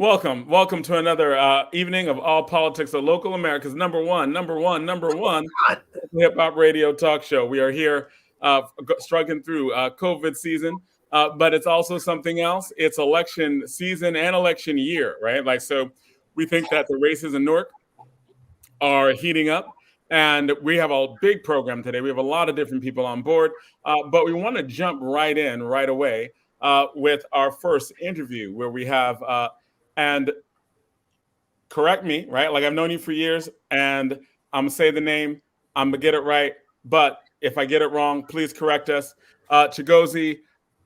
Welcome to another evening of All Politics Are Local, America's number one hip hop radio talk show. We are here struggling through COVID season, but it's also something else. It's election season and election year, right? So we think that the races in Newark are heating up. And we have a big program today. We have a lot of different people on board, but we want to jump right in right away with our first interview where we have and correct me, right? Like I've known you for years and I'm gonna say the name, I'm gonna get it right. But if I get it wrong, please correct us. Chigozie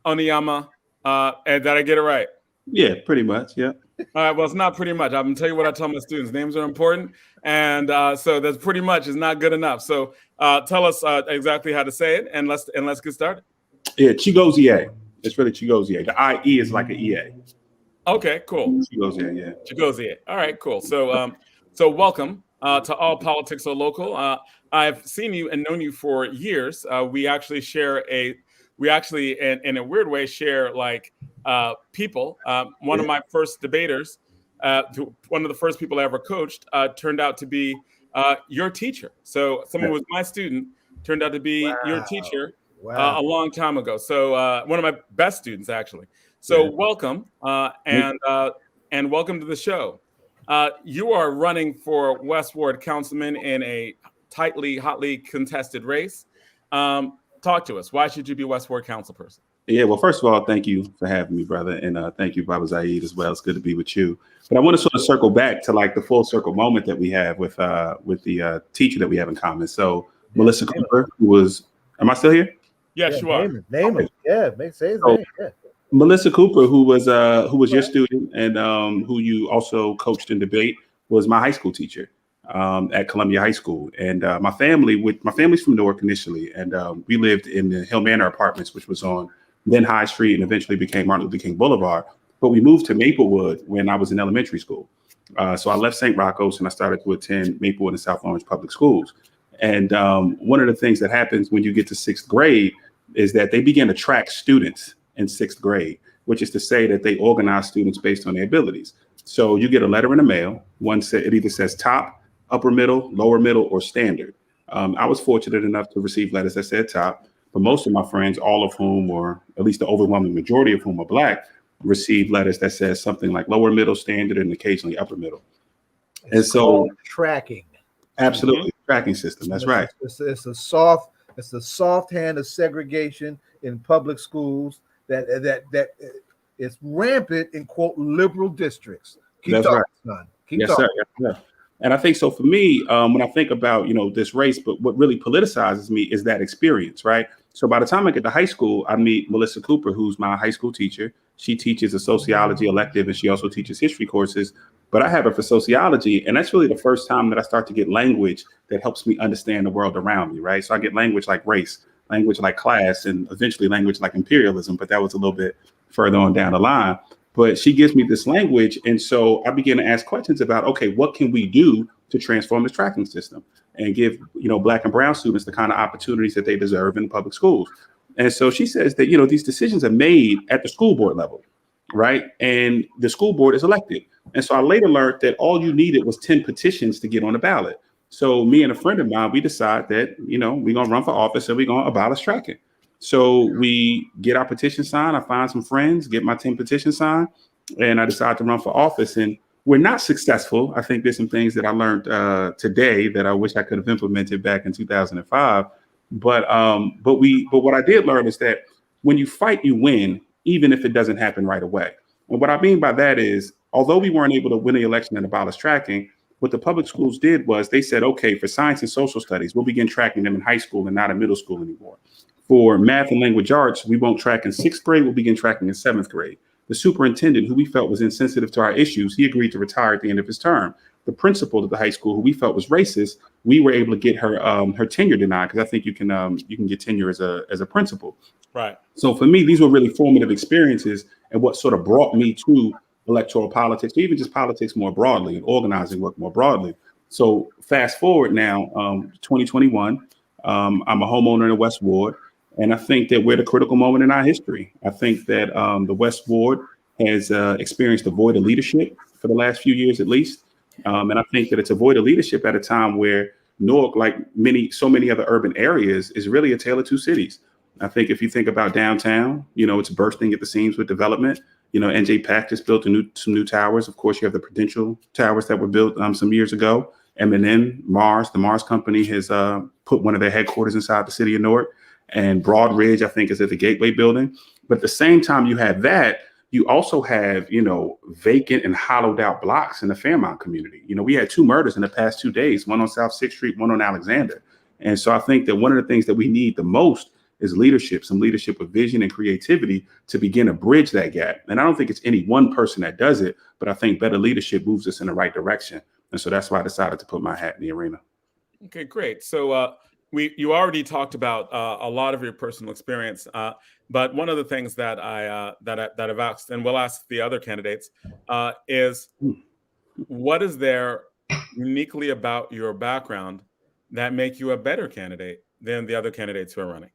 Oniyama, and did I get it right? Yeah, pretty much. Yeah. All right. Well, it's not pretty much. I'm gonna tell you what I tell my students. Names are important, and so that's pretty much is not good enough. So tell us exactly how to say it, and let's get started. Yeah, Chigozie. It's really Chigozie. The IE is like an EA. Okay, cool. Chigozie, yeah. Chigozie. All right, cool. So welcome to All Politics Are Local. I've seen you and known you for years. We actually in a weird way share like people. One of my first debaters, one of the first people I ever coached, turned out to be your teacher. So someone who was my student turned out to be your teacher a long time ago. So one of my best students, actually. So welcome and welcome to the show. You are running for West Ward councilman in a hotly contested race. Talk to us. Why should you be West Ward council person? Yeah, well, first of all, thank you for having me, brother. And thank you, Baba Zaid, as well. It's good to be with you. But I want to sort of circle back to like the full circle moment that we have with the teacher that we have in common. So Melissa Cooper, who was, am I still here? Yes, you are. Name it. Yeah, say his name. Yeah. Melissa Cooper, who was your student and who you also coached in debate, was my high school teacher at Columbia High School. And my family's from Newark initially, and we lived in the Hill Manor Apartments, which was on then High Street and eventually became Martin Luther King Boulevard. But we moved to Maplewood when I was in elementary school. So I left St. Rocco's and I started to attend Maplewood and South Orange Public Schools. And one of the things that happens when you get to sixth grade is that they begin to track students in sixth grade, which is to say that they organize students based on their abilities. So you get a letter in the mail. It either says top, upper middle, lower middle, or standard. I was fortunate enough to receive letters that said top, but most of my friends, all of whom, or at least the overwhelming majority of whom are Black, received letters that says something like lower middle, standard, and occasionally upper middle. It's so tracking. Absolutely, tracking system. That's right. It's a soft hand of segregation in public schools that is rampant in quote liberal districts. That's right, son. Yes, sir. Yeah. And I think so for me, when I think about this race, but what really politicizes me is that experience, right? So by the time I get to high school, I meet Melissa Cooper, who's my high school teacher. She teaches a sociology elective and she also teaches history courses. But I have her for sociology, and that's really the first time that I start to get language that helps me understand the world around me, right? So I get language like race, language like class, and eventually language like imperialism, but that was a little bit further on down the line. But she gives me this language, and so I begin to ask questions about, okay, what can we do to transform the tracking system and give Black and brown students the kind of opportunities that they deserve in public schools? And so she says that these decisions are made at the school board level, right? And the school board is elected. And so I later learned that all you needed was 10 petitions to get on the ballot. So me and a friend of mine, we decide that, we're going to run for office and we're going to abolish tracking. So we get our petition signed. I find some friends, get my 10 petitions signed, and I decide to run for office. And we're not successful. I think there's some things that I learned today that I wish I could have implemented back in 2005. But what I did learn is that when you fight, you win, even if it doesn't happen right away. And what I mean by that is, although we weren't able to win the election and abolish tracking, what the public schools did was they said, okay, for science and social studies, we'll begin tracking them in high school and not in middle school anymore. For math and language arts, we won't track in sixth grade, we'll begin tracking in seventh grade. The superintendent, who we felt was insensitive to our issues, he agreed to retire at the end of his term. The principal of the high school, who we felt was racist, we were able to get her her tenure denied, because I think you can get tenure as a principal. Right. So for me, these were really formative experiences, and what sort of brought me to electoral politics, or even just politics more broadly and organizing work more broadly. So fast forward now, 2021, I'm a homeowner in the West Ward, and I think that we're at a critical moment in our history. I think that the West Ward has experienced a void of leadership for the last few years, at least. And I think that it's a void of leadership at a time where Newark, like so many other urban areas, is really a tale of two cities. I think if you think about downtown, it's bursting at the seams with development. NJ Pack just built some new towers. Of course, you have the Prudential towers that were built some years ago. M&N, the Mars company, has put one of their headquarters inside the city of Newark. And Broadridge, I think, is at the Gateway building. But at the same time you have that, you also have, vacant and hollowed out blocks in the Fairmount community. We had 2 murders in the past 2 days, one on South 6th Street, one on Alexander. And so I think that one of the things that we need the most is leadership, some leadership with vision and creativity to begin to bridge that gap. And I don't think it's any one person that does it, but I think better leadership moves us in the right direction. And so that's why I decided to put my hat in the arena. Okay, great. So you already talked about a lot of your personal experience, but one of the things that I've asked, and we'll ask the other candidates, is what is there uniquely about your background that make you a better candidate than the other candidates who are running?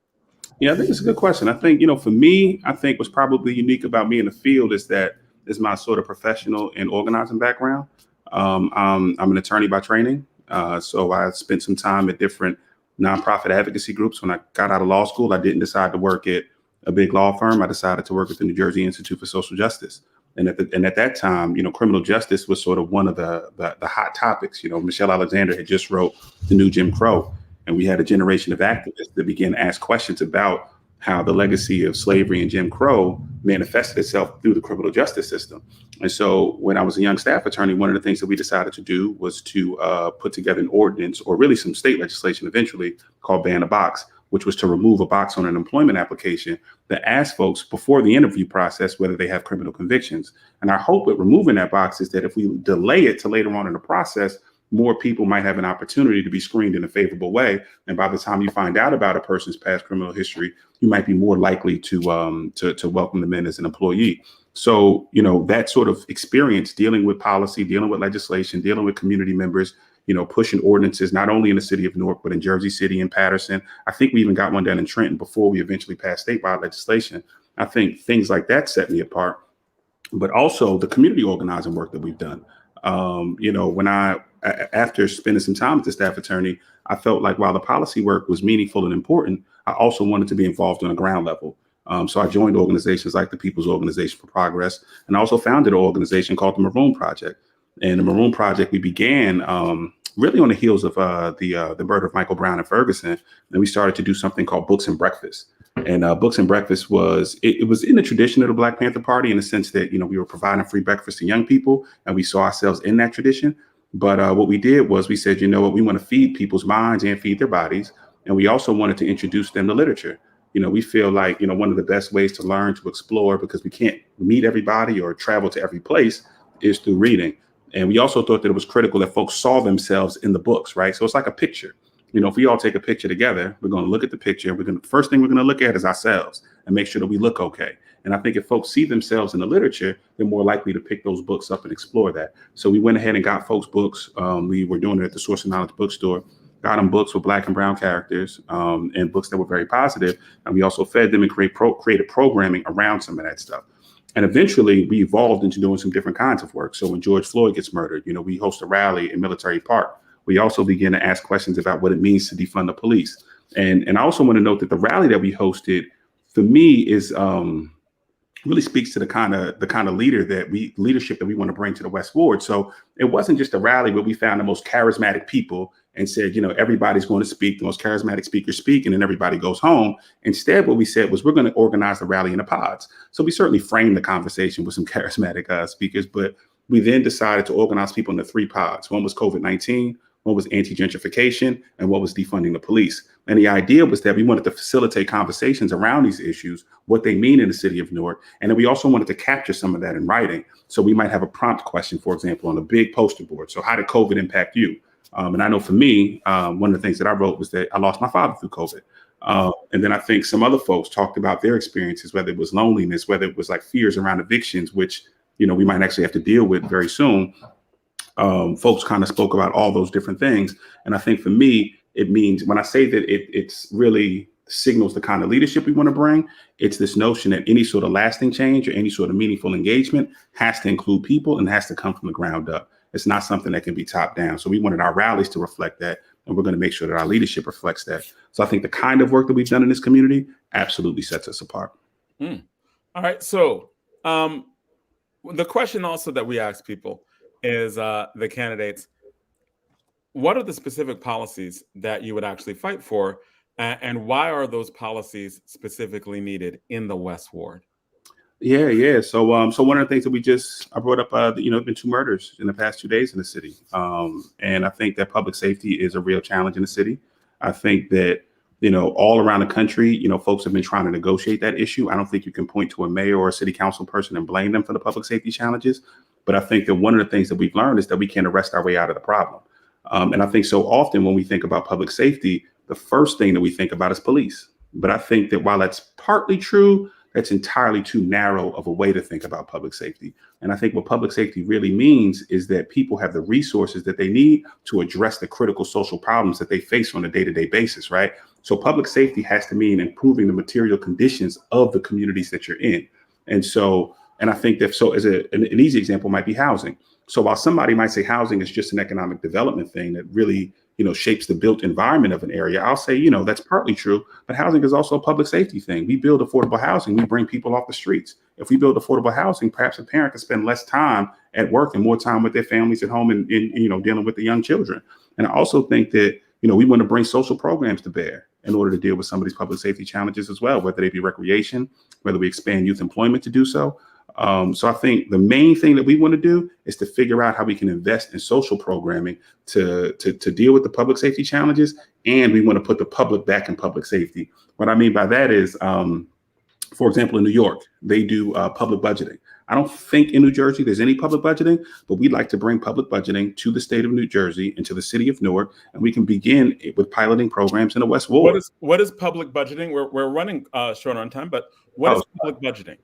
Yeah, I think it's a good question. I think, for me, I think what's probably unique about me in the field is my sort of professional and organizing background. I'm an attorney by training. So I spent some time at different nonprofit advocacy groups. When I got out of law school, I didn't decide to work at a big law firm. I decided to work at the New Jersey Institute for Social Justice. And at that time, criminal justice was sort of one of the hot topics. Michelle Alexander had just wrote The New Jim Crow. And we had a generation of activists that began to ask questions about how the legacy of slavery and Jim Crow manifested itself through the criminal justice system. And so when I was a young staff attorney, one of the things that we decided to do was to put together an ordinance, or really some state legislation eventually, called Ban a Box, which was to remove a box on an employment application that asked folks before the interview process whether they have criminal convictions. And our hope with removing that box is that if we delay it to later on in the process, more people might have an opportunity to be screened in a favorable way. And by the time you find out about a person's past criminal history, you might be more likely to welcome them in as an employee. So, that sort of experience dealing with policy, dealing with legislation, dealing with community members, pushing ordinances, not only in the city of Newark, but in Jersey City and Patterson. I think we even got one done in Trenton before we eventually passed statewide legislation. I think things like that set me apart, but also the community organizing work that we've done. After spending some time as a staff attorney, I felt like while the policy work was meaningful and important, I also wanted to be involved on a ground level. So I joined organizations like the People's Organization for Progress, and I also founded an organization called the Maroon Project. And the Maroon Project, we began really on the heels of the murder of Michael Brown in Ferguson. And we started to do something called Books and Breakfast. And Books and Breakfast was in the tradition of the Black Panther Party, in the sense that, we were providing free breakfast to young people, and we saw ourselves in that tradition. But what we did was we said, we want to feed people's minds and feed their bodies. And we also wanted to introduce them to literature. We feel like, one of the best ways to learn, to explore, because we can't meet everybody or travel to every place, is through reading. And we also thought that it was critical that folks saw themselves in the books, right? So it's like a picture. If we all take a picture together, we're going to look at the picture. First thing we're going to look at is ourselves and make sure that we look okay. And I think if folks see themselves in the literature, they're more likely to pick those books up and explore that. So we went ahead and got folks books. We were doing it at the Source of Knowledge bookstore, got them books with Black and brown characters, and books that were very positive. And we also fed them and created programming around some of that stuff. And eventually we evolved into doing some different kinds of work. So when George Floyd gets murdered, we host a rally in Military Park. We also began to ask questions about what it means to defund the police. And I also want to note that the rally that we hosted, for me, is really speaks to the kind of leadership that we want to bring to the West Ward. So it wasn't just a rally where we found the most charismatic people and said, everybody's going to speak, the most charismatic speakers speak, and then everybody goes home. Instead, what we said was we're going to organize the rally in the pods. So we certainly framed the conversation with some charismatic speakers, but we then decided to organize people into 3 pods. One was COVID-19, one was anti-gentrification, and one was defunding the police. And the idea was that we wanted to facilitate conversations around these issues, what they mean in the city of Newark. And then we also wanted to capture some of that in writing. So we might have a prompt question, for example, on a big poster board. So how did COVID impact you? And I know for me, one of the things that I wrote was that I lost my father through COVID. And then I think some other folks talked about their experiences, whether it was loneliness, whether it was like fears around evictions, which, we might actually have to deal with very soon. Folks kind of spoke about all those different things. And I think for me, it means when I say that it's really signals the kind of leadership we want to bring. It's this notion that any sort of lasting change or any sort of meaningful engagement has to include people and has to come from the ground up. It's not something that can be top down. So we wanted our rallies to reflect that, and we're going to make sure that our leadership reflects that. So I think the kind of work that we've done in this community absolutely sets us apart. All right. So the question also that we ask people is the candidates, what are the specific policies that you would actually fight for? And why are those policies specifically needed in the West Ward? Yeah. So one of the things that I brought up, been 2 murders in the past 2 days in the city. And I think that public safety is a real challenge in the city. I think that, all around the country, folks have been trying to negotiate that issue. I don't think you can point to a mayor or a city council person and blame them for the public safety challenges. But I think that one of the things that we've learned is that we can't arrest our way out of the problem. And I think so often when we think about public safety, the first thing that we think about is police. But I think that while that's partly true, that's entirely too narrow of a way to think about public safety. And I think what public safety really means is that people have the resources that they need to address the critical social problems that they face on a day-to-day basis, right? So public safety has to mean improving the material conditions of the communities that you're in. And I think that as an easy example might be housing. So while somebody might say housing is just an economic development thing that really shapes the built environment of an area, I'll say, that's partly true, but housing is also a public safety thing. We build affordable housing, we bring people off the streets. If we build affordable housing, perhaps a parent can spend less time at work and more time with their families at home and dealing with the young children. And I also think that, we want to bring social programs to bear in order to deal with some of these public safety challenges as well, whether they be recreation, whether we expand youth employment to do so. So I think the main thing that we want to do is to figure out how we can invest in social programming to deal with the public safety challenges. And we want to put the public back in public safety. What I mean by that is, for example, in New York, they do public budgeting. I don't think in New Jersey there's any public budgeting, but we'd like to bring public budgeting to the state of New Jersey and to the city of Newark, and we can begin with piloting programs in the West Ward. What is public budgeting? We're running short on time, but what is public budgeting?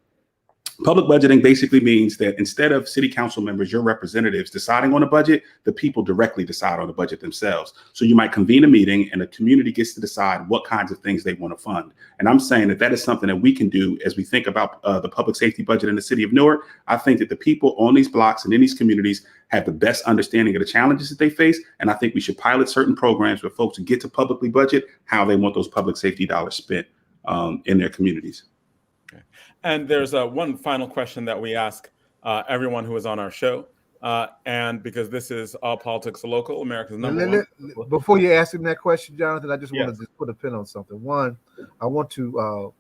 Public budgeting basically means that instead of city council members, your representatives deciding on a budget, the people directly decide on the budget themselves. So you might convene a meeting and the community gets to decide what kinds of things they want to fund. And I'm saying that is something that we can do as we think about the public safety budget in the city of Newark. I think that the people on these blocks and in these communities have the best understanding of the challenges that they face. And I think we should pilot certain programs where folks get to publicly budget how they want those public safety dollars spent in their communities. And there's one final question that we ask everyone who is on our show. And because this is All Politics Local, America's number one. Before you ask him that question, Jonathan, I just want to just put a pin on something. One, I want to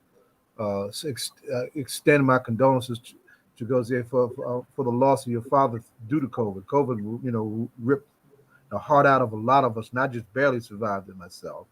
extend my condolences to Gozier for the loss of your father due to COVID. COVID, ripped the heart out of a lot of us, not just barely survived it myself.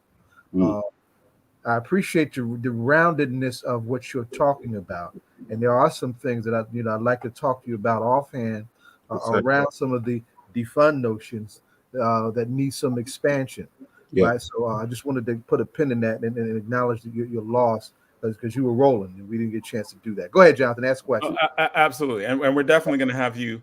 I appreciate the roundedness of what you're talking about, and there are some things that I'd like to talk to you about offhand around some of the defund notions that need some expansion. Yeah. Right. So I just wanted to put a pin in that and acknowledge that your loss because you were rolling and we didn't get a chance to do that. Go ahead, Jonathan. Ask a question. Absolutely, and we're definitely going to have you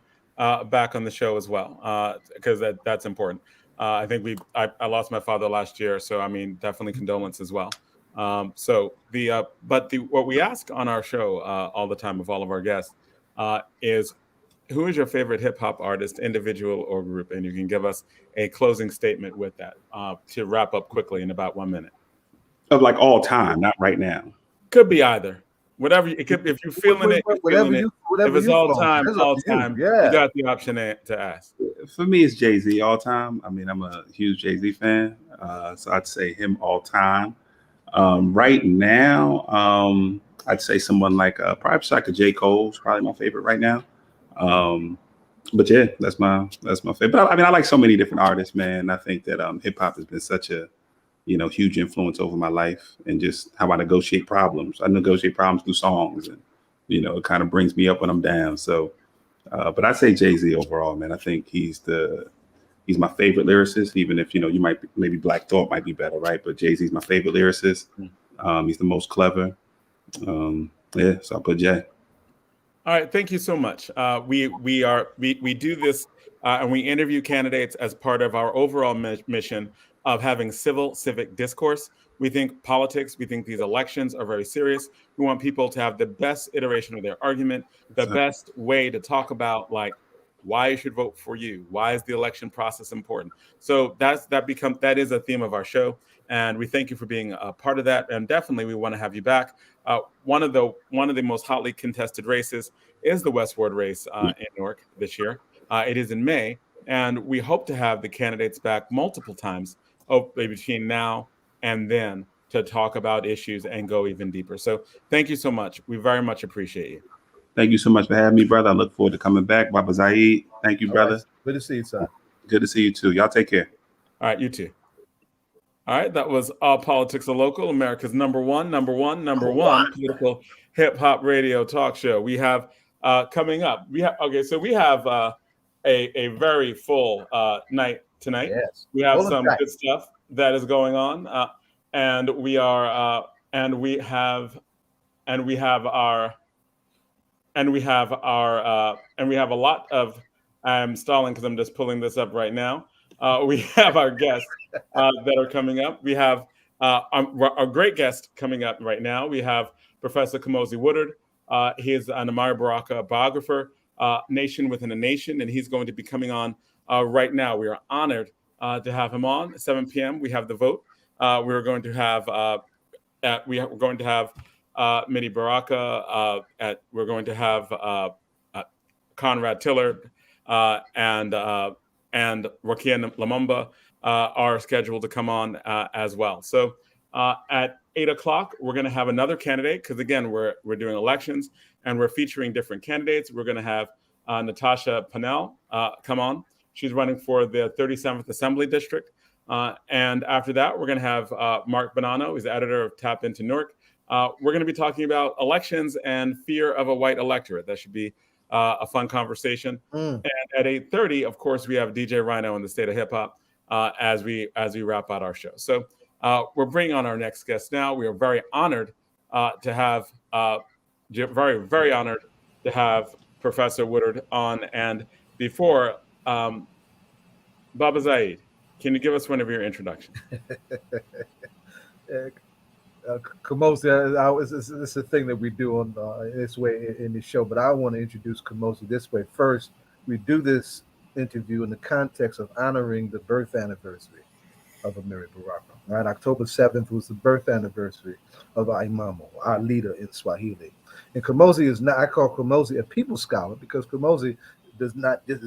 back on the show as well because that's important. I think I lost my father last year, so I mean definitely condolence as well. What we ask on our show all the time of all of our guests is, who is your favorite hip hop artist, individual or group? And you can give us a closing statement with that to wrap up quickly in about 1 minute. Of like all time, not right now. Could be either. Whatever it could, if you're feeling it, if it's all time, you got the option to ask. For me, it's Jay-Z all time. I mean, I'm a huge Jay-Z fan, so I'd say him all time. Right now, I'd say someone like perhaps like a J. Cole's probably my favorite right now. But yeah, that's my favorite. But I like so many different artists, man. I think that hip hop has been such a huge influence over my life and just how I negotiate problems. I negotiate problems through songs, and it kind of brings me up when I'm down. So, but I'd say Jay-Z overall, man. I think he's my favorite lyricist, even if you might maybe Black Thought might be better, right? But Jay-Z's my favorite lyricist. He's the most clever. So I'll put Jay. All right, thank you so much. We do this and we interview candidates as part of our overall mission of having civic discourse We think politics, we think these elections are very serious. We want people to have the best iteration of their argument, the best way to talk about like why you should vote for you. Why is the election process important? So that is a theme of our show, and we thank you for being a part of that. And definitely, we want to have you back. One of the most hotly contested races is the West Ward race in Newark this year. It is in May, and we hope to have the candidates back multiple times, hopefully between now and then, to talk about issues and go even deeper. So thank you so much. We very much appreciate you. Thank you so much for having me, brother. I look forward to coming back. Baba Zaid, thank you, brother. Right. Good to see you, son. Good to see you too. Y'all take care. All right, you too. All right, that was All Politics Are Local, America's number one political hip hop radio talk show. We have coming up. We have a very full night tonight. Yes. We have some good stuff that is going on, and we have a lot of. I'm stalling because I'm just pulling this up right now. We have our guests that are coming up. We have our great guest coming up right now. We have Professor Kamosi Woodard. He is an Amir Baraka biographer, Nation Within a Nation, and he's going to be coming on right now. We are honored to have him on at 7 p.m. We have the vote. We're going to have Midi Baraka. We're going to have Conrad Tillard and Rakia Lamumba are scheduled to come on as well. So at 8 o'clock, we're going to have another candidate because, again, we're doing elections and we're featuring different candidates. We're going to have Natasha Pannell come on. She's running for the 37th Assembly District. And after that, we're going to have Mark Bonanno, who's the editor of Tap Into Newark. We're going to be talking about elections and fear of a white electorate. That should be a fun conversation. And at 8:30, of course, we have DJ Rhino in the State of Hip Hop as we wrap out our show. So we're bringing on our next guest now. We are very honored to have very honored to have Professor Woodard on. And before Baba Zaid, can you give us one of your introductions? Kamosi, it's a thing that we do on this way in the show, but I want to introduce Kamosi this way. First, we do this interview in the context of honoring the birth anniversary of Amir Baraka. Right, October 7th was the birth anniversary of our Imam, our leader in Swahili. And Kamosi is not, I call Kamosi a people scholar because Kamosi is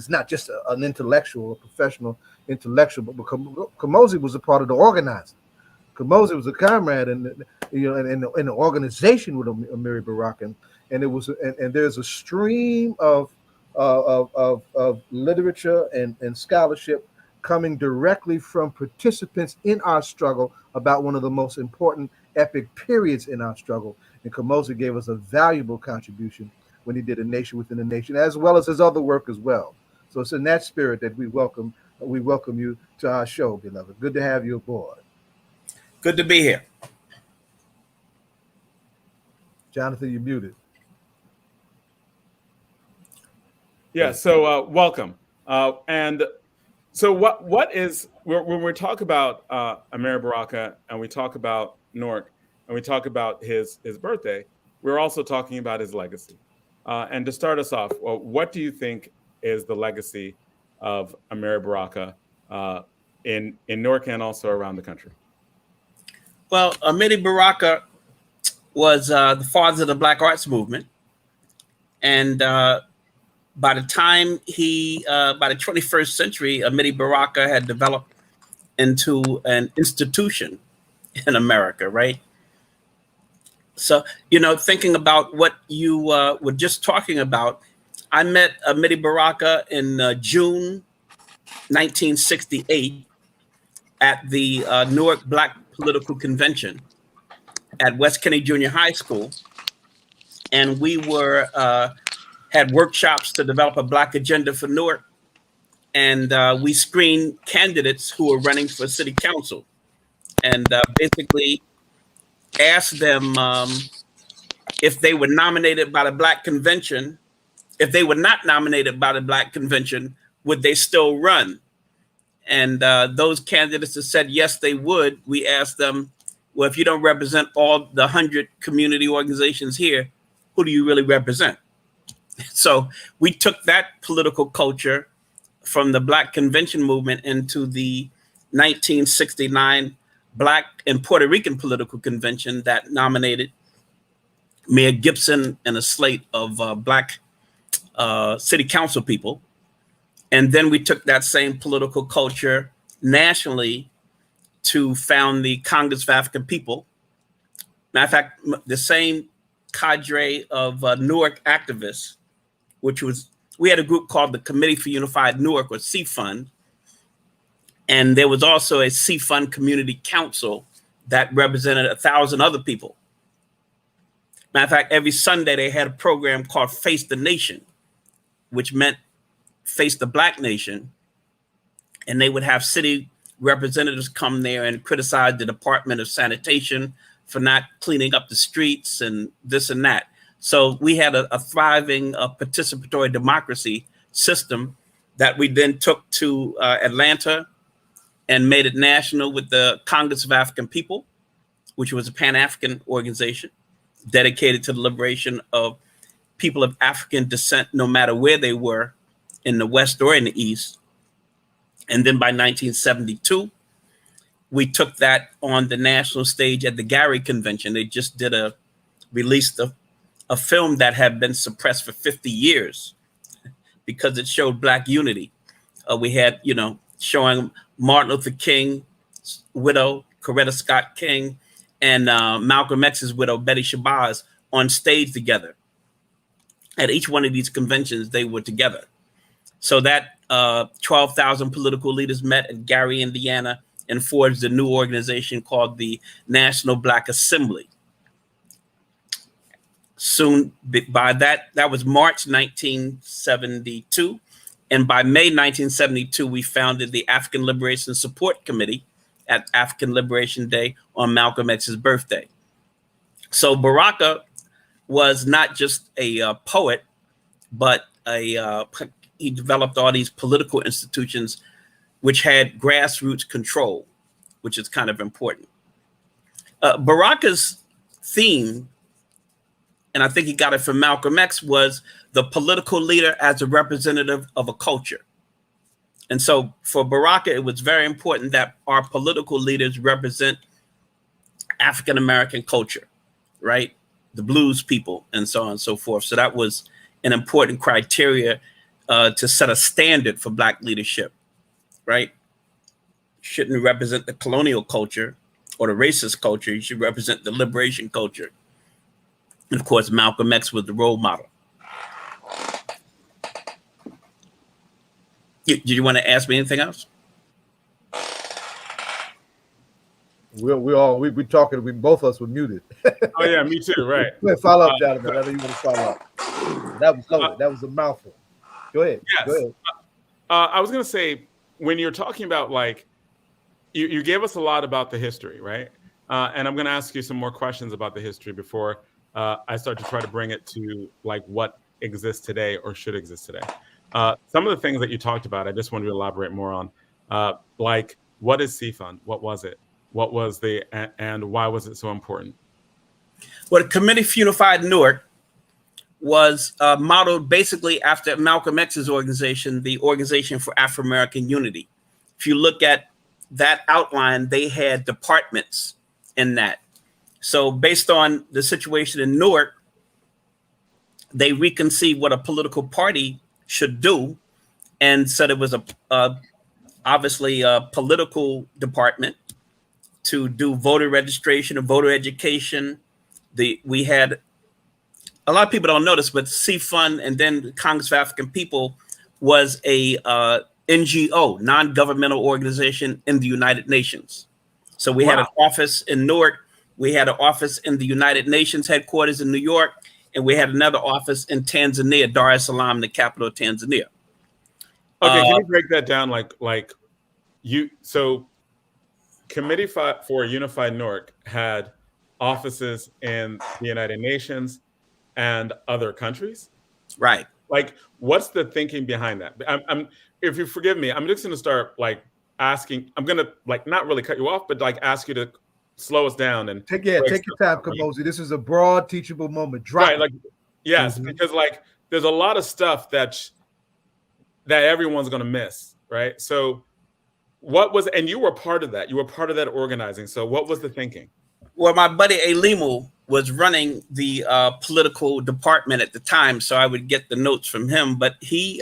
not just an intellectual, a professional intellectual, but Kamosi was a part of the organizing. Kamosi was a comrade in the organization with Amir Baraka, and there's a stream of literature and scholarship coming directly from participants in our struggle about one of the most important epic periods in our struggle. And Kamosi gave us a valuable contribution when he did A Nation Within a Nation, as well as his other work as well. So it's in that spirit that we welcome you to our show, beloved. Good to have you aboard. Good to be here. Jonathan, you're muted. Yeah, so welcome. And so what is, when we talk about Amir Baraka and we talk about Newark and we talk about his birthday, we're also talking about his legacy. And to start us off, what do you think is the legacy of Amir Baraka in Newark and also around the country? Well, Amir Baraka was the father of the Black Arts Movement. And by the time by the 21st century, Amir Baraka had developed into an institution in America, right? So, thinking about what you were just talking about, I met Amir Baraka in June 1968 at the Newark Black Political Convention at West Kennedy Junior High School. And we had workshops to develop a Black agenda for Newark. And we screened candidates who were running for city council and basically asked them if they were nominated by the Black Convention. If they were not nominated by the Black Convention, would they still run? And those candidates that said yes, they would, we asked them well, if you don't represent all the 100 community organizations here, who do you really represent? So we took that political culture from the Black Convention movement into the 1969 Black and Puerto Rican political convention that nominated Mayor Gibson and a slate of Black city council people. And then we took that same political culture nationally to found the Congress of African People. Matter of fact, the same cadre of Newark activists, we had a group called the Committee for Unified Newark, or C-Fund. And there was also a C-Fund Community Council that represented 1,000 other people. Matter of fact, every Sunday they had a program called Face the Nation, which meant Face the Black Nation. And they would have city representatives come there and criticize the Department of Sanitation for not cleaning up the streets and this and that. So we had a thriving participatory democracy system that we then took to Atlanta and made it national with the Congress of African People, which was a Pan-African organization dedicated to the liberation of people of African descent, no matter where they were in the West or in the East. And then by 1972, we took that on the national stage at the Gary Convention. They just released a film that had been suppressed for 50 years because it showed Black unity. We had, showing Martin Luther King's widow, Coretta Scott King, and Malcolm X's widow, Betty Shabazz, on stage together. At each one of these conventions, they were together. So that 12,000 political leaders met at Gary, Indiana, and forged a new organization called the National Black Assembly. Soon, by that was March 1972. And by May 1972, we founded the African Liberation Support Committee at African Liberation Day on Malcolm X's birthday. So Baraka was not just a poet, but he developed all these political institutions which had grassroots control, which is kind of important. Baraka's theme, and I think he got it from Malcolm X, was the political leader as a representative of a culture. And so for Baraka, it was very important that our political leaders represent African-American culture, right? The blues people and so on and so forth. So that was an important criteria to set a standard for Black leadership, right? Shouldn't represent the colonial culture or the racist culture. You should represent the liberation culture. And of course, Malcolm X was the role model. Did you want to ask me anything else? We talking. Both of us were muted. Oh yeah, me too. Right. Follow up, gentlemen. I know you want to follow up. That was loaded. That was a mouthful. Go ahead. Yes. Go ahead. I was going to say, when you're talking about, like, you gave us a lot about the history, right? And I'm going to ask you some more questions about the history before I start to try to bring it to, like, what exists today or should exist today. Some of the things that you talked about, I just wanted to elaborate more on. Like, what is C-Fund? What was it? What was and why was it so important? Well, the Committee for Unified Newark was modeled basically after Malcolm X's organization, the Organization for Afro-American Unity. If you look at that outline, they had departments in that. So based on the situation in Newark, they reconceived what a political party should do, and said it was obviously a political department to do voter registration and voter education. We had, a lot of people don't know this, but C-Fund and then Congress of African People was a NGO, non-governmental organization in the United Nations. So we had an office in Newark, we had an office in the United Nations headquarters in New York, and we had another office in Tanzania, Dar es Salaam, the capital of Tanzania. Okay, can you break that down? So Committee for Unified Newark had offices in the United Nations and other countries? Right. Like, what's the thinking behind that? If you forgive me, I'm just going to start asking. I'm going to not really cut you off, but ask you to slow us down and take your time, Kamosi. This is a broad, teachable moment. Drop like yes, because like there's a lot of stuff that everyone's gonna miss, right? So what was, and you were part of that. You were part of that organizing. So what was the thinking? Well, my buddy Alimu was running the political department at the time, so I would get the notes from him. But here's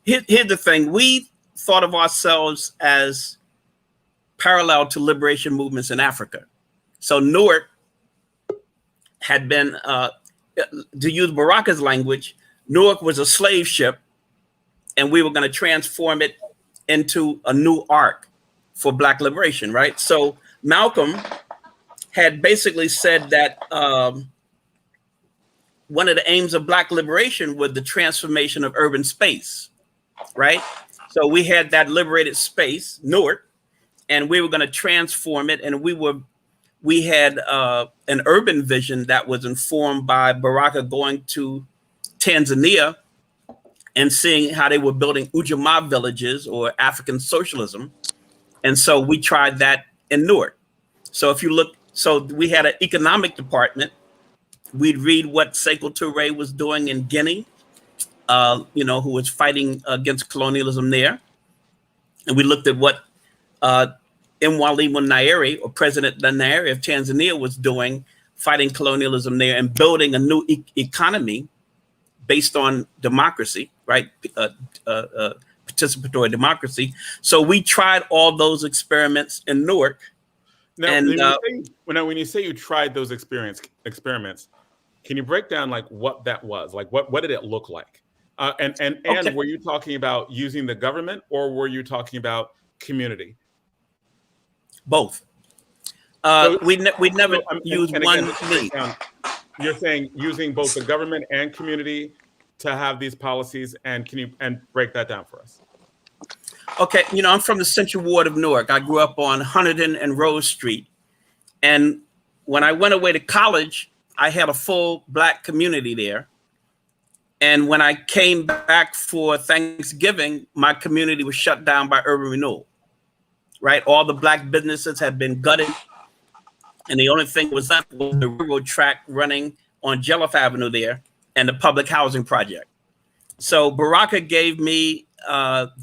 the thing: we thought of ourselves as parallel to liberation movements in Africa. So Newark had been, to use Baraka's language, Newark was a slave ship, and we were going to transform it into a new arc for Black liberation, right? So Malcolm had basically said that one of the aims of Black liberation was the transformation of urban space, right? So we had that liberated space, Newark, and we were going to transform it. And we had an urban vision that was informed by Baraka going to Tanzania and seeing how they were building Ujamaa villages or African socialism. And so we tried that in Newark. So if you look, so we had an economic department. We'd read what Sekou Touré was doing in Guinea, who was fighting against colonialism there. And we looked at what Mwalimu Nyerere, or President Nyerere of Tanzania, was doing, fighting colonialism there and building a new economy based on democracy, right? Participatory democracy. So we tried all those experiments in Newark. Now, and when you say you tried those experiments, can you break down like what that was? Like what did it look like? And were you talking about using the government, or were you talking about community? Both. We never used one lead. You're saying using both the government and community to have these policies, and can you break that down for us? Okay, I'm from the Central Ward of Newark. I grew up on Hunterdon and Rose Street. And when I went away to college, I had a full Black community there. And when I came back for Thanksgiving, my community was shut down by urban renewal, right? All the Black businesses had been gutted. And the only thing was left was the railroad track running on Jelliff Avenue there and the public housing project. So Baraka gave me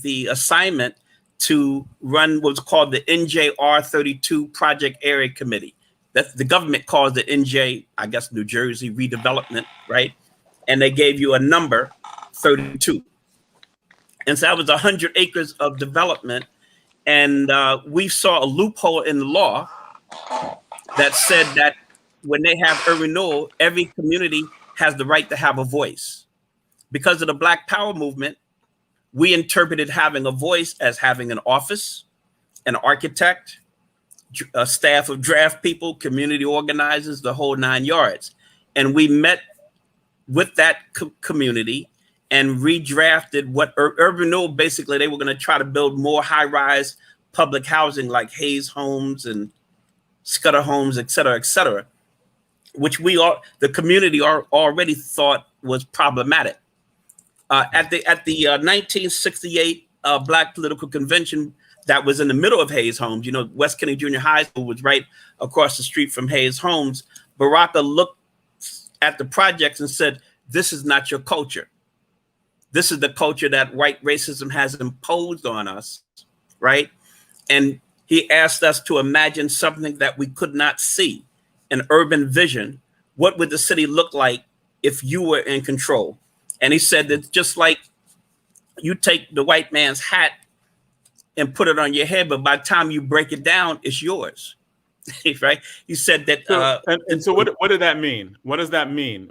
the assignment to run what's called the NJR 32 Project Area Committee. That's the government calls it NJ, I guess, New Jersey redevelopment, right? And they gave you a number, 32. And so that was 100 acres of development. And we saw a loophole in the law that said that when they have urban renewal, every community has the right to have a voice. Because of the Black Power movement, we interpreted having a voice as having an office, an architect, a staff of draft people, community organizers, the whole 9 yards. And we met with that community and redrafted what urban renewal, basically, they were going to try to build more high-rise public housing like Hayes Homes and Scudder Homes, et cetera, which the community already thought was problematic. At the 1968 Black Political Convention that was in the middle of Hayes Homes, West Kennedy Junior High School was right across the street from Hayes Homes. Baraka looked at the projects and said, "This is not your culture. This is the culture that white racism has imposed on us," right? And he asked us to imagine something that we could not see, an urban vision. What would the city look like if you were in control? And he said that just like you take the white man's hat and put it on your head, but by the time you break it down, it's yours, right? He said that. So what did that mean? What does that mean?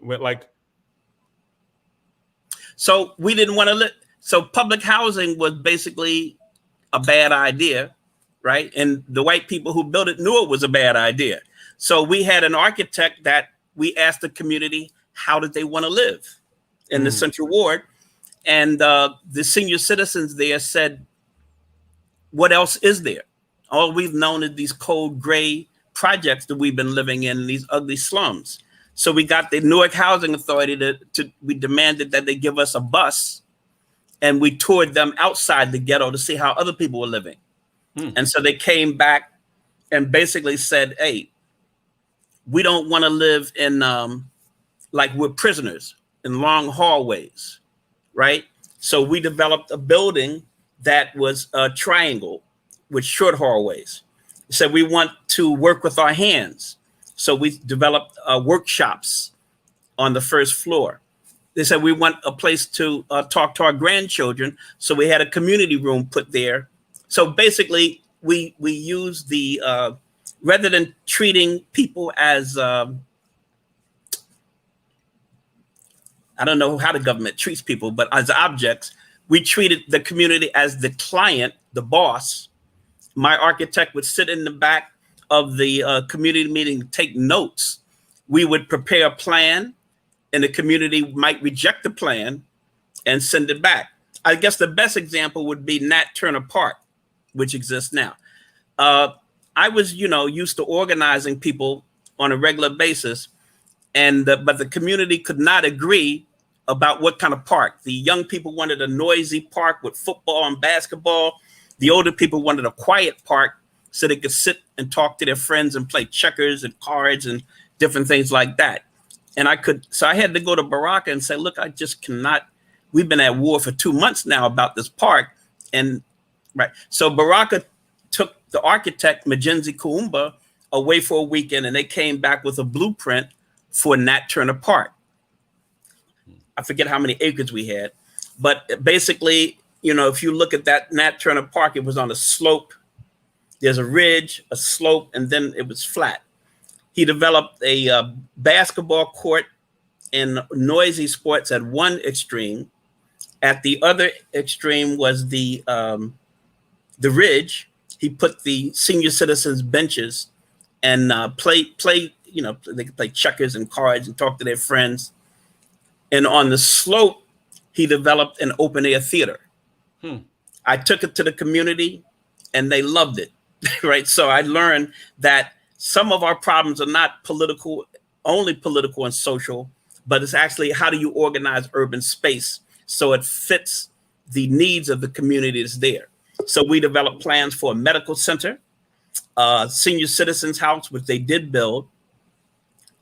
So we didn't want to live. So public housing was basically a bad idea, right? And the white people who built it knew it was a bad idea. So we had an architect that we asked the community, how did they want to live in the Central Ward? And the senior citizens there said, what else is there? All we've known is these cold gray projects that we've been living in, these ugly slums. So we got the Newark Housing Authority we demanded that they give us a bus, and we toured them outside the ghetto to see how other people were living. And so they came back and basically said, hey, we don't want to live in like we're prisoners in long hallways, right? So we developed a building that was a triangle with short hallways. So we want to work with our hands. So we developed workshops on the first floor. They said we want a place to talk to our grandchildren. So we had a community room put there. So basically we use the, rather than treating people as, I don't know how the government treats people, but as objects, we treated the community as the client, the boss. My architect would sit in the back of the community meeting, take notes. We would prepare a plan, and the community might reject the plan and send it back. I guess the best example would be Nat Turner Park, which exists now. I was, used to organizing people on a regular basis, but the community could not agree about what kind of park. The young people wanted a noisy park with football and basketball. The older people wanted a quiet park so they could sit and talk to their friends and play checkers and cards and different things like that. And so I had to go to Baraka and say, look, I just cannot, we've been at war for 2 months now about this park. And right. So Baraka took the architect, Mackenzie Kuumba, away for a weekend, and they came back with a blueprint for Nat Turner Park. I forget how many acres we had, but basically, if you look at that Nat Turner Park, it was on a slope. There's a ridge, a slope, and then it was flat. He developed a basketball court and noisy sports at one extreme. At the other extreme was the ridge. He put the senior citizens benches and play. They could play checkers and cards and talk to their friends. And on the slope, he developed an open air theater. I took it to the community and they loved it, right? So I learned that some of our problems are not only political and social, but it's actually how do you organize urban space so it fits the needs of the community that's there. So we developed plans for a medical center, senior citizens house, which they did build,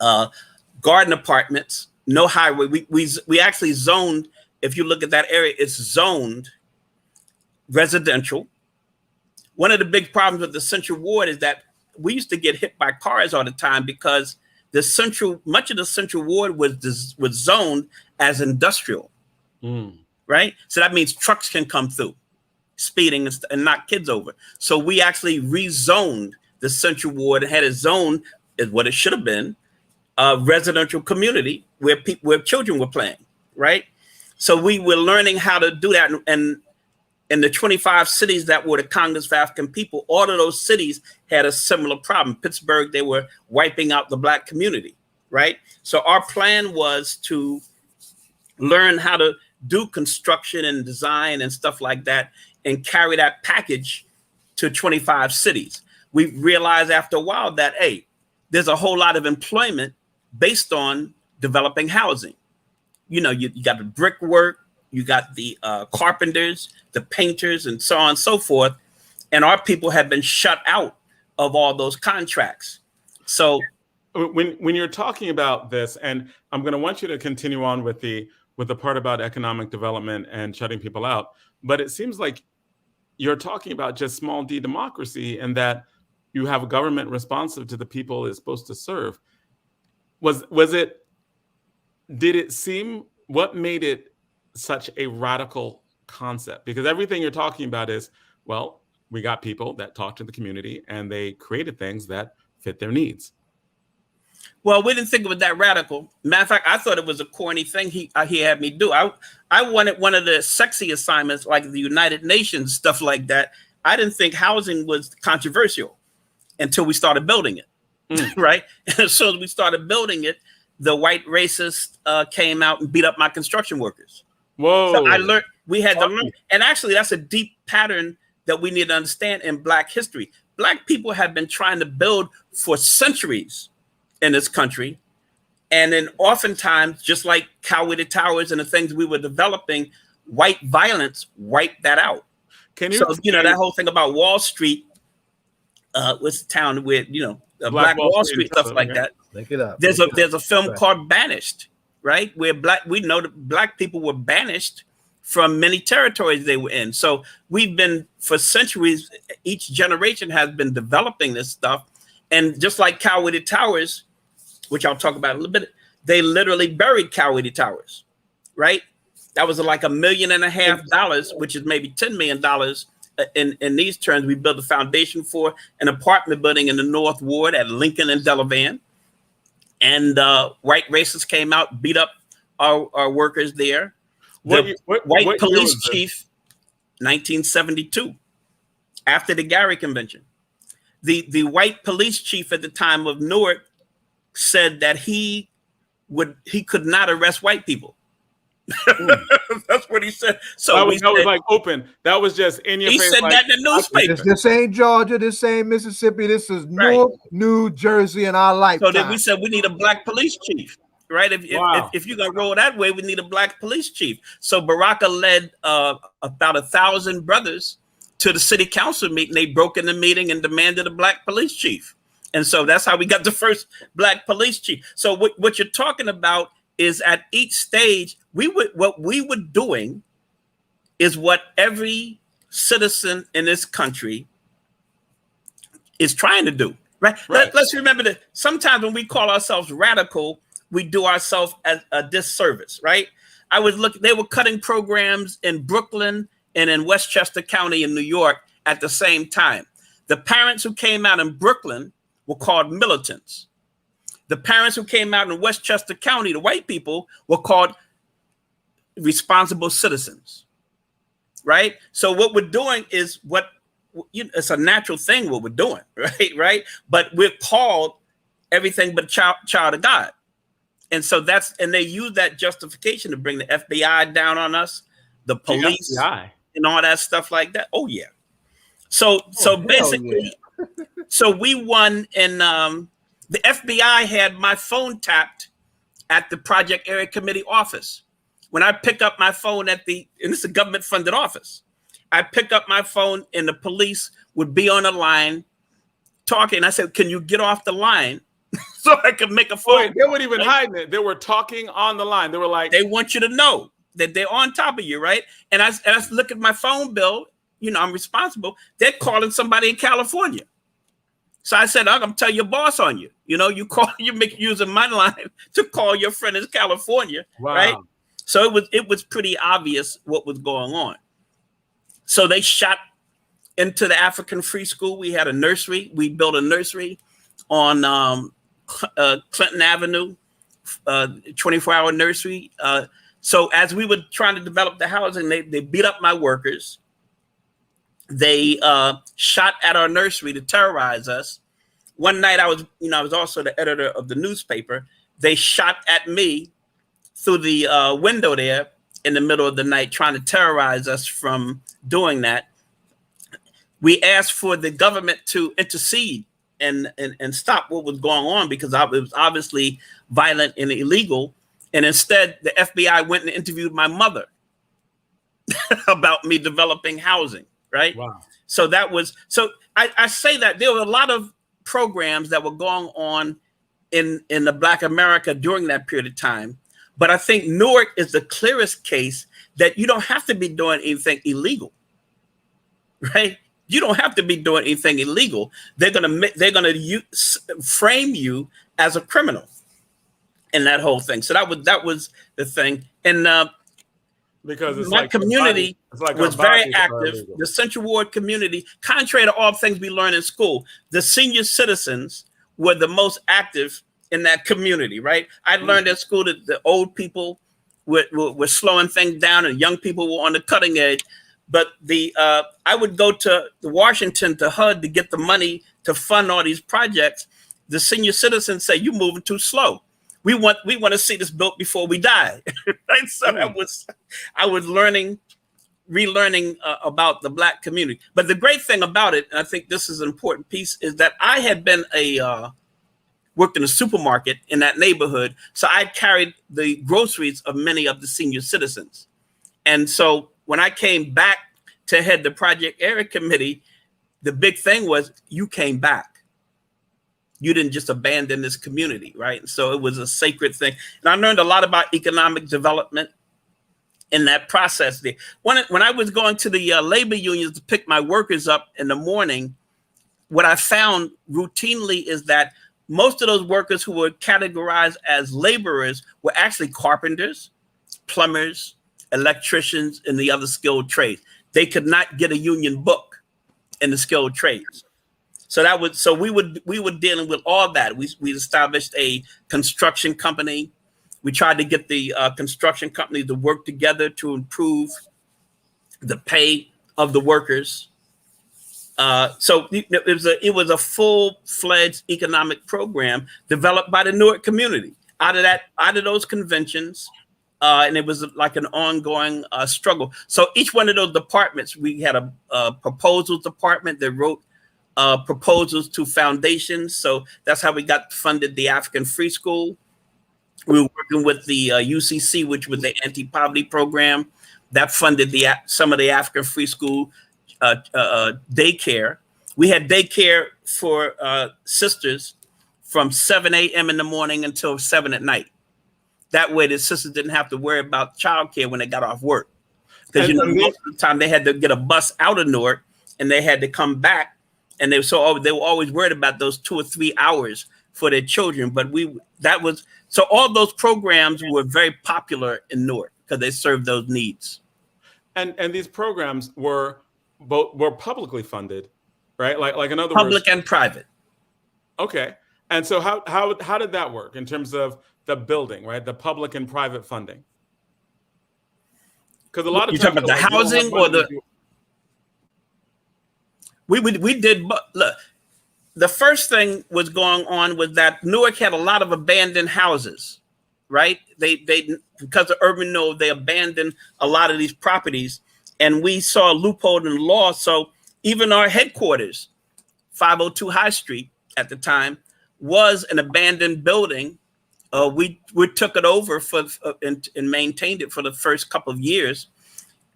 garden apartments, no highway. We actually zoned, if you look at that area, it's zoned residential. One of the big problems with the Central Ward is that we used to get hit by cars all the time because much of the Central Ward was zoned as industrial, right? So that means trucks can come through, speeding and knock kids over. So we actually rezoned the Central Ward and had it zoned as what it should have been, a residential community where children were playing, right? So we were learning how to do that. And in the 25 cities that were the Congress of African People, all of those cities had a similar problem. Pittsburgh, they were wiping out the Black community, right? So our plan was to learn how to do construction and design and stuff like that and carry that package to 25 cities. We realized after a while that, hey, there's a whole lot of employment based on developing housing. You got the brickwork, you got the carpenters, the painters, and so on and so forth. And our people have been shut out of all those contracts. So when you're talking about this, and I'm going to want you to continue on with the part about economic development and shutting people out, but it seems like you're talking about just small d democracy and that you have a government responsive to the people it's supposed to serve. Did it seem, what made it such a radical concept? Because everything you're talking about is, well, we got people that talk to the community and they created things that fit their needs. Well, we didn't think it was that radical. Matter of fact, I thought it was a corny thing he had me do. I wanted one of the sexy assignments like the United Nations, stuff like that. I didn't think housing was controversial until we started building it, right? And as soon as we started building it, the white racists came out and beat up my construction workers. Whoa. So I learned, we had to learn. And actually, that's a deep pattern that we need to understand in Black history. Black people have been trying to build for centuries in this country. And then oftentimes, just like Coweta Towers and the things we were developing, white violence wiped that out. So, that whole thing about Wall Street, what's the town with, Black Wall Street, stuff like that. Make it up. There's a film called Banished, right? Where we know that black people were banished from many territories they were in. So we've been, for centuries, each generation has been developing this stuff. And just like Cowardly Towers, which I'll talk about in a little bit, they literally buried Cowardly Towers, right? That was like $1.5 million, which is maybe $10 million in these terms. We built a foundation for an apartment building in the North Ward at Lincoln and Delavan. And white racists came out, beat up our workers there. White police chief, 1972, after the Gary Convention. The white police chief at the time of Newark said that he could not arrest white people. That's what he said. So that was like open. That was just in your face. He said that in the newspaper. This ain't Georgia. This ain't Mississippi. This is Newark, New Jersey, and our lifetime. So then we said we need a black police chief. Right. If you're going to roll that way, we need a black police chief. So Baraka led about 1,000 brothers to the city council meeting. They broke in the meeting and demanded a black police chief. And so that's how we got the first black police chief. So what you're talking about is at each stage, what we were doing is what every citizen in this country is trying to do. Right. Let's remember that sometimes when we call ourselves radical, we do ourselves a disservice, right? They were cutting programs in Brooklyn and in Westchester County in New York at the same time. The parents who came out in Brooklyn were called militants. The parents who came out in Westchester County, the white people, were called responsible citizens, right? So what we're doing is it's a natural thing what we're doing, right? But we're called everything but child of God. And so and they use that justification to bring the FBI down on us, the police, and all that stuff like that. Oh yeah. So basically, so we won, and the FBI had my phone tapped at the Project Area Committee office. When I pick up my phone and it's a government funded office, I pick up my phone and the police would be on the line talking. I said, "Can you get off the line?" So I could make a phone. They weren't even hiding it. They were talking on the line. They were like, they want you to know that they're on top of you, right? And I look at my phone bill. I'm responsible. They're calling somebody in California. So I said, I'm gonna tell your boss on you. You make using my line to call your friend in California, right? So it was pretty obvious what was going on. So they shot into the African Free School. We had a nursery. We built a nursery on Clinton Avenue, 24-hour nursery. So as we were trying to develop the housing, they beat up my workers. They shot at our nursery to terrorize us. One night I was also the editor of the newspaper. They shot at me through the window there in the middle of the night, trying to terrorize us from doing that. We asked for the government to intercede and stop what was going on, because it was obviously violent and illegal. And instead, the FBI went and interviewed my mother about me developing housing, right? Wow. So I say that there were a lot of programs that were going on in the Black America during that period of time. But I think Newark is the clearest case that you don't have to be doing anything illegal, right? You don't have to be doing anything illegal. They're gonna frame you as a criminal in that whole thing. So that was the thing. And because it's my community was very active. The Central Ward community, contrary to all things we learn in school, the senior citizens were the most active in that community, right? I learned at school that the old people were slowing things down and young people were on the cutting edge. But I would go to Washington to HUD to get the money to fund all these projects. The senior citizens say, "You're moving too slow. We want to see this built before we die." Right? So I was relearning about the Black community. But the great thing about it, and I think this is an important piece, is that I had been worked in a supermarket in that neighborhood. So I carried the groceries of many of the senior citizens. And so when I came back to head the Project Area Committee, the big thing was you came back. You didn't just abandon this community, right? So it was a sacred thing. And I learned a lot about economic development in that process there. When I was going to the labor unions to pick my workers up in the morning, what I found routinely is that most of those workers who were categorized as laborers were actually carpenters, plumbers, electricians, and the other skilled trades. They could not get a union book in the skilled trades. So we were dealing with all that. We established a construction company. We tried to get the construction company to work together to improve the pay of the workers. So it was a full-fledged economic program developed by the Newark community out of those conventions, and it was like an ongoing struggle. So each one of those departments, we had a proposals department that wrote proposals to foundations. So that's how we got funded the African Free School. We were working with the UCC, which was the anti-poverty program that funded some of the African Free School daycare. We had daycare for sisters from 7 a.m. in the morning until 7 at night. That way the sisters didn't have to worry about childcare when they got off work. Because most of the time they had to get a bus out of Newark and they had to come back, and they were always worried about those 2 or 3 hours for their children. But so all those programs were very popular in Newark because they served those needs. And these programs were publicly funded, right? Like in other words, public and private. Okay. And so how did that work in terms of the building, right? The public and private funding. Because a lot of you talking about the housing or the we did look. The first thing was going on was that Newark had a lot of abandoned houses, right? They because of urban node, they abandoned a lot of these properties, and we saw a loophole in the law. So even our headquarters, 502 High Street at the time, was an abandoned building. We took it over and maintained it for the first couple of years.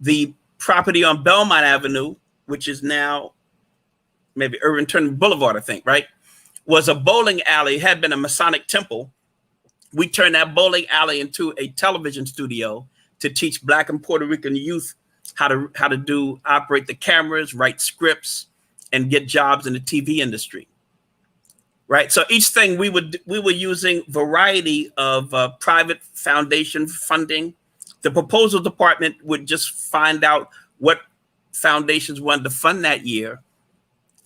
The property on Belmont Avenue, which is now maybe Irving Turner Boulevard, I think, right, was a bowling alley, had been a Masonic temple. We turned that bowling alley into a television studio to teach Black and Puerto Rican youth how to operate the cameras, write scripts, and get jobs in the TV industry. Right. So each thing we were using variety of private foundation funding. The proposal department would just find out what foundations wanted to fund that year,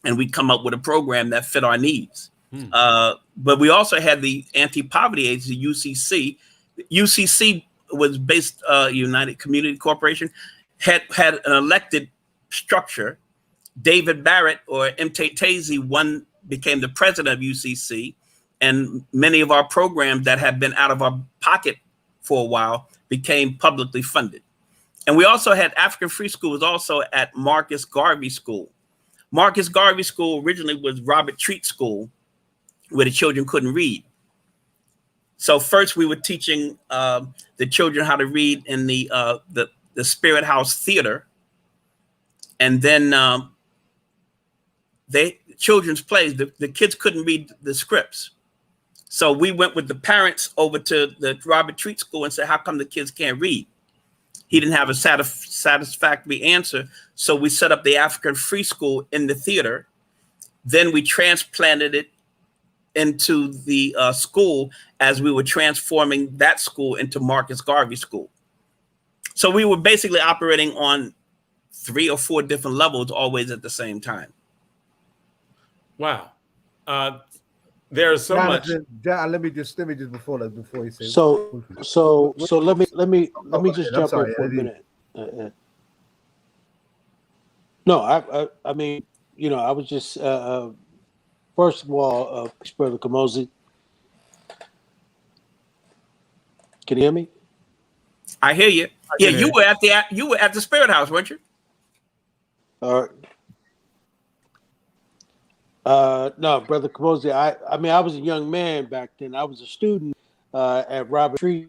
and we'd come up with a program that fit our needs. But we also had the anti-poverty agency, UCC. UCC was based, United Community Corporation, had an elected structure. David Barrett or Mtetezi became the president of UCC, and many of our programs that had been out of our pocket for a while became publicly funded. And we also had African Free School was also at Marcus Garvey School. Marcus Garvey School originally was Robert Treat School, where the children couldn't read. So first we were teaching the children how to read in the Spirit House Theater, and then children's plays. The kids couldn't read the scripts, so we went with the parents over to the Robert Treat School and said, "How come the kids can't read?" He didn't have a satisfactory answer, so we set up the African Free School in the theater. Then we transplanted it into the school as we were transforming that school into Marcus Garvey School. So we were basically operating on 3 or 4 different levels, always at the same time. Wow. There's so much. Let me just before you say. So let me just jump in for a minute. No, I mean, I was just first of all, Brother Kamosi. Can you hear me? I hear you. Yeah, you were at the Spirit House, weren't you? All right. No, Brother Kamosi, I mean, I was a young man back then. I was a student at Robert Treat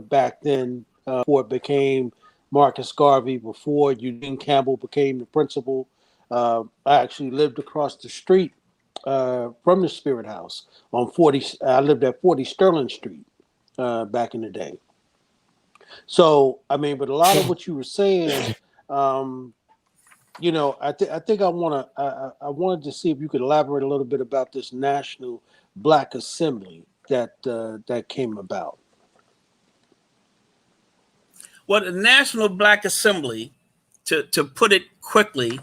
back then before it became Marcus Garvey, before Eugene Campbell became the principal. I actually lived across the street from the Spirit House on 40. I lived at 40 Sterling Street back in the day. So, I mean, but a lot of what you were saying, you know, I think I wanted to see if you could elaborate a little bit about this National Black Assembly that came about. Well, the National Black Assembly, to put it quickly,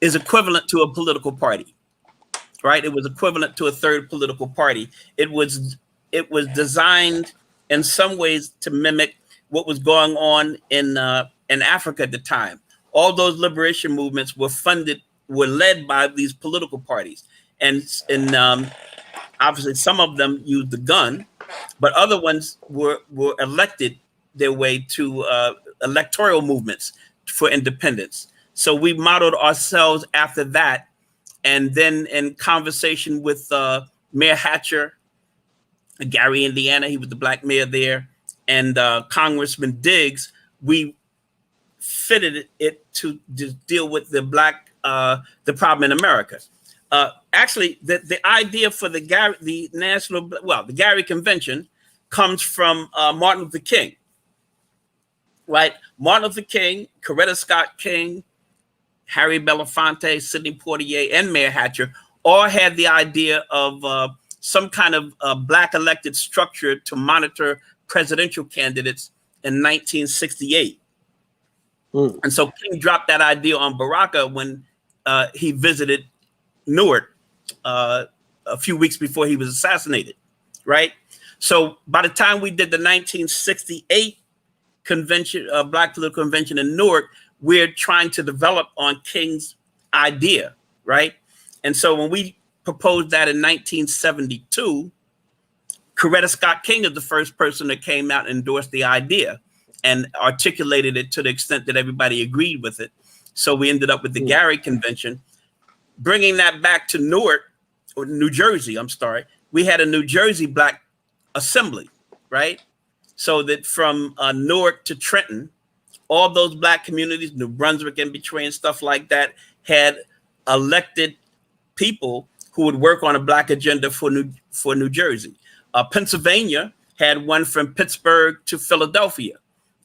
is equivalent to a political party, right? It was equivalent to a third political party. It was designed in some ways to mimic what was going on in Africa at the time. All those liberation movements were led by these political parties, and obviously some of them used the gun, but other ones were elected their way to electoral movements for independence. So we modeled ourselves after that, and then in conversation with Mayor Hatcher, Gary, Indiana, he was the black mayor there, and Congressman Diggs, we fitted it to deal with the problem in America. Actually, the idea for the Gary Convention comes from Martin Luther King, right? Martin Luther King, Coretta Scott King, Harry Belafonte, Sidney Poitier, and Mayor Hatcher all had the idea of some kind of black elected structure to monitor presidential candidates in 1968. And so King dropped that idea on Baraka when he visited Newark a few weeks before he was assassinated, right? So by the time we did the 1968 convention, Black Political Convention in Newark, we're trying to develop on King's idea, right? And so when we proposed that in 1972, Coretta Scott King is the first person that came out and endorsed the idea and articulated it to the extent that everybody agreed with it. So we ended up with the Gary Convention. Bringing that back to Newark, or New Jersey, I'm sorry, we had a New Jersey Black Assembly, right? So that from Newark to Trenton, all those black communities, New Brunswick in between, stuff like that, had elected people who would work on a black agenda for New Jersey. Pennsylvania had one from Pittsburgh to Philadelphia,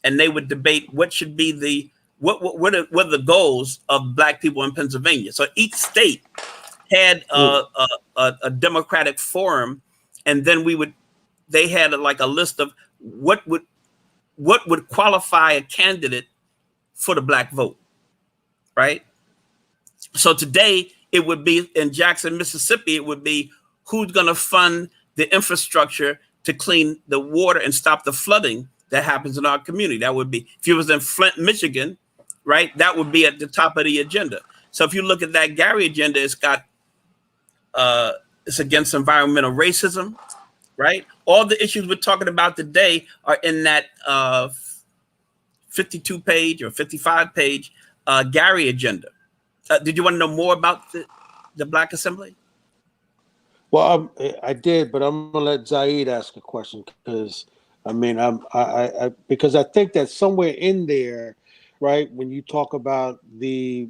and they would debate what should be what are the goals of black people in Pennsylvania. So each state had a Democratic forum, and then they had like a list of what would qualify a candidate for the black vote, right? So today it would be in Jackson, Mississippi, it would be who's going to fund the infrastructure to clean the water and stop the flooding that happens in our community. That would be, if you was in Flint, Michigan, right? That would be at the top of the agenda. So if you look at that Gary agenda, it's got, it's against environmental racism, right? All the issues we're talking about today are in that 52 page or 55 page Gary agenda. Did you want to know more about the Black Assembly? Well, I did, but I'm gonna let Zaid ask a question because I mean, because I think that somewhere in there, right, when you talk about the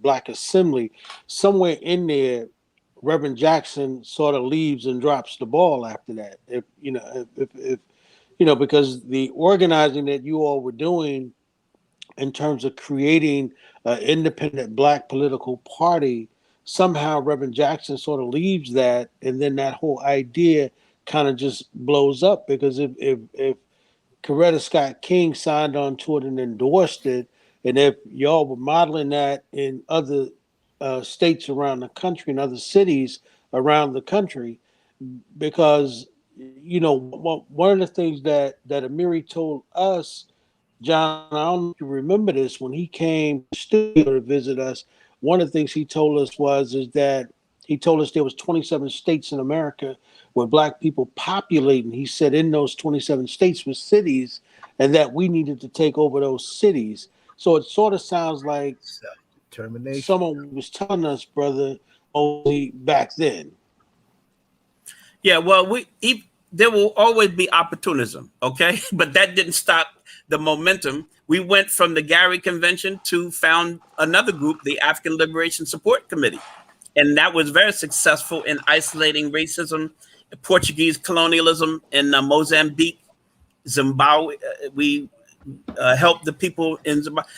Black Assembly, somewhere in there, Reverend Jackson sort of leaves and drops the ball after that. If because the organizing that you all were doing in terms of creating an independent black political party, somehow Reverend Jackson sort of leaves that, and then that whole idea kind of just blows up, because if Coretta Scott King signed on to it and endorsed it, and if y'all were modeling that in other states around the country and other cities around the country, because one of the things that Amir told us, John, I don't know if you remember this, when he came to the studio to visit us, one of the things he told us there was 27 states in America where black people populating. He said in those 27 states were cities, and that we needed to take over those cities. So it sort of sounds like someone was telling us, brother, only back then. Yeah, well, there will always be opportunism, okay? But that didn't stop the momentum we went from the Gary Convention to found another group, the African Liberation Support Committee. And that was very successful in isolating racism, Portuguese colonialism in Mozambique, Zimbabwe. We helped the people in Zimbabwe.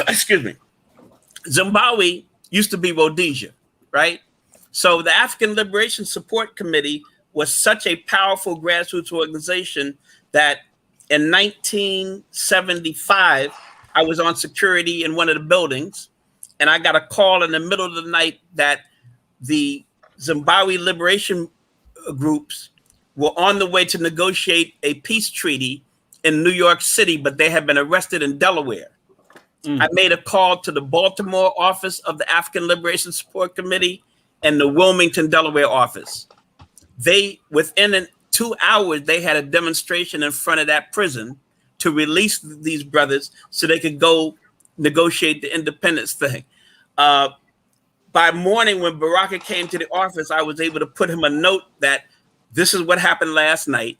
Excuse me. Zimbabwe used to be Rhodesia, right? So the African Liberation Support Committee was such a powerful grassroots organization that in 1975, I was on security in one of the buildings, and I got a call in the middle of the night that the Zimbabwe liberation groups were on the way to negotiate a peace treaty in New York City, but they had been arrested in Delaware. I made a call to the Baltimore office of the African Liberation Support Committee and the Wilmington, Delaware office. They, within 2 hours, they had a demonstration in front of that prison to release these brothers so they could go negotiate the independence thing. By morning, when Baraka came to the office, I was able to put him a note that this is what happened last night.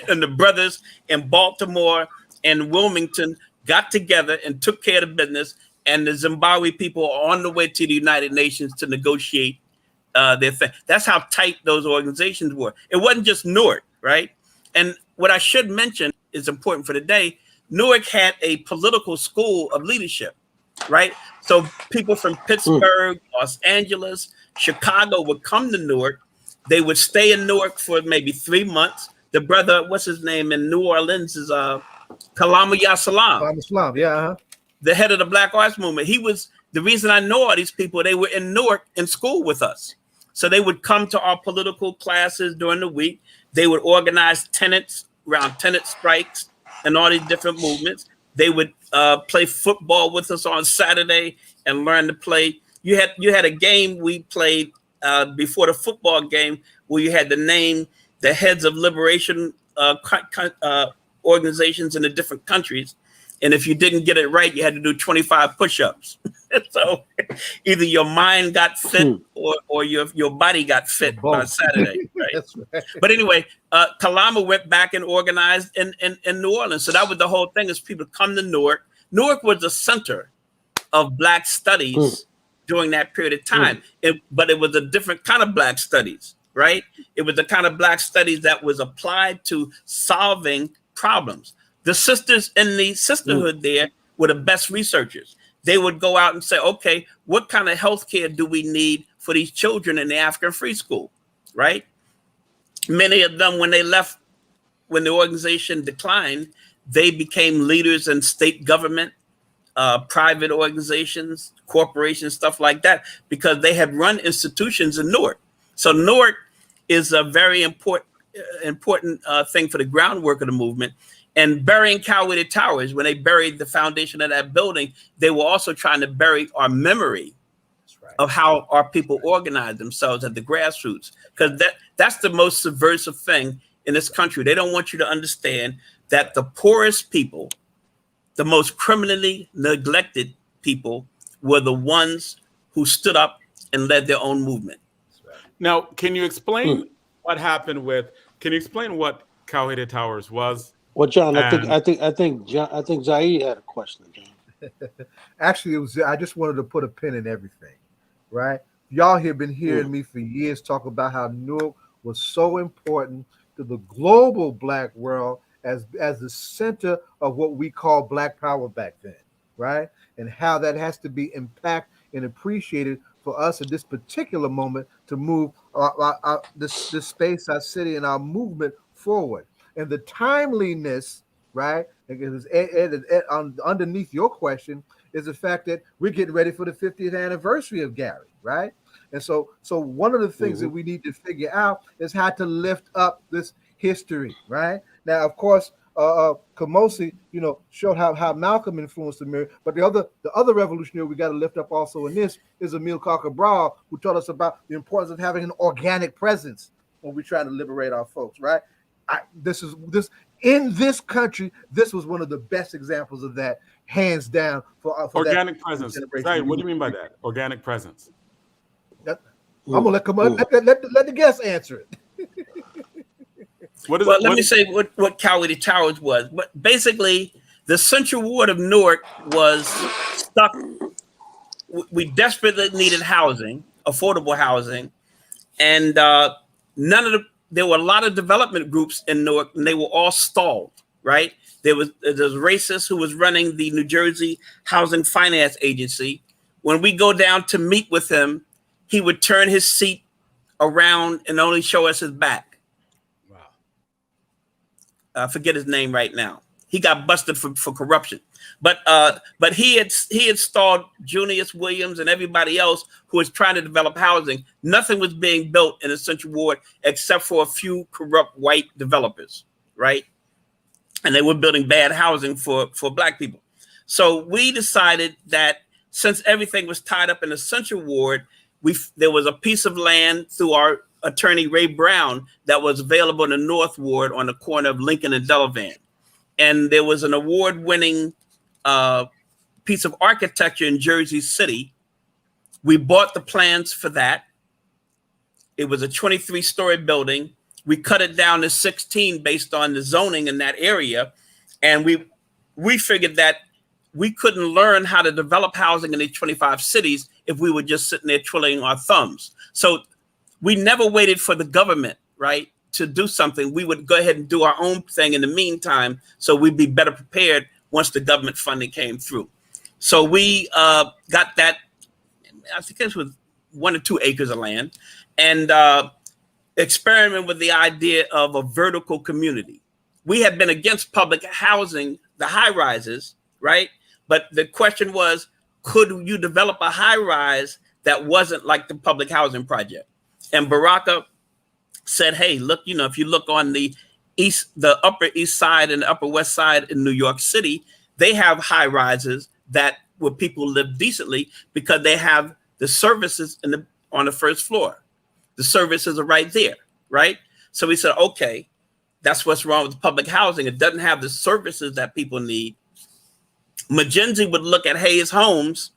And the brothers in Baltimore and Wilmington got together and took care of the business. And the Zimbabwe people are on the way to the United Nations to negotiate their thing. That's how tight those organizations were. It wasn't just Newark, right? And what I should mention is important for today. Newark had a political school of leadership, right? So people from Pittsburgh, Los Angeles, Chicago would come to Newark. They would stay in Newark for maybe 3 months. The brother, what's his name in New Orleans is Kalama Yasalam. Yeah. The head of the Black Arts Movement. He was the reason I know all these people. They were in Newark in school with us. So they would come to our political classes during the week. They would organize tenants around tenant strikes and all these different movements. They would play football with us on Saturday and learn to play. You had a game we played before the football game where you had to name the heads of liberation organizations in the different countries. And if you didn't get it right, you had to do 25 push-ups. So either your mind got fit or your body got fit on Saturday. Right? That's right. But anyway, Kalama went back and organized in New Orleans. So that was the whole thing, is people come to Newark. Newark was the center of Black studies during that period of time. But it was a different kind of Black studies, right? It was the kind of Black studies that was applied to solving problems. The sisters in the sisterhood there were the best researchers. They would go out and say, okay, what kind of healthcare do we need for these children in the African Free School, right? Many of them, when they left, when the organization declined, they became leaders in state government, private organizations, corporations, stuff like that, because they had run institutions in Newark. So Newark is a very important thing for the groundwork of the movement. And burying Cowley Towers, when they buried the foundation of that building, they were also trying to bury our memory of how our people organized themselves at the grassroots. Because that's the most subversive thing in this country. They don't want you to understand that the poorest people, the most criminally neglected people, were the ones who stood up and led their own movement. Now, can you explain what happened with? Can you explain what Cowley Towers was? Well, John, I think Zaid had a question, John. Actually, it was. I just wanted to put a pin in everything, right? Y'all have been hearing me for years talk about how Newark was so important to the global Black world as the center of what we call Black Power back then, right? And how that has to be impacted and appreciated for us at this particular moment to move this space, our city, and our movement forward. And the timeliness, right? Because underneath your question is the fact that we're getting ready for the 50th anniversary of Gary, right? And so one of the things that we need to figure out is how to lift up this history, right? Now, of course, Kamosi, showed how Malcolm influenced Amir, but the other revolutionary we got to lift up also in this is Amir Cabral, who taught us about the importance of having an organic presence when we try to liberate our folks, right? In this country, this was one of the best examples of that, hands down. For organic presence. Right. What do you mean by that? Organic presence. I'm gonna let the guest answer it. Let me say what Cowley Towers was. But basically, The Central Ward of Newark was stuck. We desperately needed housing, affordable housing, and there were a lot of development groups in Newark, and they were all stalled, right? There's racist who was running the New Jersey Housing Finance Agency. When we go down to meet with him, he would turn his seat around and only show us his back. Wow. I forget his name right now. He got busted for corruption. But he installed Junius Williams and everybody else who was trying to develop housing. Nothing was being built in the Central Ward except for a few corrupt white developers, right? And they were building bad housing for Black people. So we decided that since everything was tied up in the Central Ward, there was a piece of land through our attorney, Ray Brown, that was available in the North Ward on the corner of Lincoln and Delavan. And there was an award-winning piece of architecture in Jersey City. We bought the plans for that. It was a 23-story building. We cut it down to 16 based on the zoning in that area. And we figured that we couldn't learn how to develop housing in these 25 cities if we were just sitting there twiddling our thumbs. So we never waited for the government, right, to do something. We would go ahead and do our own thing in the meantime, so we'd be better prepared once the government funding came through. So we got that, I think this was 1 or 2 acres of land, and experiment with the idea of a vertical community. We had been against public housing, the high rises, right? But the question was, could you develop a high rise that wasn't like the public housing project? And Baraka said, hey, look, if you look on the Upper East Side and the Upper West Side in New York City, they have high rises where people live decently because they have the services on the first floor. The services are right there, right? So we said, okay, that's what's wrong with public housing. It doesn't have the services that people need. McKinsey would look at Hayes Homes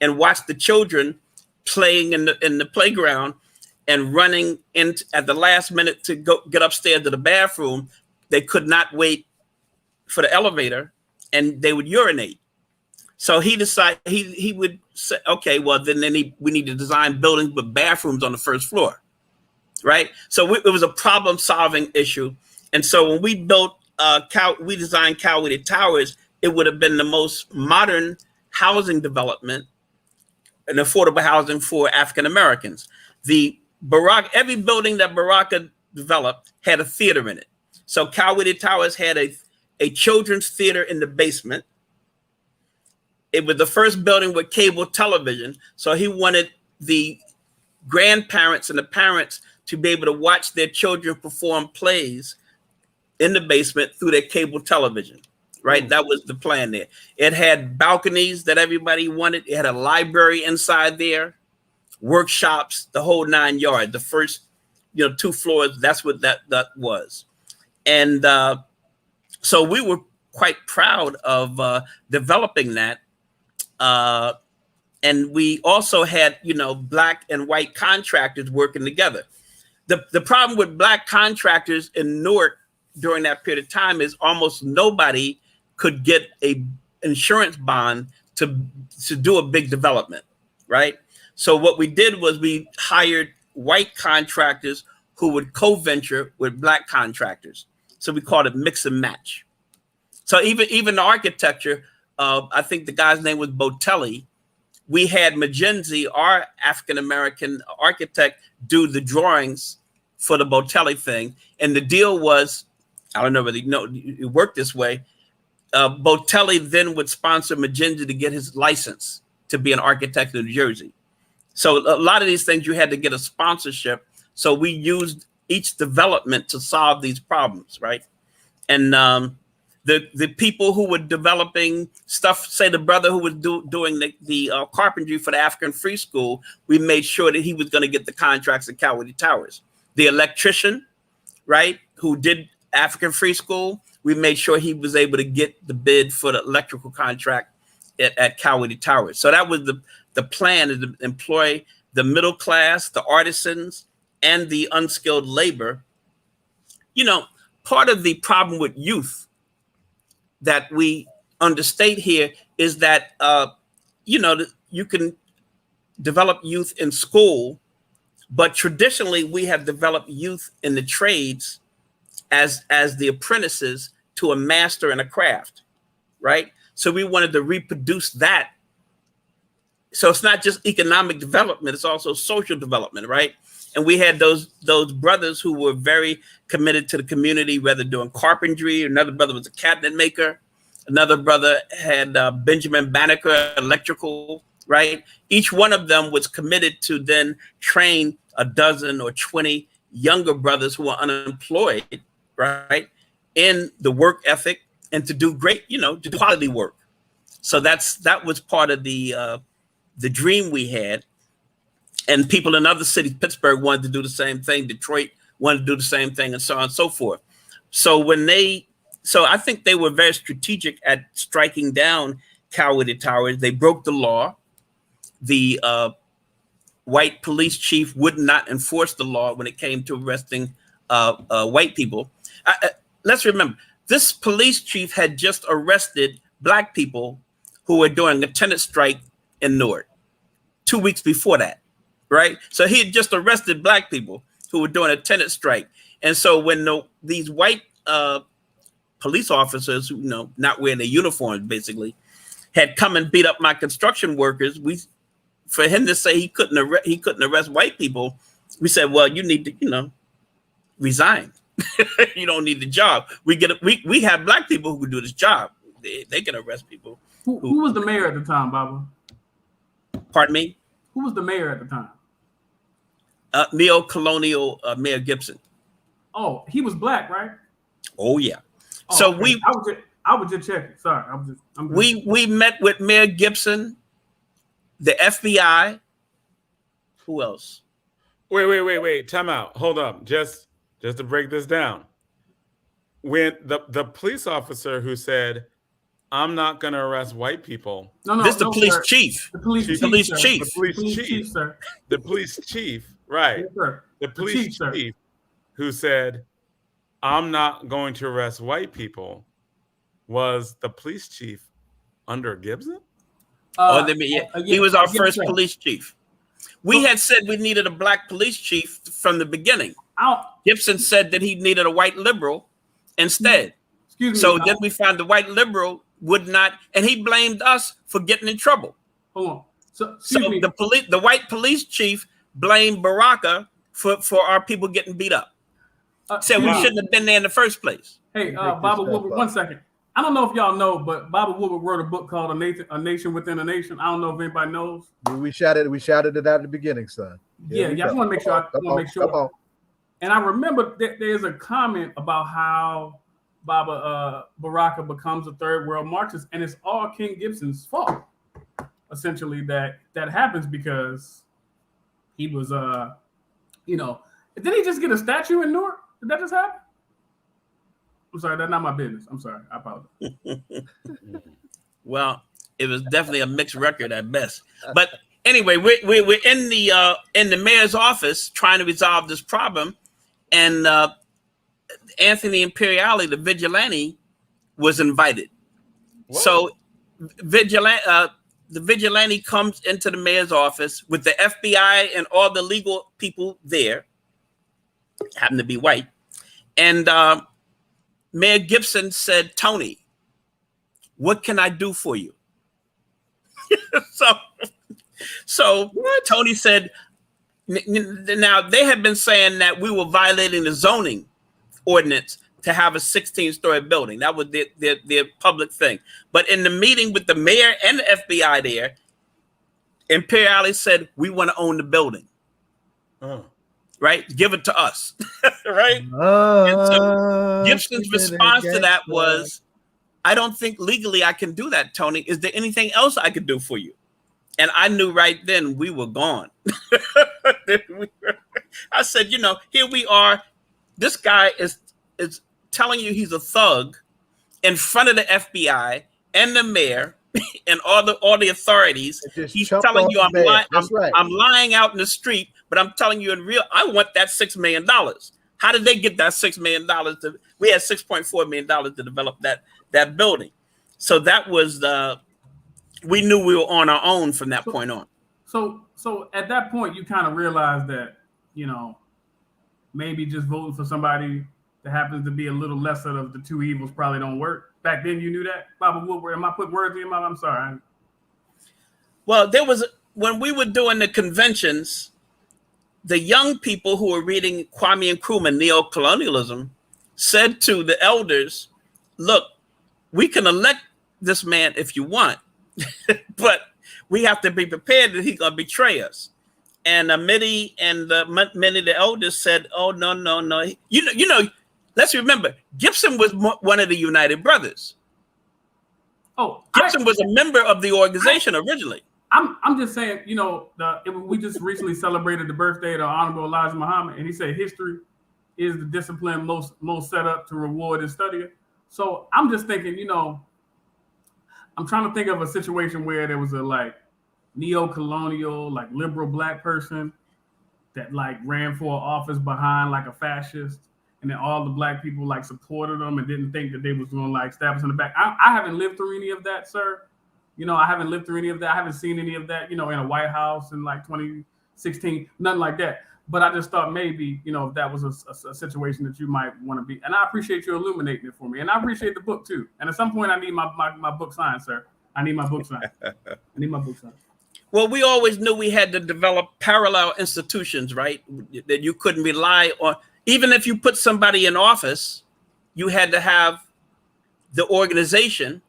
and watch the children playing in the playground and running in at the last minute to go get upstairs to the bathroom. They could not wait for the elevator and they would urinate. So he decided he would say, okay, well, then we need to design buildings with bathrooms on the first floor, right? So it was a problem solving issue. And so when we built, we designed Cowley Towers, it would have been the most modern housing development and affordable housing for African Americans. Every building that Baraka developed had a theater in it. So Cowley Towers had a children's theater in the basement. It was the first building with cable television. So he wanted the grandparents and the parents to be able to watch their children perform plays in the basement through their cable television, right? That was the plan there. It had balconies that everybody wanted. It had a library inside there, workshops, the whole 9 yards. The first, 2 floors, that's what that was. And so we were quite proud of developing that. And we also had, Black and white contractors working together. The problem with Black contractors in Newark during that period of time is almost nobody could get a insurance bond to do a big development, right? So what we did was we hired white contractors who would co-venture with Black contractors. So we called it mix and match. So even the architecture, I think the guy's name was Botelli. We had McKinsey, our African-American architect, do the drawings for the Botelli thing. And the deal was, I don't know whether it worked this way. Botelli then would sponsor McKinsey to get his license to be an architect in New Jersey. So a lot of these things you had to get a sponsorship. So we used each development to solve these problems, right? And the people who were developing stuff, say the brother who was doing the carpentry for the African Free School, we made sure that he was going to get the contracts at Cowley Towers. The electrician, right, who did African Free School, we made sure he was able to get the bid for the electrical contract at Cowley Towers. So that was the plan, is to employ the middle class, the artisans, and the unskilled labor. Part of the problem with youth that we understate here is that you can develop youth in school, but traditionally we have developed youth in the trades as the apprentices to a master in a craft, right? So we wanted to reproduce that. So it's not just economic development, it's also social development, right? And we had those brothers who were very committed to the community, whether doing carpentry. Another brother was a cabinet maker. Another brother had Benjamin Banneker electrical, right? Each one of them was committed to then train a dozen or 20 younger brothers who are unemployed, right, in the work ethic and to do great, to do quality work. So that was part of the dream we had. And people in other cities, Pittsburgh wanted to do the same thing. Detroit wanted to do the same thing, and so on and so forth. So I think they were very strategic at striking down Cowardly Towers. They broke the law. The white police chief would not enforce the law when it came to arresting white people. Let's remember, this police chief had just arrested black people who were doing a tenant strike in Newark 2 weeks before that. Right. So he had just arrested black people who were doing a tenant strike. And so when these white police officers, who, not wearing their uniforms, basically, had come and beat up my construction workers, for him to say he couldn't arrest white people, we said, well, you need to, resign. You don't need the job. We have black people who can do this job. They can arrest people. Who was the mayor at the time, Baba? Pardon me? Who was the mayor at the time? Neo-colonial Mayor Gibson. Oh, he was black, right? Oh yeah. Oh, So okay. I was just checking. Sorry, we met with Mayor Gibson, the FBI. Who else? Wait. Time out. Hold up. Just to break this down. When the police officer who said, I'm not going to arrest white people. No, this is the police sir. chief. The police chief. The police chief, sir. The police chief, right. Yes, sir. The police chief who said, I'm not going to arrest white people, was the police chief under Gibson? He was our first police chief. We had said we needed a black police chief from the beginning. Gibson said that he needed a white liberal instead. Excuse me. So then we found the white liberal would not, and he blamed us for getting in trouble. Hold on. So the white police chief blamed Baraka for our people getting beat up. Said we shouldn't have been there in the first place. Hey, Baba Woodward, 1 second. I don't know if y'all know, but Baba Woodward wrote a book called A Nation Within a Nation. I don't know if anybody knows. We shouted it at the beginning, son. Yeah, I just want to make sure. And I remember that there's a comment about how Baraka becomes a third world Marxist, and it's all King Gibson's fault. Essentially, that happens because he was, did he just get a statue in Newark? Did that just happen? I'm sorry, that's not my business. I'm sorry, I apologize. Well, it was definitely a mixed record at best. But anyway, we're in the mayor's office trying to resolve this problem, and Anthony Imperiale, the vigilante, was invited. Whoa. So the vigilante comes into the mayor's office with the FBI and all the legal people there, happen to be white. And Mayor Gibson said, Tony, what can I do for you? So Tony said, now they had been saying that we were violating the zoning ordinance to have a 16-story building. That was their public thing. But in the meeting with the mayor and the FBI there, Imperiale said, we want to own the building. Right? Give it to us. Right? And so Gibson's response to that was, I don't think legally I can do that, Tony. Is there anything else I could do for you? And I knew right then we were gone. I said, here we are. This guy is telling you he's a thug in front of the FBI and the mayor and all the authorities. He's telling you I'm lying out in the street, but I'm telling you in real, I want that $6 million. How did they get that $6 million? We had $6.4 million to develop that building. So that was we knew we were on our own from that point on. So at that point, you kind of realized that, maybe just voting for somebody that happens to be a little lesser of the two evils probably don't work. Back then, you knew that? Baba Woodward, am I putting words in your mouth? I'm sorry. Well, when we were doing the conventions, the young people who were reading Kwame Nkrumah, Neo-Colonialism, said to the elders, look, we can elect this man if you want, but we have to be prepared that he's going to betray us. And Mitty and many of the elders said, oh, no. Let's remember, Gibson was one of the United Brothers. Oh, Gibson was a member of the organization originally. I'm just saying, we just recently celebrated the birthday of the Honorable Elijah Muhammad, and he said history is the discipline most set up to reward and study it. So I'm just thinking, I'm trying to think of a situation where there was a neo-colonial, liberal black person that ran for office behind a fascist, and then all the black people supported them and didn't think that they was going to stab us in the back. I haven't lived through any of that, sir. I haven't lived through any of that. I haven't seen any of that, in a White House in 2016, nothing like that. But I just thought maybe, if that was a situation that you might want to be. And I appreciate you illuminating it for me. And I appreciate the book too. And at some point I need my book signed, sir. I need my book signed. Well, we always knew we had to develop parallel institutions, right? That you couldn't rely on. Even if you put somebody in office, you had to have the organization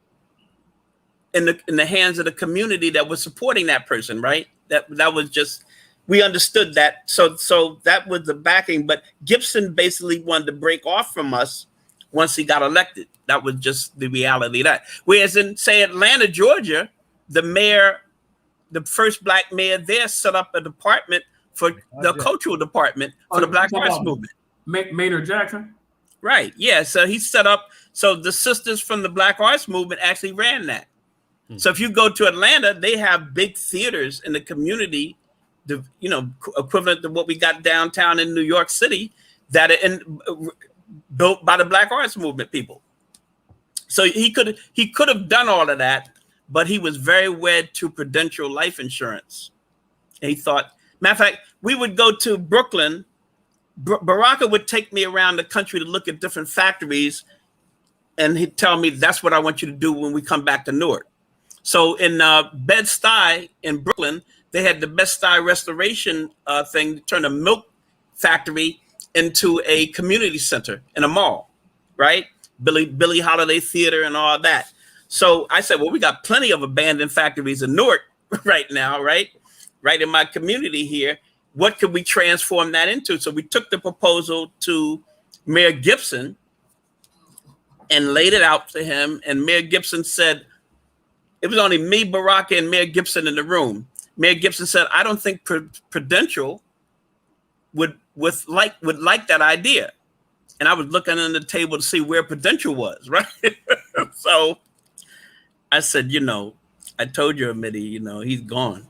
in the hands of the community that was supporting that person, right? That was just, we understood that. So that was the backing. But Gibson basically wanted to break off from us once he got elected. That was just the reality of that. Whereas in, say, Atlanta, Georgia, the first black mayor there set up a department for the cultural department for the Black Arts Movement. Maynard Jackson? Right, yeah. So he set up, so the sisters from the Black Arts Movement actually ran that. So if you go to Atlanta, they have big theaters in the community, equivalent to what we got downtown in New York City, that are built by the Black Arts Movement people. So he could have done all of that, but he was very wed to Prudential life insurance. And he thought, matter of fact, we would go to Brooklyn. Baraka would take me around the country to look at different factories, and he'd tell me, that's what I want you to do when we come back to Newark. So in Bed-Stuy in Brooklyn, they had the Bed-Stuy restoration thing to turn a milk factory into a community center in a mall, right? Billie Holiday Theater and all that. So I said, well, we got plenty of abandoned factories in Newark right now, right? Right in my community here. What could we transform that into? So we took the proposal to Mayor Gibson and laid it out to him. And Mayor Gibson said, it was only me, Baraka, and Mayor Gibson in the room. Mayor Gibson said, I don't think Prudential would like that idea. And I was looking under the table to see where Prudential was, right? So I said, I told you, Mitty, he's gone.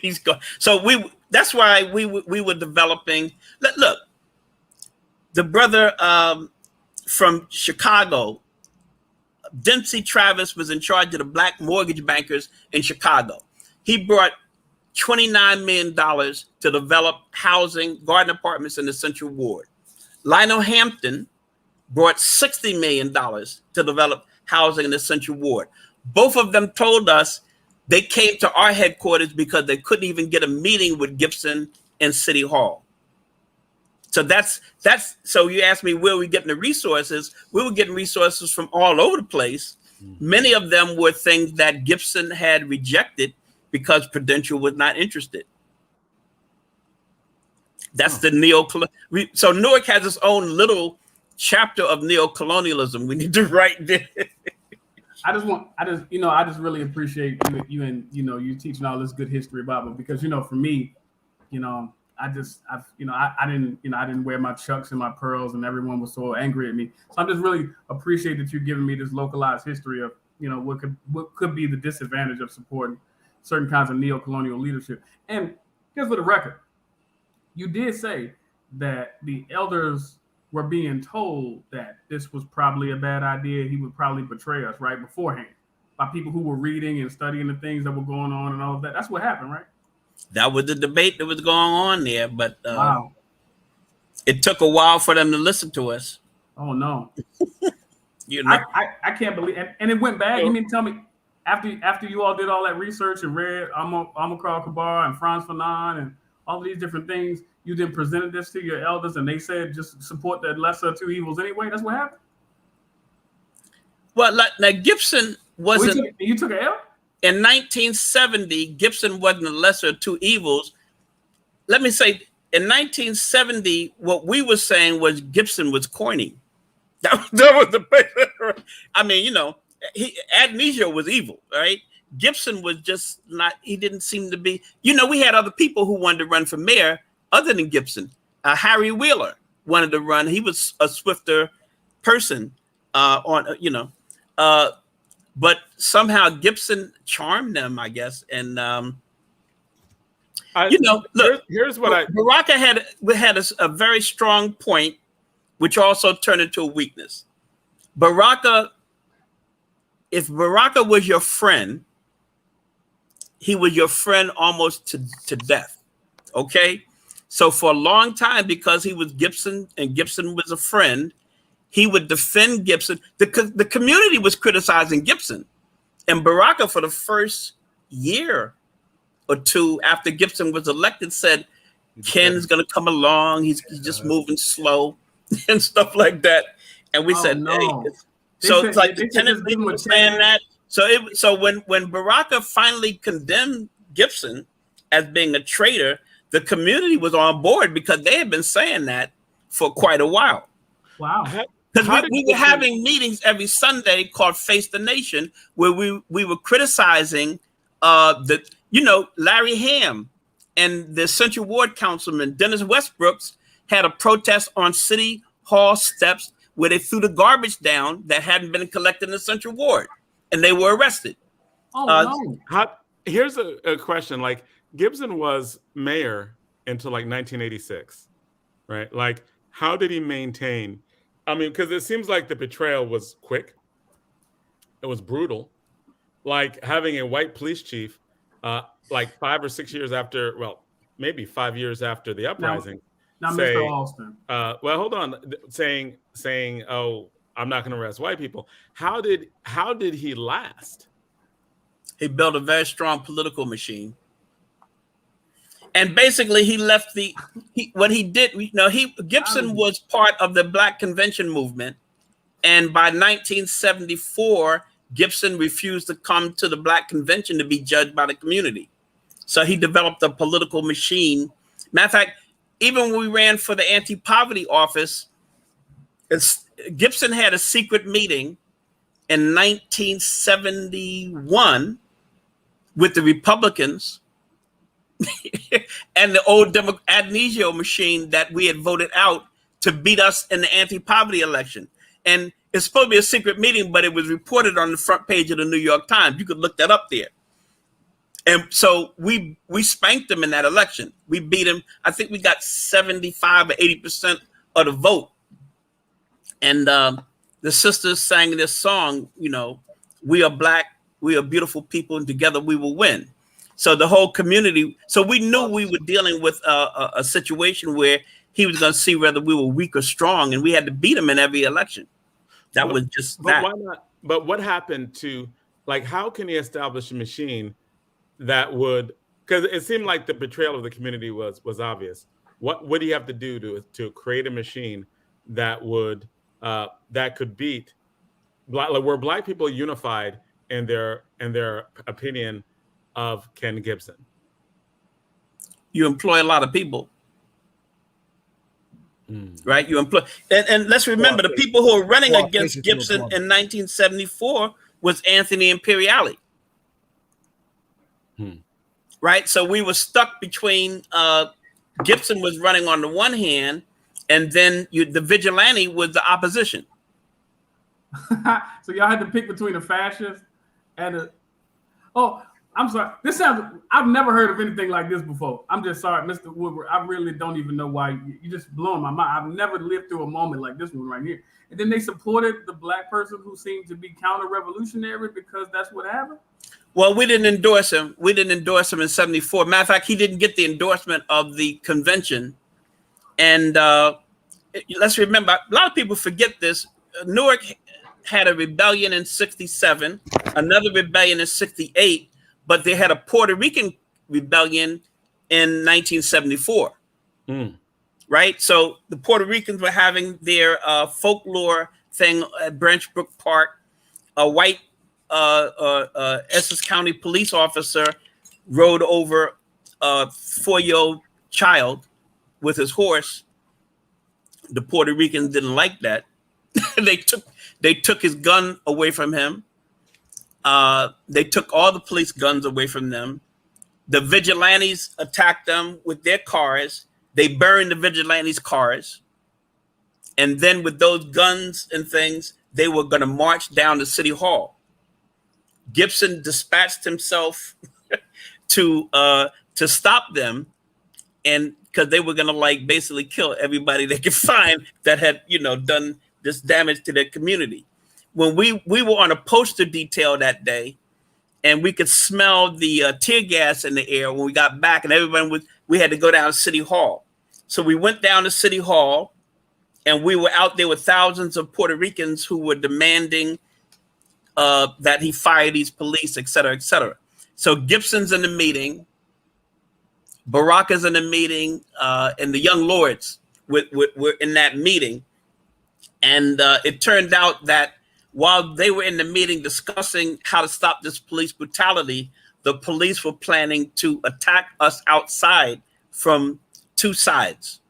He's gone. So that's why we were developing. Look, the brother from Chicago, Dempsey Travis, was in charge of the black mortgage bankers in Chicago. He brought $29 million to develop housing, garden apartments in the Central Ward. Lionel Hampton brought $60 million to develop housing in the Central Ward. Both of them told us they came to our headquarters because they couldn't even get a meeting with Gibson in City Hall. So that's so you asked me where we getting the resources. We were getting resources from all over the place. Many of them were things that Gibson had rejected because Prudential was not interested. That's the so Newark has its own little chapter of neo-colonialism. We need to write this. I just really appreciate you and you teaching all this good history about it, because for me, I didn't wear my chucks and my pearls, and everyone was so angry at me. So I just really appreciate that you're giving me this localized history of what could be the disadvantage of supporting certain kinds of neo-colonial leadership. And here's for the record, you did say that the elders were being told that this was probably a bad idea. He would probably betray us right beforehand. by people who were reading and studying the things that were going on and all of that. That's what happened, right? That was the debate that was going on there, but Wow. it took a while for them to listen to us. Oh no. You know, I can't believe, and it went bad. You mean to tell me after you all did all that research and read Amilcar Cabral and Franz Fanon and all these different things, you then presented this to your elders and they said just support the lesser of two evils anyway? That's what happened? well, like Gibson wasn't. You took an L? In 1970, Gibson wasn't the lesser of two evils. Let me say, in 1970, what we were saying was Gibson was corny. That was the. I mean, you know, Amnesia was evil, right? Gibson was just not. He didn't seem to be. You know, we had other people who wanted to run for mayor other than Gibson. Harry Wheeler wanted to run. He was a swifter person. But somehow Gibson charmed them, I guess. And look, here's what Baraka had a very strong point, which also turned into a weakness. Baraka, if Baraka was your friend, he was your friend almost to death. Okay, so for a long time, because he was Gibson and Gibson was a friend, he would defend Gibson. The community was criticizing Gibson, and Baraka, for the first year or two after Gibson was elected, said Ken's going to come along. He's just moving slow and stuff like that. And we said, no. Hey. So it's like the tenant people were saying that. So when Baraka finally condemned Gibson as being a traitor, the community was on board because they had been saying that for quite a while. Wow. Because we were having meetings every Sunday called Face the Nation, where we were criticizing Larry Ham and the Central Ward Councilman Dennis Westbrooks had a protest on City Hall steps where they threw the garbage down that hadn't been collected in the Central Ward, and they were arrested. Oh no! Here's a question: like Gibson was mayor until like 1986, right? Like, how did he maintain? I mean, because it seems like the betrayal was quick. It was brutal. Like having a white police chief, like 5 or 6 years after, well, maybe 5 years after the uprising. Now, Mr. Alston. Well, hold on. Saying, oh, I'm not going to arrest white people. How did he last? He built a very strong political machine. And basically, he left Gibson was part of the Black Convention movement. And by 1974, Gibson refused to come to the Black Convention to be judged by the community. So he developed a political machine. Matter of fact, even when we ran for the anti-poverty office, Gibson had a secret meeting in 1971 with the Republicans and the old Amnesia machine that we had voted out to beat us in the anti-poverty election. And it's supposed to be a secret meeting, but it was reported on the front page of the New York Times. You could look that up there. And so we spanked them in that election. We beat them. I think we got 75 or 80% of the vote. And the sisters sang this song, we are Black, we are beautiful people, and together we will win. So the whole community, so we knew we were dealing with a situation where he was going to see whether we were weak or strong, and we had to beat him in every election. That was just that. Why not? But what happened to, like, how can he establish a machine that would, because it seemed like the betrayal of the community was obvious. What would he have to do to create a machine that would that could beat were Black people unified in their opinion of Ken Gibson? You employ a lot of people, right? You employ, and let's remember the people who are running against Gibson in 1974 was Anthony Imperiale. Right, so we were stuck between Gibson was running on the one hand, and then the vigilante was the opposition. So y'all had to pick between a fascist and a. Oh, I'm sorry. This sounds. I've never heard of anything like this before. I'm just sorry, Mr. Woodward. I really don't even know why you just blowing my mind. I've never lived through a moment like this one right here. And then they supported the black person who seemed to be counter-revolutionary because that's what happened. Well, we didn't endorse him. We didn't endorse him in '74. Matter of fact, he didn't get the endorsement of the convention. And let's remember, a lot of people forget this. Newark had a rebellion in '67, another rebellion in '68, but they had a Puerto Rican rebellion in 1974. Right? So the Puerto Ricans were having their folklore thing at Branch Brook Park. A white Essex County police officer rode over a 4-year-old child with his horse. The Puerto Ricans didn't like that. They took his gun away from him. They took all the police guns away from them. The vigilantes attacked them with their cars. They burned the vigilantes' cars. And then with those guns and things, they were going to march down to City Hall. Gibson dispatched himself to stop them, and because they were going to like basically kill everybody they could find that had, done this damage to their community. When we were on a poster detail that day, and we could smell the tear gas in the air when we got back, and we had to go down to City Hall. So we went down to City Hall, and we were out there with thousands of Puerto Ricans who were demanding that he fire these police, et cetera, et cetera. So Gibson's in the meeting, Baraka's in the meeting, and the young lords were in that meeting. And it turned out that while they were in the meeting discussing how to stop this police brutality, the police were planning to attack us outside from 2 sides,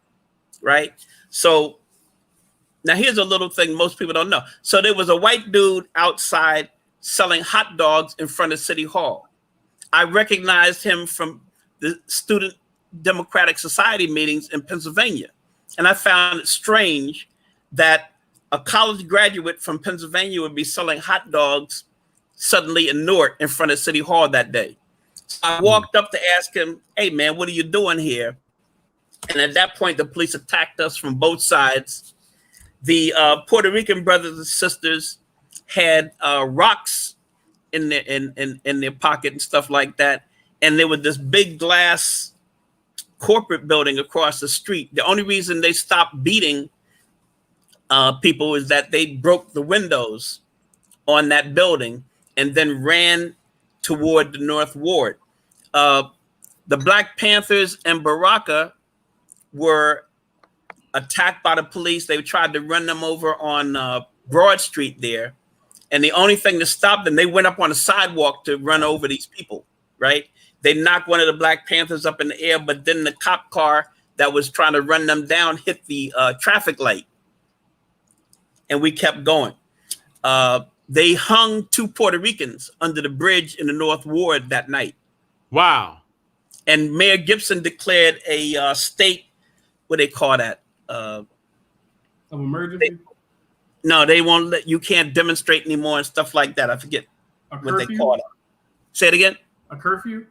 right? So now here's a little thing most people don't know. So there was a white dude outside selling hot dogs in front of City Hall. I recognized him from the Student Democratic Society meetings in Pennsylvania. And I found it strange that a college graduate from Pennsylvania would be selling hot dogs suddenly in Newark in front of City Hall that day. So I walked up to ask him, hey man, what are you doing here? And at that point, the police attacked us from both sides. The Puerto Rican brothers and sisters had rocks in their pocket and stuff like that. And there was this big glass corporate building across the street. The only reason they stopped beating people is that they broke the windows on that building and then ran toward the North Ward. The Black Panthers and Baraka were attacked by the police. They tried to run them over on Broad Street there. And the only thing to stop them, they went up on the sidewalk to run over these people, right? They knocked one of the Black Panthers up in the air, but then the cop car that was trying to run them down hit the traffic light. And we kept going. They hung 2 Puerto Ricans under the bridge in the North Ward that night. Wow. And Mayor Gibson declared a state, what they call that? Of emergency? They won't let, you can't demonstrate anymore and stuff like that. I forget what they call it. Say it again. A curfew?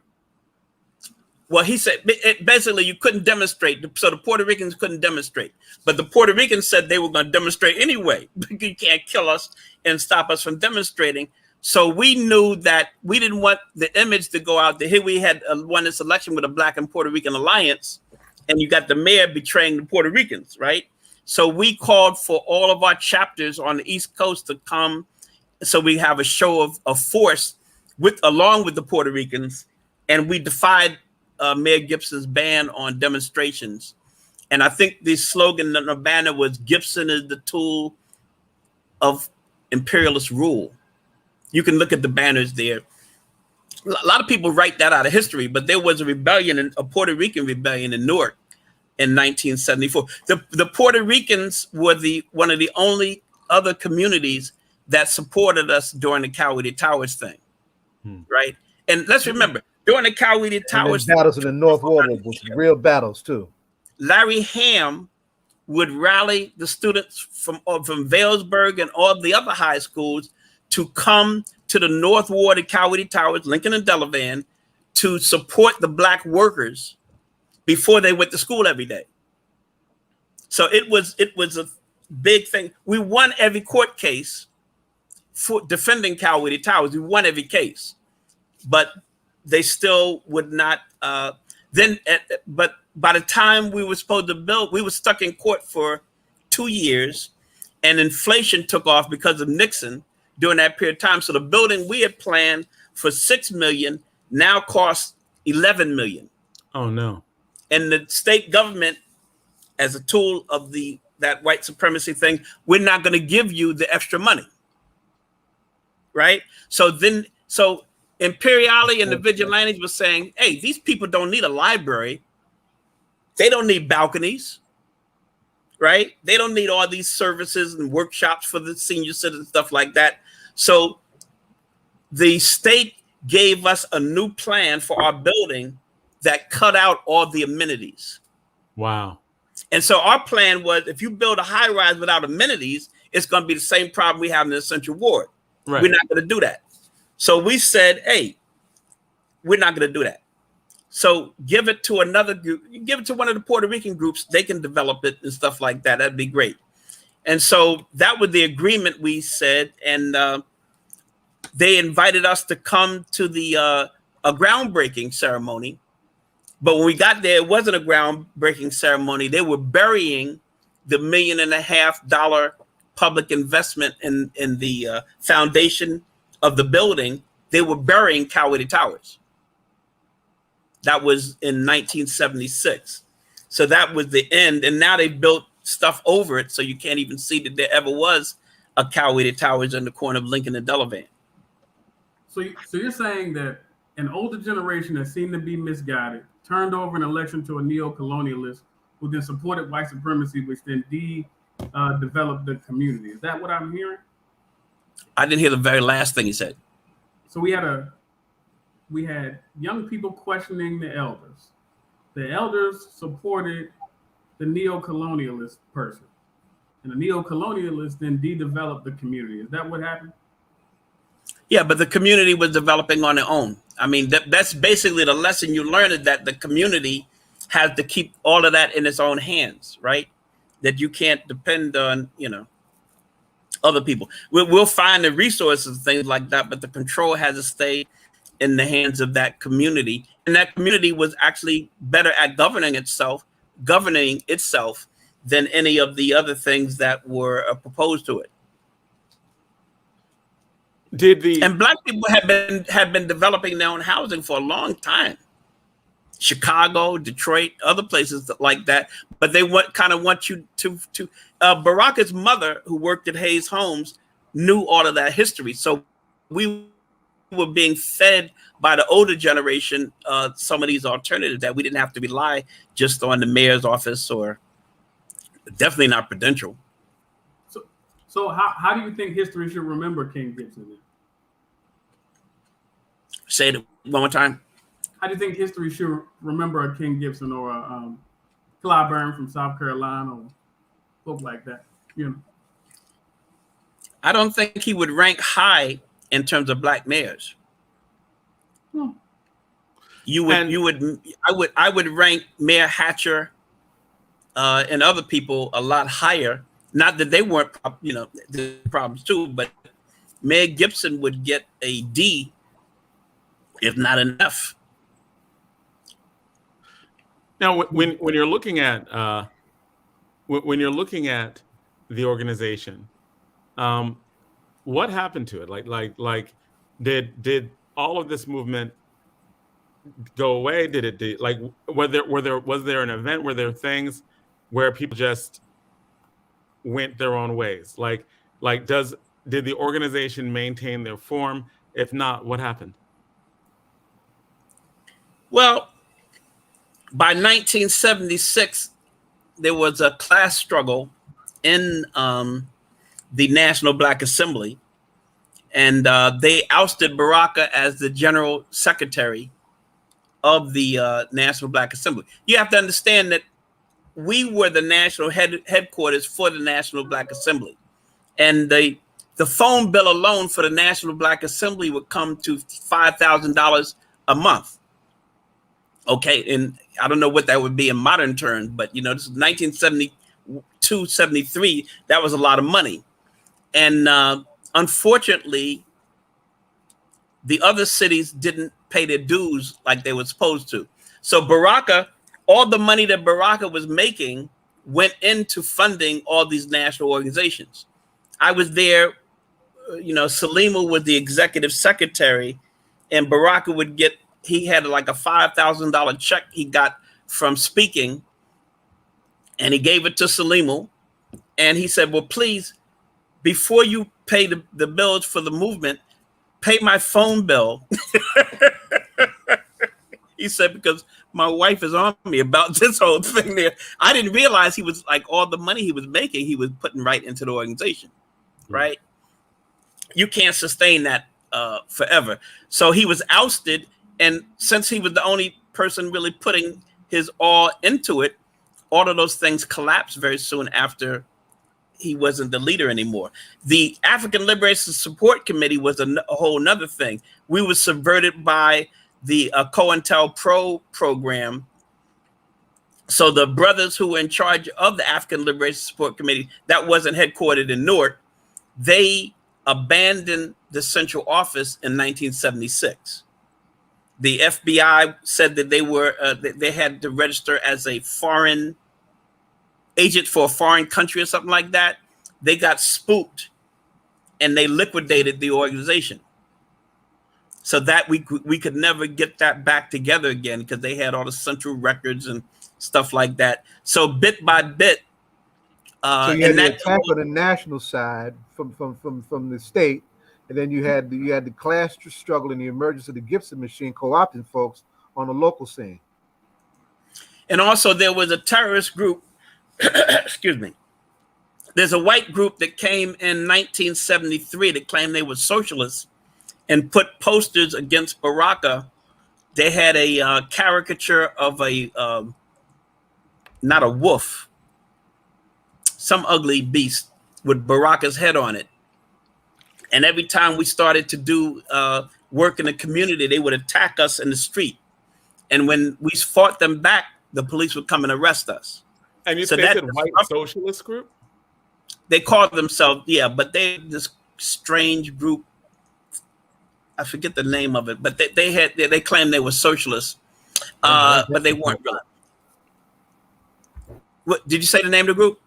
Well, he said basically you couldn't demonstrate. So the Puerto Ricans couldn't demonstrate. But the Puerto Ricans said they were going to demonstrate anyway. You can't kill us and stop us from demonstrating. So we knew that we didn't want the image to go out there. Here we had won this election with a Black and Puerto Rican alliance. And you got the mayor betraying the Puerto Ricans, right? So we called for all of our chapters on the East Coast to come. So we have a show of force along with the Puerto Ricans. And we defied Mayor Gibson's ban on demonstrations. And I think the slogan on the banner was, Gibson is the tool of imperialist rule. You can look at the banners there. A lot of people write that out of history, but there was a rebellion, a Puerto Rican rebellion in Newark in 1974. The Puerto Ricans were one of the only other communities that supported us during the Cowley Towers thing, right? And let's remember, during the Cowley Towers battles in the North Ward was real battles too. Larry Ham would rally the students from Vailsburg and all the other high schools to come to the North Ward of Cowley Towers, Lincoln and Delavan, to support the Black workers before they went to school every day. So it was a big thing. We won every court case for defending Cowley Towers. We won every case, but they still would not. But by the time we were supposed to build, we were stuck in court for 2 years, and inflation took off because of Nixon during that period of time. So the building we had planned for $6 million now costs $11 million. Oh no! And the state government, as a tool of that white supremacy thing, we're not going to give you the extra money, right? So Imperiali and the Vigilantes were saying, hey, these people don't need a library. They don't need balconies, right? They don't need all these services and workshops for the senior citizens, stuff like that. So the state gave us a new plan for our building that cut out all the amenities. Wow. And so our plan was, if you build a high rise without amenities, it's going to be the same problem we have in the Central Ward. Right. We're not going to do that. So we said, hey, we're not going to do that. So give it to another group. Give it to one of the Puerto Rican groups. They can develop it and stuff like that. That'd be great. And so that was the agreement we said. And they invited us to come to a groundbreaking ceremony. But when we got there, it wasn't a groundbreaking ceremony. They were burying the $1.5 million public investment in the foundation of the building. They were burying Cowley Towers. That was in 1976. So that was the end. And now they built stuff over it, so you can't even see that there ever was a Cowley Towers in the corner of Lincoln and Delavan. So you're saying that an older generation that seemed to be misguided turned over an election to a neo-colonialist who then supported white supremacy, which then developed the community. Is that what I'm hearing? I didn't hear the very last thing he said. So we had young people questioning the elders. The elders supported the neo-colonialist person. And the neo-colonialist then de-developed the community. Is that what happened? Yeah, but the community was developing on their own. I mean, that's basically the lesson you learn, is that the community has to keep all of that in its own hands, right? That you can't depend on, other people. We'll find the resources, things like that, but the control has to stay in the hands of that community. And that community was actually better at governing itself than any of the other things that were proposed to it. And Black people have been developing their own housing for a long time. Chicago, Detroit, other places like that. But they kind of want you to Baraka's mother, who worked at Hayes Homes, knew all of that history. So we were being fed by the older generation some of these alternatives that we didn't have to rely just on the mayor's office, or definitely not Prudential. So how do you think history should remember King Gibson then? Say it one more time. How do you think history should remember a King Gibson or a Clyburn from South Carolina or folk like that? I don't think he would rank high in terms of Black mayors. I would rank Mayor Hatcher and other people a lot higher. Not that they weren't, the problems too, but Mayor Gibson would get a D, if not an F. Now, when you're looking at the organization, what happened to it? Like, did all of this movement go away? Was there an event? Were there things where people just went their own ways? Did the organization maintain their form? If not, what happened? Well, by 1976, there was a class struggle in the National Black Assembly, and they ousted Baraka as the general secretary of the National Black Assembly. You have to understand that we were the national headquarters for the National Black Assembly, and the phone bill alone for the National Black Assembly would come to $5,000 a month. Okay, and I don't know what that would be in modern terms, but you know, this is 1972, 73. That was a lot of money, and unfortunately, the other cities didn't pay their dues like they were supposed to. So Baraka, all the money that Baraka was making went into funding all these national organizations. I was there, you know, Salima was the executive secretary, and Baraka would get, he had like a $5,000 check he got from speaking, and he gave it to Salima, and he said, well, please, before you pay the bills for the movement, pay my phone bill. He said, because my wife is on me about this whole thing there. I didn't realize he was like, all the money he was making, he was putting right into the organization, right? You can't sustain that forever. So he was ousted. And since he was the only person really putting his all into it, all of those things collapsed very soon after he wasn't the leader anymore. The African Liberation Support Committee was a whole nother thing. We were subverted by the COINTELPRO program. So the brothers who were in charge of the African Liberation Support Committee, that wasn't headquartered in Newark, they abandoned the central office in 1976. The FBI said that they were they had to register as a foreign agent for a foreign country or something like that. They got spooked and they liquidated the organization. So that we could never get that back together again because they had all the central records and stuff like that. So bit by bit, so you had the attack on the national side from the state, and then you had the class struggle and the emergence of the Gibson machine co-opting folks on the local scene. And also there was a terrorist group, excuse me. There's a white group that came in 1973 that claimed they were socialists and put posters against Baraka. They had a caricature of a, not a wolf, some ugly beast with Baraka's head on it. And every time we started to do work in the community, they would attack us in the street. And when we fought them back, the police would come and arrest us. And you said white socialist group? They called themselves, yeah, but they this strange group. I forget the name of it, but they claimed they were socialists, but they weren't really. What did you say the name of the group?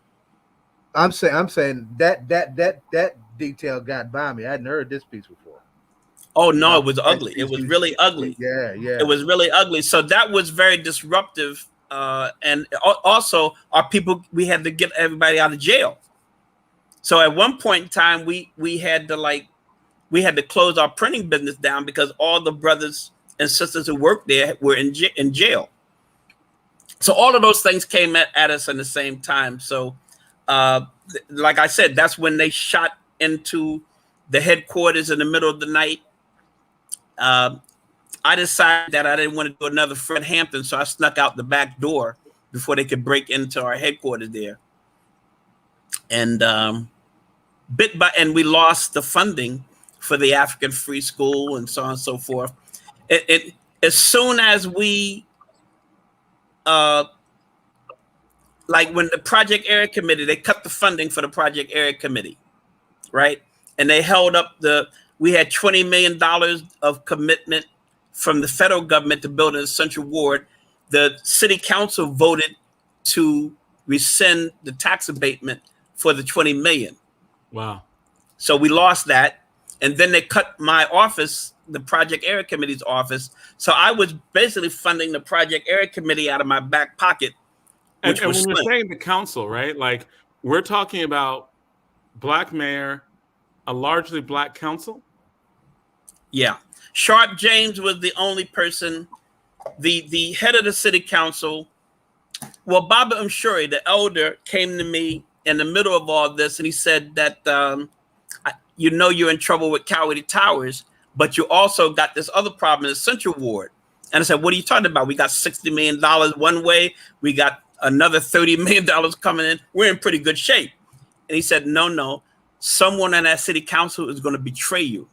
I'm saying that detail got by me. I hadn't heard this piece before. Oh no, it was ugly. It was really ugly. Yeah. It was really ugly. So that was very disruptive. And also our people, we had to get everybody out of jail. So at one point in time, we had to close our printing business down because all the brothers and sisters who worked there were in jail. So all of those things came at us in the same time. So like I said, that's when they shot into the headquarters in the middle of the night. I decided that I didn't want to do another Fred Hampton, so I snuck out the back door before they could break into our headquarters there. And and we lost the funding for the African Free School and so on and so forth. As soon as we, like when the Project Area Committee, they cut the funding for the Project Area Committee, right? And they held up we had $20 million of commitment from the federal government to build a central ward. The city council voted to rescind the tax abatement for the $20 million. Wow. So we lost that. And then they cut my office, the Project Area Committee's office. So I was basically funding the Project Area Committee out of my back pocket. And when you're saying the council, right? Like we're talking about Black mayor, a largely Black council. Yeah. Sharp James was the only person, the head of the city council. Well, Baba Mshuri, the elder, came to me in the middle of all this, and he said that, you know, you're in trouble with Cowardly Towers, but you also got this other problem in the Central Ward. And I said, what are you talking about? We got $60 million one way. We got another $30 million coming in. We're in pretty good shape. And he said, no, someone in that city council is going to betray you.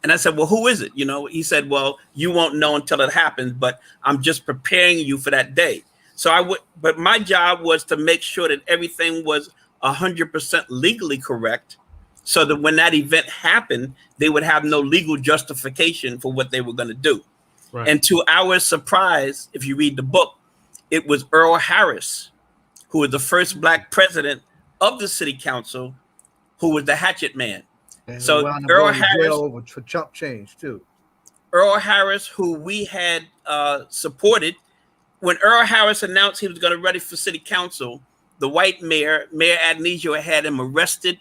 And I said, well, who is it? You know, he said, well, you won't know until it happens, but I'm just preparing you for that day. So but my job was to make sure that everything was 100% legally correct, so that when that event happened, they would have no legal justification for what they were going to do. Right. And to our surprise, if you read the book, it was Earl Harris, who was the first Black president of the city council, who was the hatchet man. And so Earl Harris over chump change too. Earl Harris, who we had supported, when Earl Harris announced he was going to run for city council, the white mayor, Mayor Adenizio, had him arrested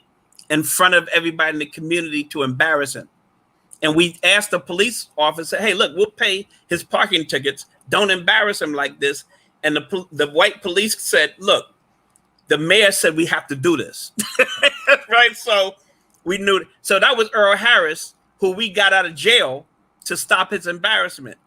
in front of everybody in the community to embarrass him. And we asked the police officer, hey, look, we'll pay his parking tickets. Don't embarrass him like this. And the white police said, look, the mayor said we have to do this. Right? So we knew. So that was Earl Harris, who we got out of jail to stop his embarrassment.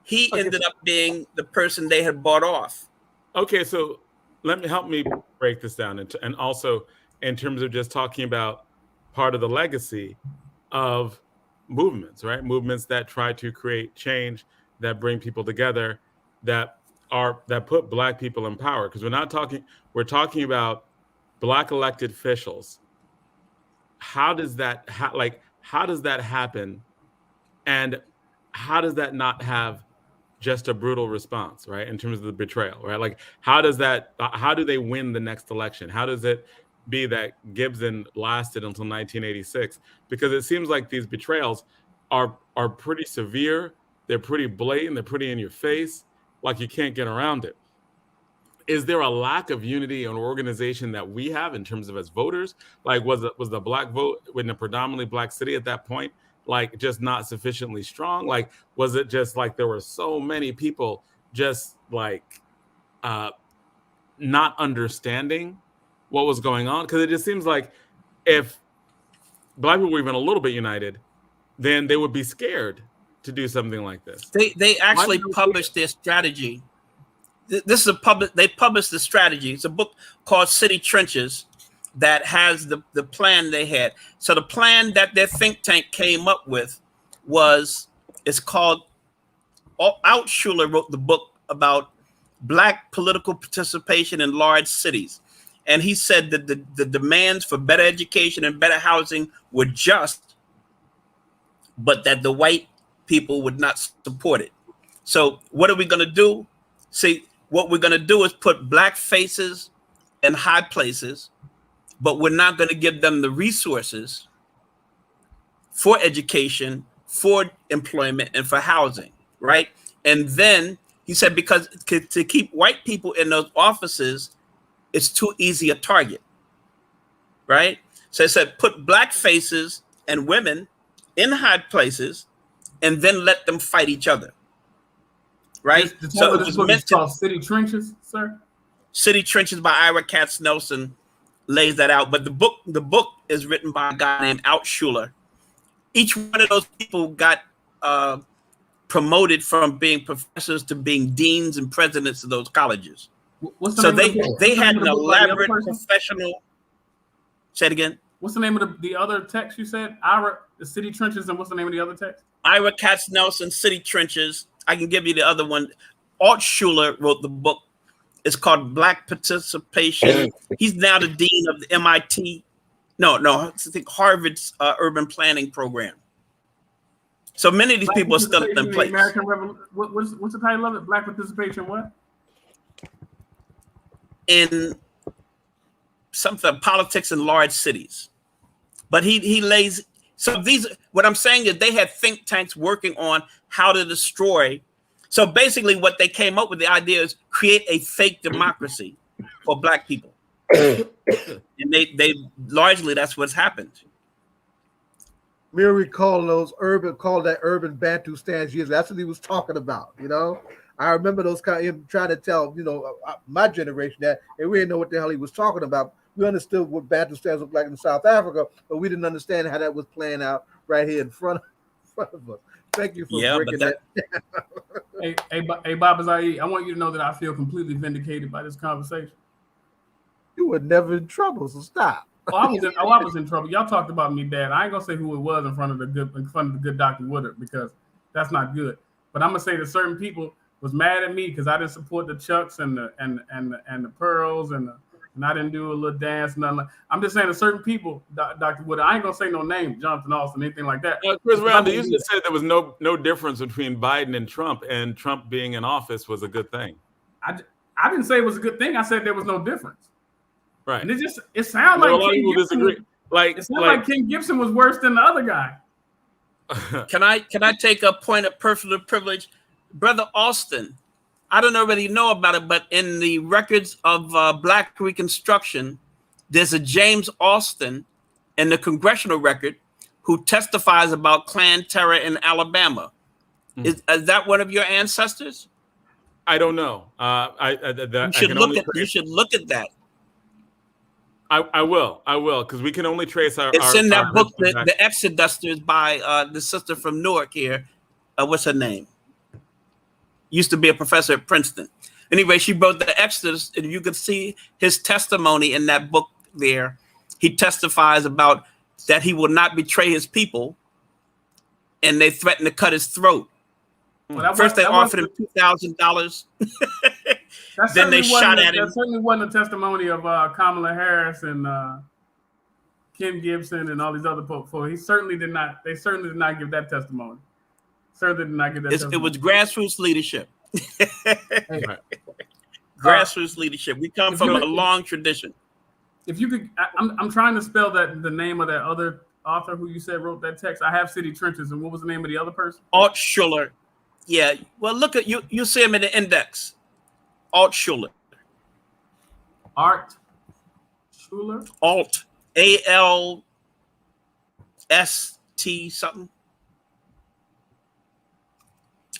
He ended up being the person they had bought off. Okay, so help me break this down. And also in terms of just talking about part of the legacy of movements, right? Movements that try to create change, that bring people together, that put Black people in power. Because we're talking about Black elected officials. How does that happen? And how does that not have just a brutal response, right? In terms of the betrayal, right? Like, how do they win the next election? How does it be that Gibson lasted until 1986? Because it seems like these betrayals are pretty severe. They're pretty blatant. They're pretty in your face. Like, you can't get around it. Is there a lack of unity and organization that we have in terms of as voters? Like, was the Black vote in a predominantly Black city at that point, like, just not sufficiently strong? Like, was it just like there were so many people just like not understanding what was going on? Because it just seems like if Black people were even a little bit united, then they would be scared to do something like this. They actually published their strategy. This is they published the strategy. It's a book called City Trenches that has the plan they had. So the plan that their think tank came up with it's called, Altshuler wrote the book about Black political participation in large cities. And he said that the demands for better education and better housing were just, but that the white people would not support it. So what are we going to do? See, what we're going to do is put Black faces in high places, but we're not going to give them the resources for education, for employment, and for housing, right? And then he said, because to keep white people in those offices, it's too easy a target, right? So he said, put Black faces and women in high places, and then let them fight each other, right? So this book is called City Trenches, sir? City Trenches by Ira Katz Nelson lays that out. But the book is written by a guy named Altshuler. Each one of those people got promoted from being professors to being deans and presidents of those colleges. So they had an elaborate professional. Say it again. What's the name of the other text you said? The City Trenches, and what's the name of the other text? Ira Katz Nelson, City Trenches. I can give you the other one. Altshuler wrote the book. It's called Black Participation. He's now the dean of the MIT. No, I think Harvard's urban planning program. So many of these people are still in place. What's the title of it? Black Participation what? In something, politics in large cities. But he lays, so what I'm saying is they had think tanks working on how to destroy. So basically what they came up with, the idea is create a fake democracy for Black people. And they largely, that's what's happened. Amir recalled that urban Bantu stance years. That's what he was talking about, you know? I remember those him trying to tell, my generation that, and we didn't know what the hell he was talking about. We understood what Bantu stands looked like in South Africa, but we didn't understand how that was playing out right here in front of us. Thank you for breaking that. Hey, Baba Zaid, I want you to know that I feel completely vindicated by this conversation. You were never in trouble, so stop. I was in trouble. Y'all talked about me bad. I ain't gonna say who it was in front of the good Dr. Woodard, because that's not good. But I'm gonna say that certain people was mad at me because I didn't support the Chucks and the Pearls and I didn't do a little dance, nothing like. I'm just saying that certain people, Dr. Woodard. I ain't gonna say no name, Jonathan Austin, anything like that. Chris Brown, you just said there was no difference between Biden and Trump being in office was a good thing. I didn't say it was a good thing. I said there was no difference. Right. And it sounds like a lot of people disagree. It sounds like King Gibson was worse than the other guy. Can I take a point of personal privilege? Brother Austin, I don't already know about it, but in the records of Black Reconstruction, there's a James Austin in the congressional record who testifies about Klan terror in Alabama. Is that one of your ancestors? I don't know. You should look at that. I will, because we can only trace our. It's in that book, the Exodusters by the sister from Newark here. What's her name? Used to be a professor at Princeton. Anyway, she wrote the Exodus, and you could see his testimony in that book there. He testifies about that he will not betray his people, and they threatened to cut his throat. Well, First, they offered him $2,000. Then they shot at him. That certainly wasn't a testimony of Kamala Harris and Kim Gibson and all these other folks. He certainly did not. They certainly did not give that testimony. Certainly did not give that testimony. It was grassroots leadership. Grassroots leadership. We come from a long tradition. If you could, I'm trying to spell the name of that other author who you said wrote that text. I have City Trenches, and what was the name of the other person? Altshuler. Yeah. Well, look at you see him in the index. Altshuler. Art Schuler? Alt. ALST something.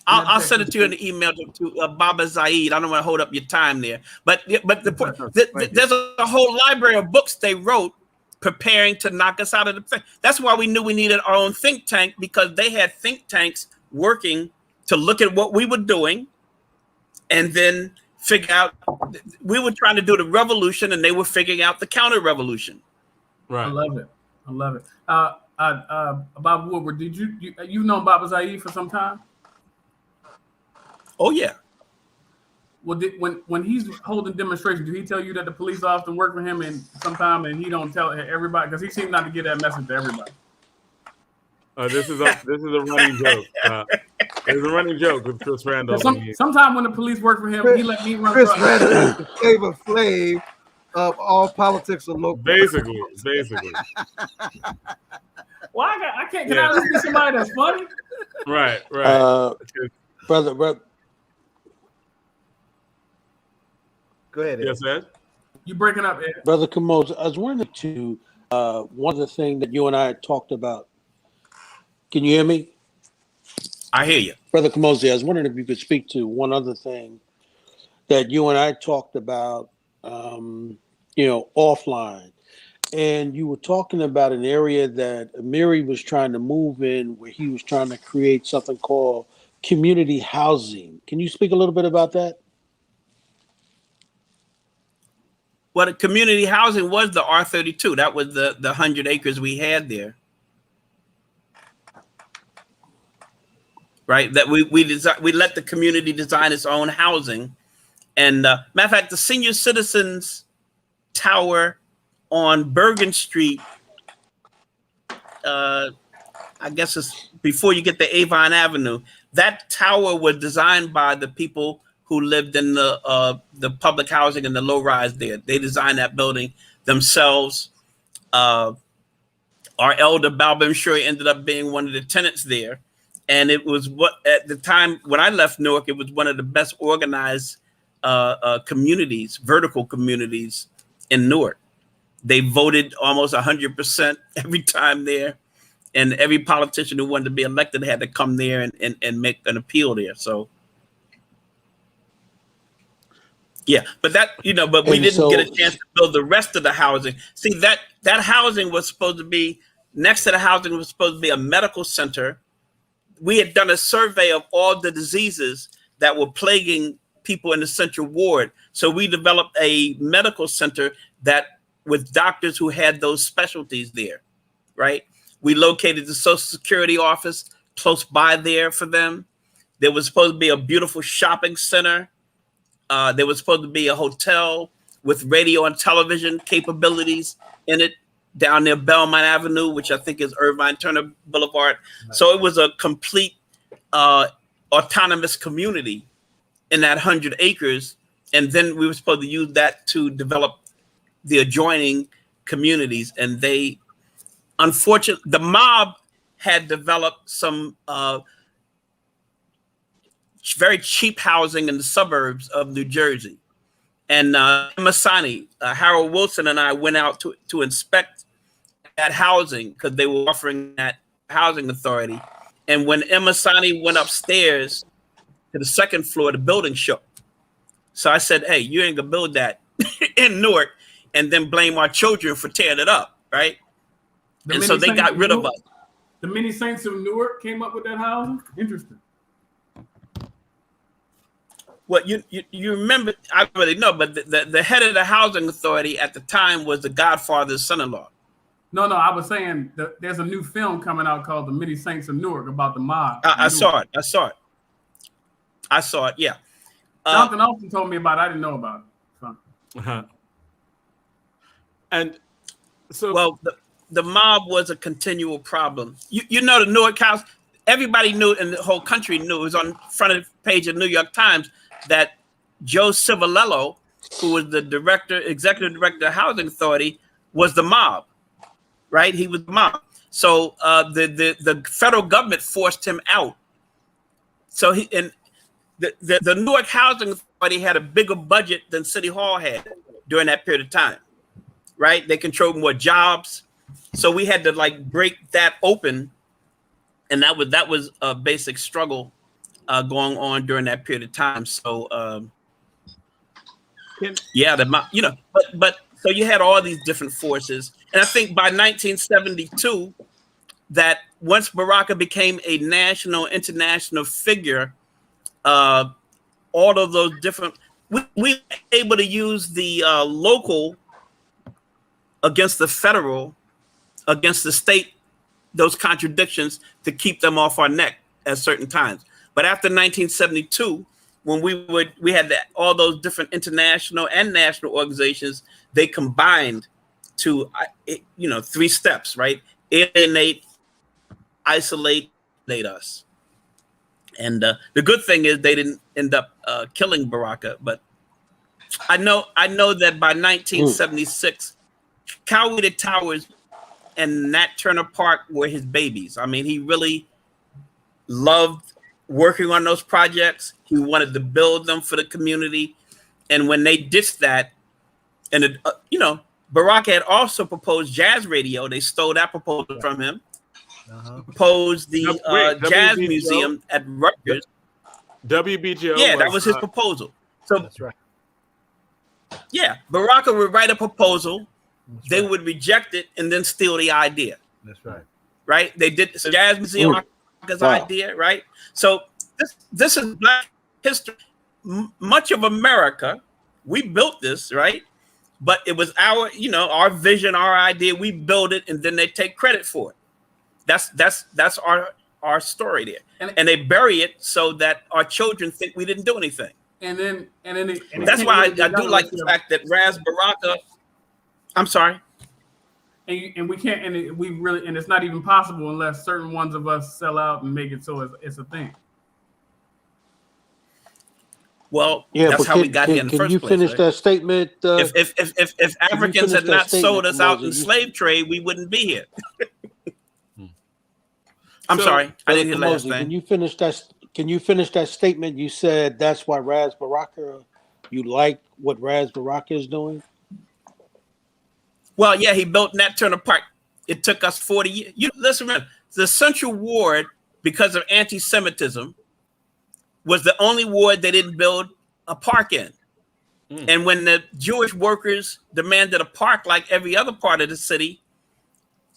I'll send it to you in the email to Baba Zaid. I don't want to hold up your time there. But there's a whole library of books they wrote preparing to knock us out of the thing. That's why we knew we needed our own think tank, because they had think tanks working to look at what we were doing and then figure out. We were trying to do the revolution and they were figuring out the counter revolution. Right. I love it. Bob Woodward, did you've known Baba Zaid for some time? Oh yeah. Well, when he's holding demonstrations, did he tell you that the police often work for him and sometime and he don't tell everybody, because he seems not to get that message to everybody? This is a running joke. There's a running joke with Chris Randall. Sometime when the police work for him, he let me run. Chris Randall is the favorite flame of all politics of local. Basically. Well, I can't. Can I listen to somebody that's funny? Right. Brother. Go ahead, Ed. Yes, Ed? You breaking up, Ed? Brother Kamoz, I was wondering to one of the things that you and I had talked about. Can you hear me? I hear you. Brother Kamoz, I was wondering if you could speak to one other thing that you and I talked about, offline. And you were talking about an area that Amir was trying to move in, where he was trying to create something called community housing. Can you speak a little bit about that? Well, the community housing was the R32. That was the 100 acres we had there. Right, that we let the community design its own housing. And matter of fact, the senior citizens tower on Bergen Street, I guess it's before you get to Avon Avenue, that tower was designed by the people who lived in the public housing and the low rise there. They designed that building themselves. Our elder Balbin Shuri ended up being one of the tenants there. And it was at the time when I left Newark, it was one of the best organized communities, vertical communities in Newark. They voted almost 100% every time there. And every politician who wanted to be elected had to come there and make an appeal there. So, yeah, but we didn't get a chance to build the rest of the housing. See, that housing was supposed to be, next to the housing was supposed to be a medical center. We had done a survey of all the diseases that were plaguing people in the Central Ward. So we developed a medical center that with doctors who had those specialties there, right? We located the Social Security office close by there for them. There was supposed to be a beautiful shopping center. There was supposed to be a hotel with radio and television capabilities in it down near Belmont Avenue, which I think is Irvine Turner Boulevard. So it was a complete autonomous community in that 100 acres. And then we were supposed to use that to develop the adjoining communities. And they, unfortunately, the mob had developed some very cheap housing in the suburbs of New Jersey. And Masani, Harold Wilson and I went out to inspect that housing because they were offering that housing authority. And when Masani went upstairs to the second floor, the building shook. So I said, hey, you ain't gonna build that in Newark and then blame our children for tearing it up, right? And so they got rid of us. The many saints of Newark came up with that housing? Interesting. Well, you remember, I really know, but the head of the housing authority at the time was the Godfather's son-in-law. No, I was saying there's a new film coming out called The Many Saints of Newark about the mob. I saw it, yeah. Jonathan Austin told me about it. I didn't know about it. Uh-huh. And so... Well, the mob was a continual problem. You know the Newark house, everybody knew in the whole country knew, it was on the front of the page of the New York Times, that Joe Civilello, who was the executive director of the Housing Authority, was the mob, right? He was the mob. So the federal government forced him out. So the Newark Housing Authority had a bigger budget than City Hall had during that period of time, right? They controlled more jobs. So we had to like break that open. And that was a basic struggle going on during that period of time. So, yeah, but so you had all these different forces. And I think by 1972, that once Baraka became a national, international figure, all of those different, we were able to use the local against the federal, against the state, those contradictions to keep them off our neck at certain times. But after 1972, when we had all those different international and national organizations, they combined to, 3 steps, right? Alienate, isolate us. And the good thing is they didn't end up killing Baraka. But I know that by 1976, Coweta Towers and Nat Turner Park were his babies. I mean, he really loved working on those projects. He wanted to build them for the community. And when they ditched that, and Baraka had also proposed jazz radio. They stole that proposal from him. Proposed the jazz museum at Rutgers. WBGO. Yeah, that was his proposal. So That's right. Yeah, Baraka would write a proposal. They would reject it and then steal the idea. That's right. Right? They did the Jazz Museum idea, right? So this is Black history. Much of America, we built this, right? But it was our vision, our idea. We build it, and then they take credit for it. That's our story there, and they bury it so that our children think we didn't do anything. And then that's why I do like the fact that Ras Baraka. I'm sorry. And we can't, and it's not even possible unless certain ones of us sell out and make it so it's a thing. Well, yeah, that's how we got here in the first place. Can you finish that statement? If Africans had not sold us out in the slave trade, we wouldn't be here. I'm sorry, I didn't hear the last thing. Can you finish that statement? You said that's why Ras Baraka. You like what Ras Baraka is doing. Well, yeah, he built Nat Turner Park. It took us 40 years. Listen, remember, the Central Ward, because of anti-Semitism, was the only ward they didn't build a park in. And when the Jewish workers demanded a park like every other part of the city,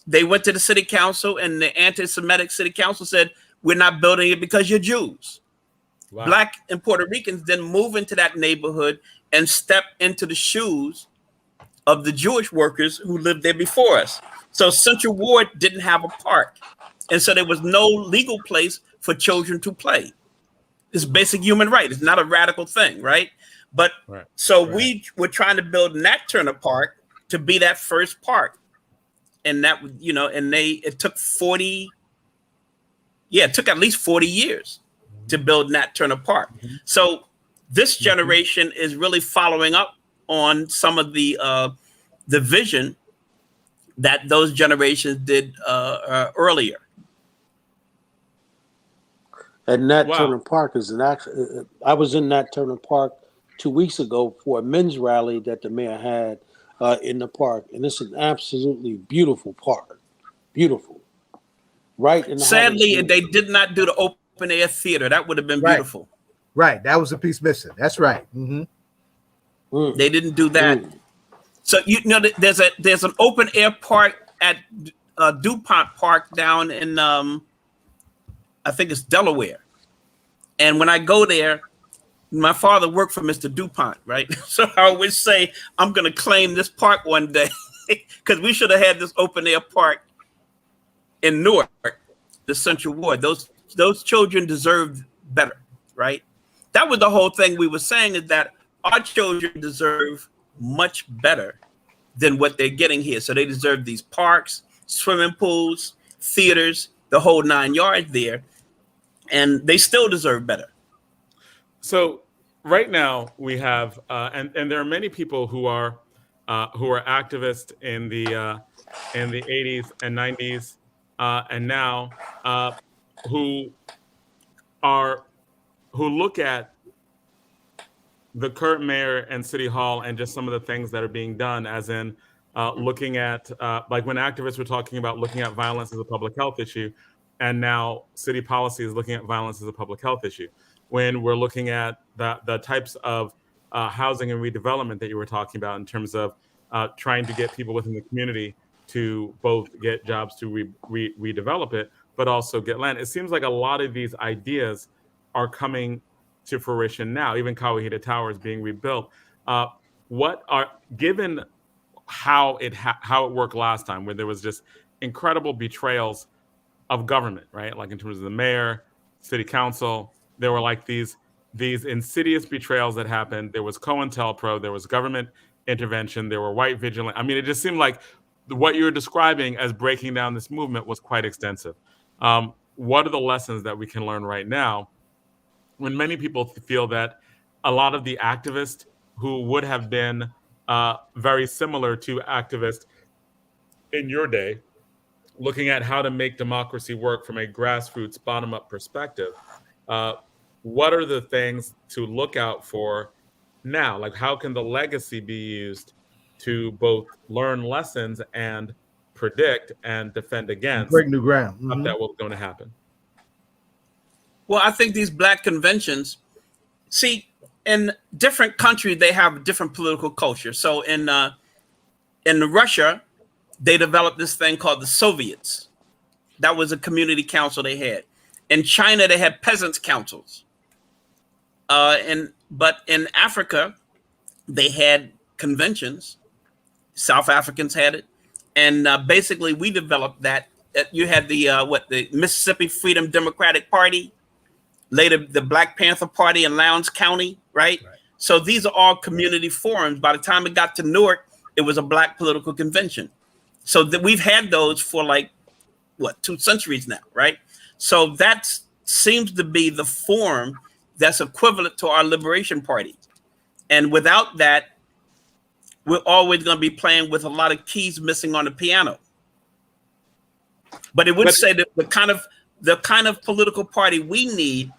they went to the city council, and the anti-Semitic city council said, "We're not building it because you're Jews." Wow. Black and Puerto Ricans then move into that neighborhood and step into the shoes of the Jewish workers who lived there before us. So Central Ward didn't have a park. And so there was no legal place for children to play. It's basic human right. It's not a radical thing, right? But we were trying to build Nat Turner Park to be that first park. And that, you know, and it took it took at least 40 years to build Nat Turner Park. So this generation is really following up on some of the vision that those generations did earlier. And Nat Turner Park is I was in Nat Turner Park 2 weeks ago for a men's rally that the mayor had in the park, and it's an absolutely beautiful park. Beautiful. Right in the Sadly, they did not do the open air theater. That would have been beautiful. Right. That was a piece missing. That's right. They didn't do that. So you know, there's an open air park at DuPont Park down in I think it's Delaware. And when I go there, my father worked for Mr. DuPont, right? So I always say, I'm going to claim this park one day because we should have had this open air park in Newark, the Central Ward. Those children deserved better, right? That was the whole thing we were saying, is that our children deserve much better than what they're getting here. So they deserve these parks, swimming pools, theaters, the whole 9 yards there. And they still deserve better. So right now we have, and there are many people who are activists in the 80s and 90s, and now who look at the current mayor and city hall and just some of the things that are being done, as in looking at like when activists were talking about looking at violence as a public health issue, and now city policy is looking at violence as a public health issue. When we're looking at the types of housing and redevelopment that you were talking about in terms of trying to get people within the community to both get jobs to redevelop it, but also get land. It seems like a lot of these ideas are coming to fruition now. Even Kawahita Tower is being rebuilt. Given how it worked last time, where there was just incredible betrayals of government, right? Like in terms of the mayor, city council, there were like these insidious betrayals that happened. There was COINTELPRO, there was government intervention, there were white vigilante. I mean, it just seemed like what you're describing as breaking down this movement was quite extensive. What are the lessons that we can learn right now when many people feel that a lot of the activists who would have been very similar to activists in your day, looking at how to make democracy work from a grassroots bottom-up perspective, what are the things to look out for now? Like, how can the legacy be used to both learn lessons and predict and defend against break new ground that was going to happen? Well, I think these Black conventions, see, in different countries, they have different political culture. So in Russia, they developed this thing called the Soviets. That was a community council they had. In China, they had peasants' councils. But in Africa, they had conventions. South Africans had it. And basically, we developed that. You had the Mississippi Freedom Democratic Party, later the Black Panther Party in Lowndes County, right? So these are all community forums. By the time it got to Newark, it was a Black political convention. So we've had those for 2 centuries now, right? So that seems to be the form that's equivalent to our Liberation Party. And without that, we're always going to be playing with a lot of keys missing on the piano. But it would say that the kind of political party we need,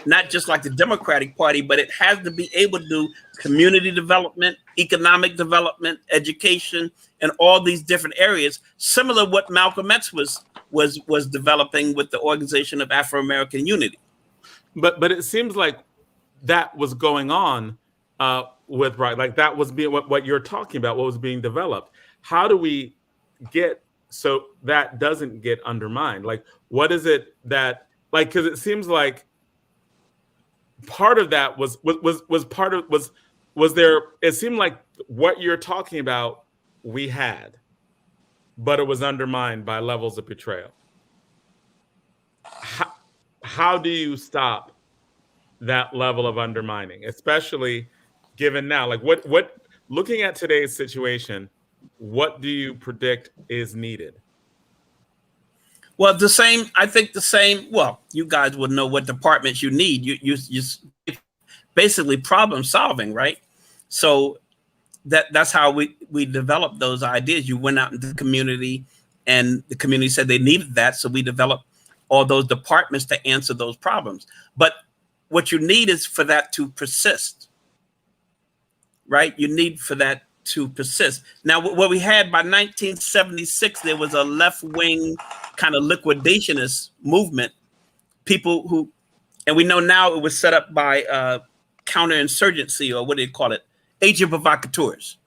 not just like the Democratic Party, but it has to be able to do community development, economic development, education, and all these different areas, similar to what Malcolm X was developing with the Organization of Afro-American Unity. But it seems like that was going on with that was being what you're talking about, what was being developed. How do we get so that doesn't get undermined? Like, what is it that, because it seems like part of that was was there, it seemed like what you're talking about, we had, but it was undermined by levels of betrayal. How do you stop that level of undermining, especially given now, like what looking at today's situation, what do you predict is needed? Well, I think the same, well, you guys would know what departments you need. You basically problem solving, right? So that's how we developed those ideas. You went out into the community and the community said they needed that. So we developed all those departments to answer those problems. But what you need is for that to persist, right? You need for that to persist. Now, what we had by 1976, there was a left-wing kind of liquidationist movement, people who, and we know now it was set up by counterinsurgency, or what do you call it? Agent provocateurs.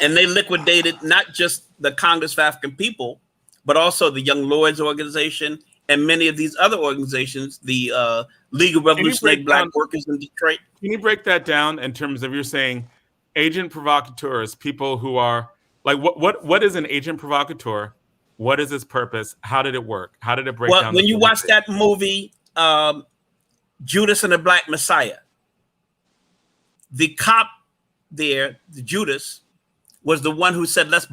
And they liquidated not just the Congress of African People, but also the Young Lords Organization and many of these other organizations, the League of Revolutionary Black Workers in Detroit. Can you break that down in terms of, you're saying agent provocateurs, people who are like, what is an agent provocateur? What is its purpose? How did it work? How did it break down? Well, when you watch that movie, Judas and the Black Messiah, the cop there, the Judas, was the one who said, let's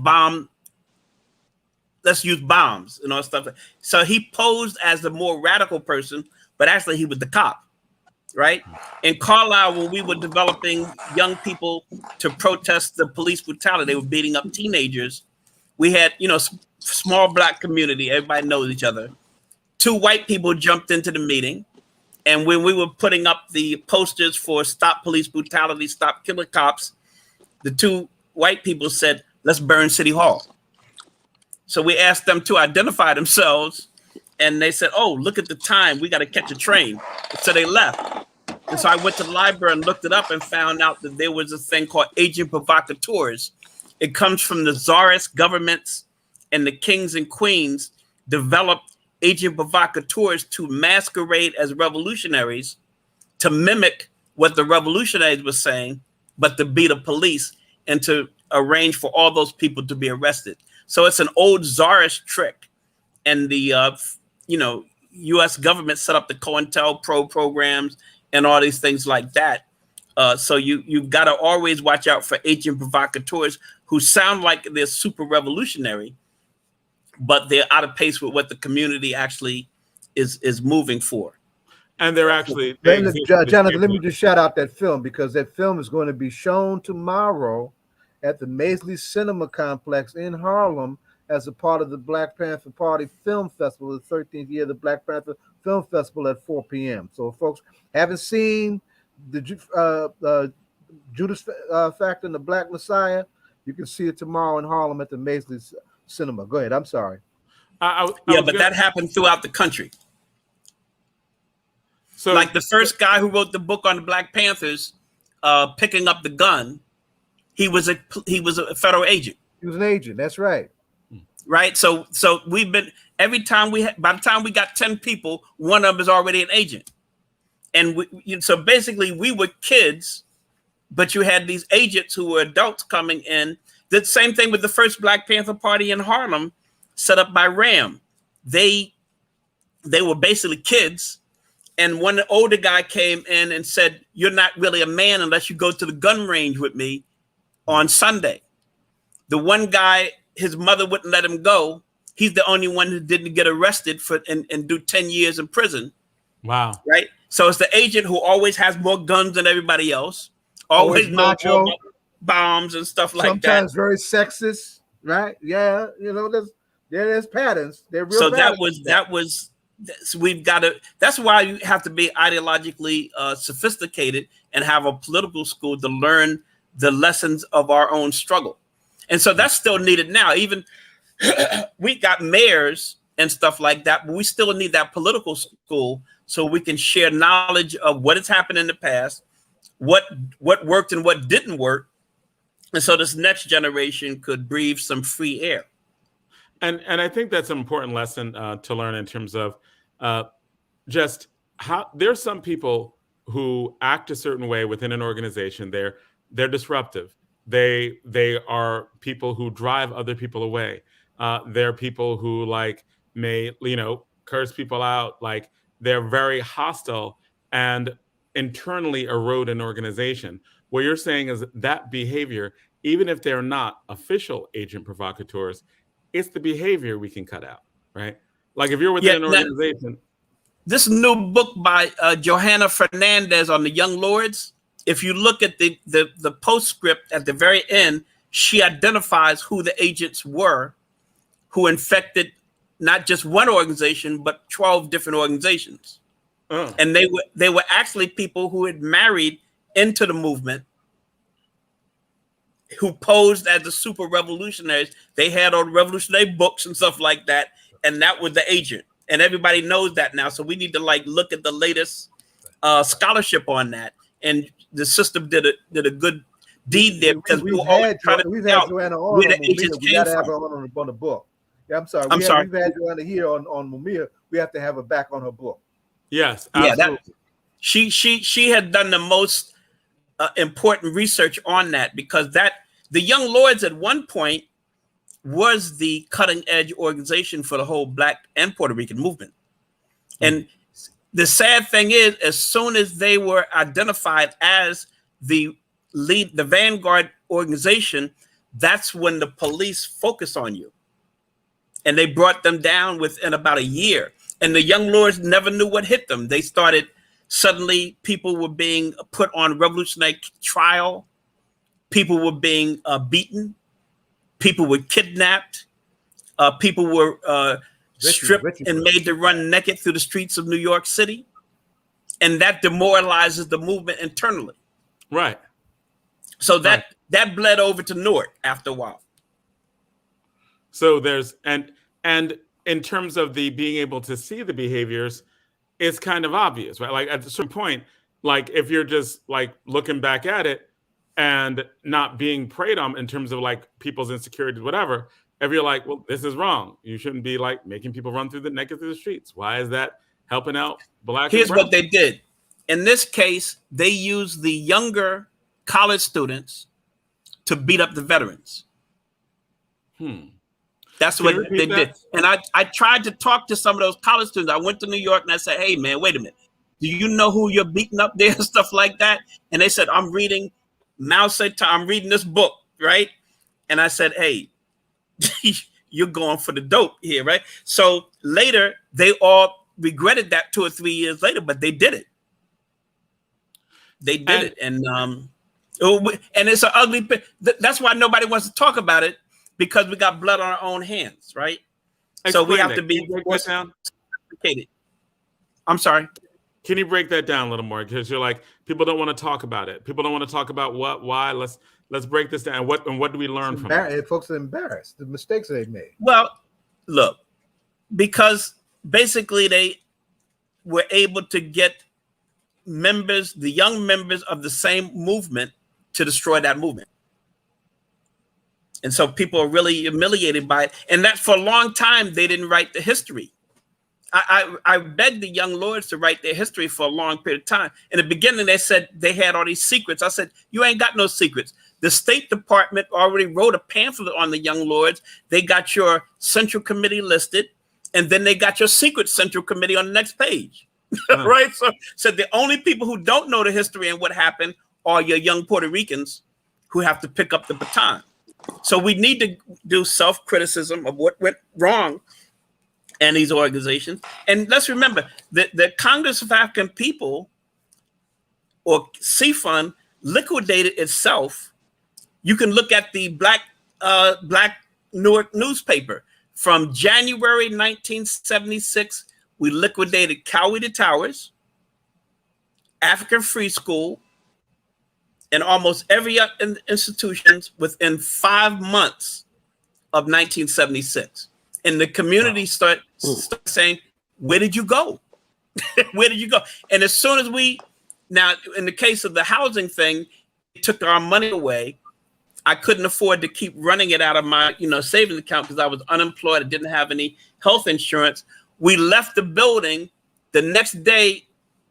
use bombs and all stuff. So he posed as the more radical person, but actually he was the cop, right? In Carlisle, when we were developing young people to protest the police brutality, they were beating up teenagers. We had, small Black community, everybody knows each other. 2 white people jumped into the meeting. And when we were putting up the posters for Stop Police Brutality, Stop Killer Cops, the 2 white people said, let's burn City Hall. So we asked them to identify themselves, and they said, oh, look at the time, we got to catch a train. So they left. And so I went to the library and looked it up and found out that there was a thing called agent provocateurs. It comes from the czarist governments, and the kings and queens developed agent provocateurs to masquerade as revolutionaries, to mimic what the revolutionaries were saying, but to be the police and to arrange for all those people to be arrested. So it's an old czarist trick. And the U.S. government set up the COINTELPRO programs and all these things like that. So you've got to always watch out for agent provocateurs who sound like they're super revolutionary, but they're out of pace with what the community actually is moving for. And they're actually... Jonathan, let me just shout out that film, because that film is going to be shown tomorrow at the Maisley Cinema Complex in Harlem as a part of the Black Panther Party Film Festival, the 13th year of the Black Panther Film Festival at 4 p.m. So if folks haven't seen the Judas Factor and the Black Messiah, you can see it tomorrow in Harlem at the Maisley Cinema. Go ahead. I'm sorry. That happened throughout the country. So, like the first guy who wrote the book on the Black Panthers, picking up the gun, he was a federal agent. He was an agent. That's right. Right. So we've been, by the time we got 10 people, one of them is already an agent. And so basically we were kids, but you had these agents who were adults coming in. The same thing with the first Black Panther Party in Harlem, set up by Ram. They were basically kids. And one older guy came in and said, you're not really a man unless you go to the gun range with me on Sunday. The one guy, his mother wouldn't let him go. He's the only one who didn't get arrested and do 10 years in prison. Wow. Right? So it's the agent who always has more guns than everybody else. Always macho, bombs and stuff like that. Sometimes very sexist, right? Yeah, there's patterns. They're real. So so we've got to. That's why you have to be ideologically sophisticated and have a political school to learn the lessons of our own struggle. And so that's still needed now. Even we got mayors and stuff like that, but we still need that political school so we can share knowledge of what has happened in the past, what worked and what didn't work. And so this next generation could breathe some free air. And I think that's an important lesson to learn in terms of just how there's some people who act a certain way within an organization. They're disruptive. They are people who drive other people away. They're people who may curse people out. Like, they're very hostile and internally erode an organization. What you're saying is that behavior, even if they're not official agent provocateurs, it's the behavior we can cut out, right? Like, if you're within an organization. This new book by Johanna Fernandez on the Young Lords, if you look at the postscript at the very end, she identifies who the agents were who infected not just one organization, but 12 different organizations. And they were actually people who had married into the movement, who posed as the super revolutionaries. They had all the revolutionary books and stuff like that, and that was the agent. And everybody knows that now. So we need to look at the latest scholarship on that. And the system did a good deed there, because we've had Joanna on. We got to have her on the book. Yeah, I'm sorry. We've had Joanna here on Amir. We have to have her back on her book. Yes, absolutely. Yeah, she had done the most important research on that, because the Young Lords at one point was the cutting edge organization for the whole Black and Puerto Rican movement. And the sad thing is, as soon as they were identified as the vanguard organization, that's when the police focus on you. And they brought them down within about a year. And the Young Lords never knew what hit them. They started, suddenly people were being put on revolutionary trial. People were being beaten. People were kidnapped. People were stripped and made to run naked through the streets of New York City. And that demoralizes the movement internally. Right. So that bled over to Newark after a while. So there's, and in terms of the being able to see the behaviors, it's kind of obvious, right? Like, at a certain point, like, if you're just looking back at it and not being preyed on in terms of people's insecurities, whatever, if you're like, well, this is wrong. You shouldn't be making people run naked through the streets. Why is that helping out Black? Here's what they did. In this case, they used the younger college students to beat up the veterans. That's what they did. And I tried to talk to some of those college students. I went to New York and I said, hey, man, wait a minute. Do you know who you're beating up there and stuff like that? And they said, I'm reading Mao Zedong. I'm reading this book, right? And I said, hey, you're going for the dope here, right? So later, they all regretted that 2 or 3 years later, but they did it. They did it. And it's an ugly, that's why nobody wants to talk about it, because we got blood on our own hands, right? So we have to be more sophisticated. I'm sorry. Can you break that down a little more? Because you're like, people don't want to talk about it. People don't want to talk about why. Let's break this down. What do we learn from it? Folks are embarrassed, the mistakes they made. Well, look, because basically they were able to get the young members of the same movement, to destroy that movement. And so people are really humiliated by it. And that for a long time, they didn't write the history. I begged the Young Lords to write their history for a long period of time. In the beginning, they said they had all these secrets. I said, you ain't got no secrets. The State Department already wrote a pamphlet on the Young Lords. They got your Central Committee listed, and then they got your secret Central Committee on the next page. Right? So the only people who don't know the history and what happened are your young Puerto Ricans who have to pick up the baton. So we need to do self-criticism of what went wrong in these organizations. And let's remember that the Congress of African People, or CFUN, liquidated itself. You can look at the Black Newark newspaper. From January 1976, we liquidated Coweta Towers, African Free School, and almost every institutions within 5 months of 1976. And the community start saying, where did you go? Where did you go? And as soon as now in the case of the housing thing, it took our money away. I couldn't afford to keep running it out of my savings account because I was unemployed. I didn't have any health insurance. We left the building. The next day,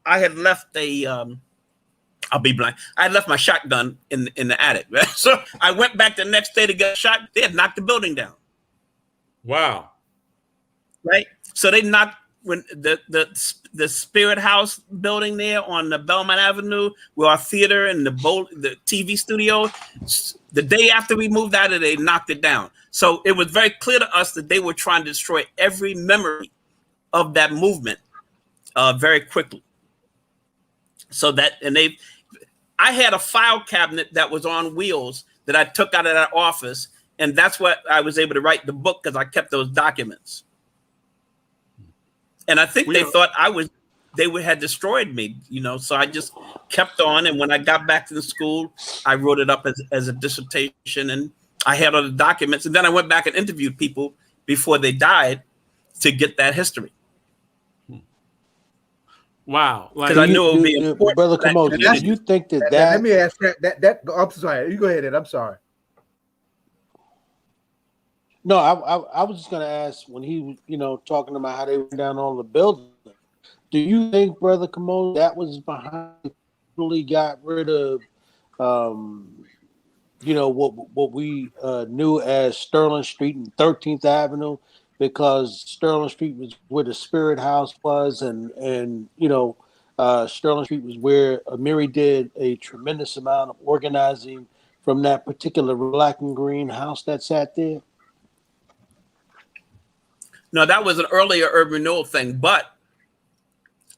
I had left I'll be blank. I had left my shotgun in the attic, right? So I went back the next day to get shot. They had knocked the building down. Wow. Right. So they knocked when the Spirit House building there on the Belmont Avenue, where our theater and the TV studio. The day after we moved out of it, they knocked it down. So it was very clear to us that they were trying to destroy every memory of that movement very quickly. So that, and I had a file cabinet that was on wheels that I took out of that office, and that's what I was able to write the book, because I kept those documents. And I think they thought they had destroyed me, so I just kept on. And when I got back to the school, I wrote it up as a dissertation, and I had all the documents. And then I went back and interviewed people before they died to get that history. Wow. Because I knew it would be important. Brother Kamosi, do you think that let me ask that I'm sorry. You go ahead, Ed. I'm sorry. No, I was just going to ask, when he was, talking about how they went down all the buildings, do you think, Brother Kamosi, that was behind really got rid of, what we knew as Sterling Street and 13th Avenue, because Sterling Street was where the Spirit House was, and Sterling Street was where Amir did a tremendous amount of organizing from that particular black and green house that sat there? No, that was an earlier urban renewal thing. But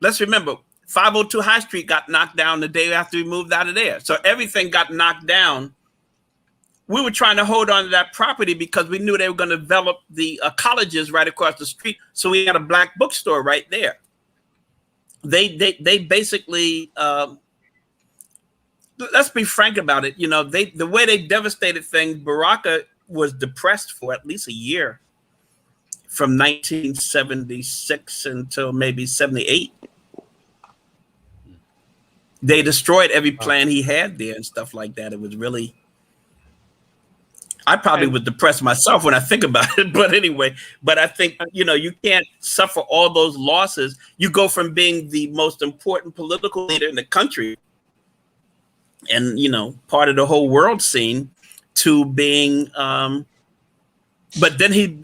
let's remember, 502 High Street got knocked down the day after we moved out of there. So everything got knocked down. We were trying to hold on to that property because we knew they were going to develop the colleges right across the street. So we had a black bookstore right there. They basically, let's be frank about it. The way they devastated things, Baraka was depressed for at least a year, from 1976 until maybe 78. They destroyed every plan he had there and stuff like that. It was really, I probably was depressed myself when I think about it. But anyway, I think, you can't suffer all those losses. You go from being the most important political leader in the country and, part of the whole world scene to being, but then he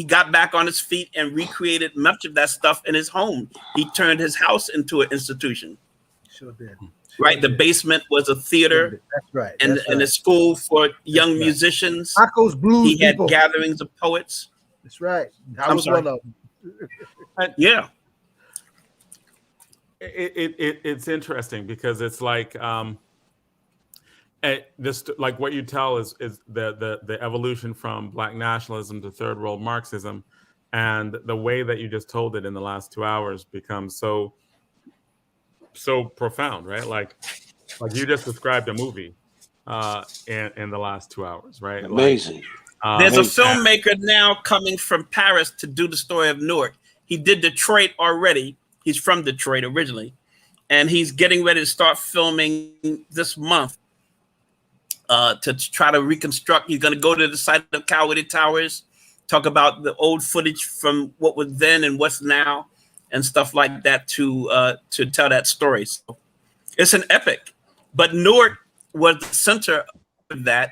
got back on his feet and recreated much of that stuff in his home. He turned his house into an institution. Sure did. Right, the basement was a theater. That's right. And a school for young musicians. Tacos, blues. He had gatherings of poets. That's right. I was one of them. Yeah. It's interesting because it's like this, like what you tell is the evolution from Black nationalism to third world Marxism, and the way that you just told it in the last 2 hours becomes so profound, right? Like you just described a movie in the last 2 hours, right? Amazing. There's a filmmaker now coming from Paris to do the story of Newark. He did Detroit already. He's from Detroit originally, and he's getting ready to start filming this month to try to reconstruct. He's going to go to the site of Cowley Towers, talk about the old footage from what was then and what's now, and stuff like that to tell that story. So it's an epic. But Newark was the center of that,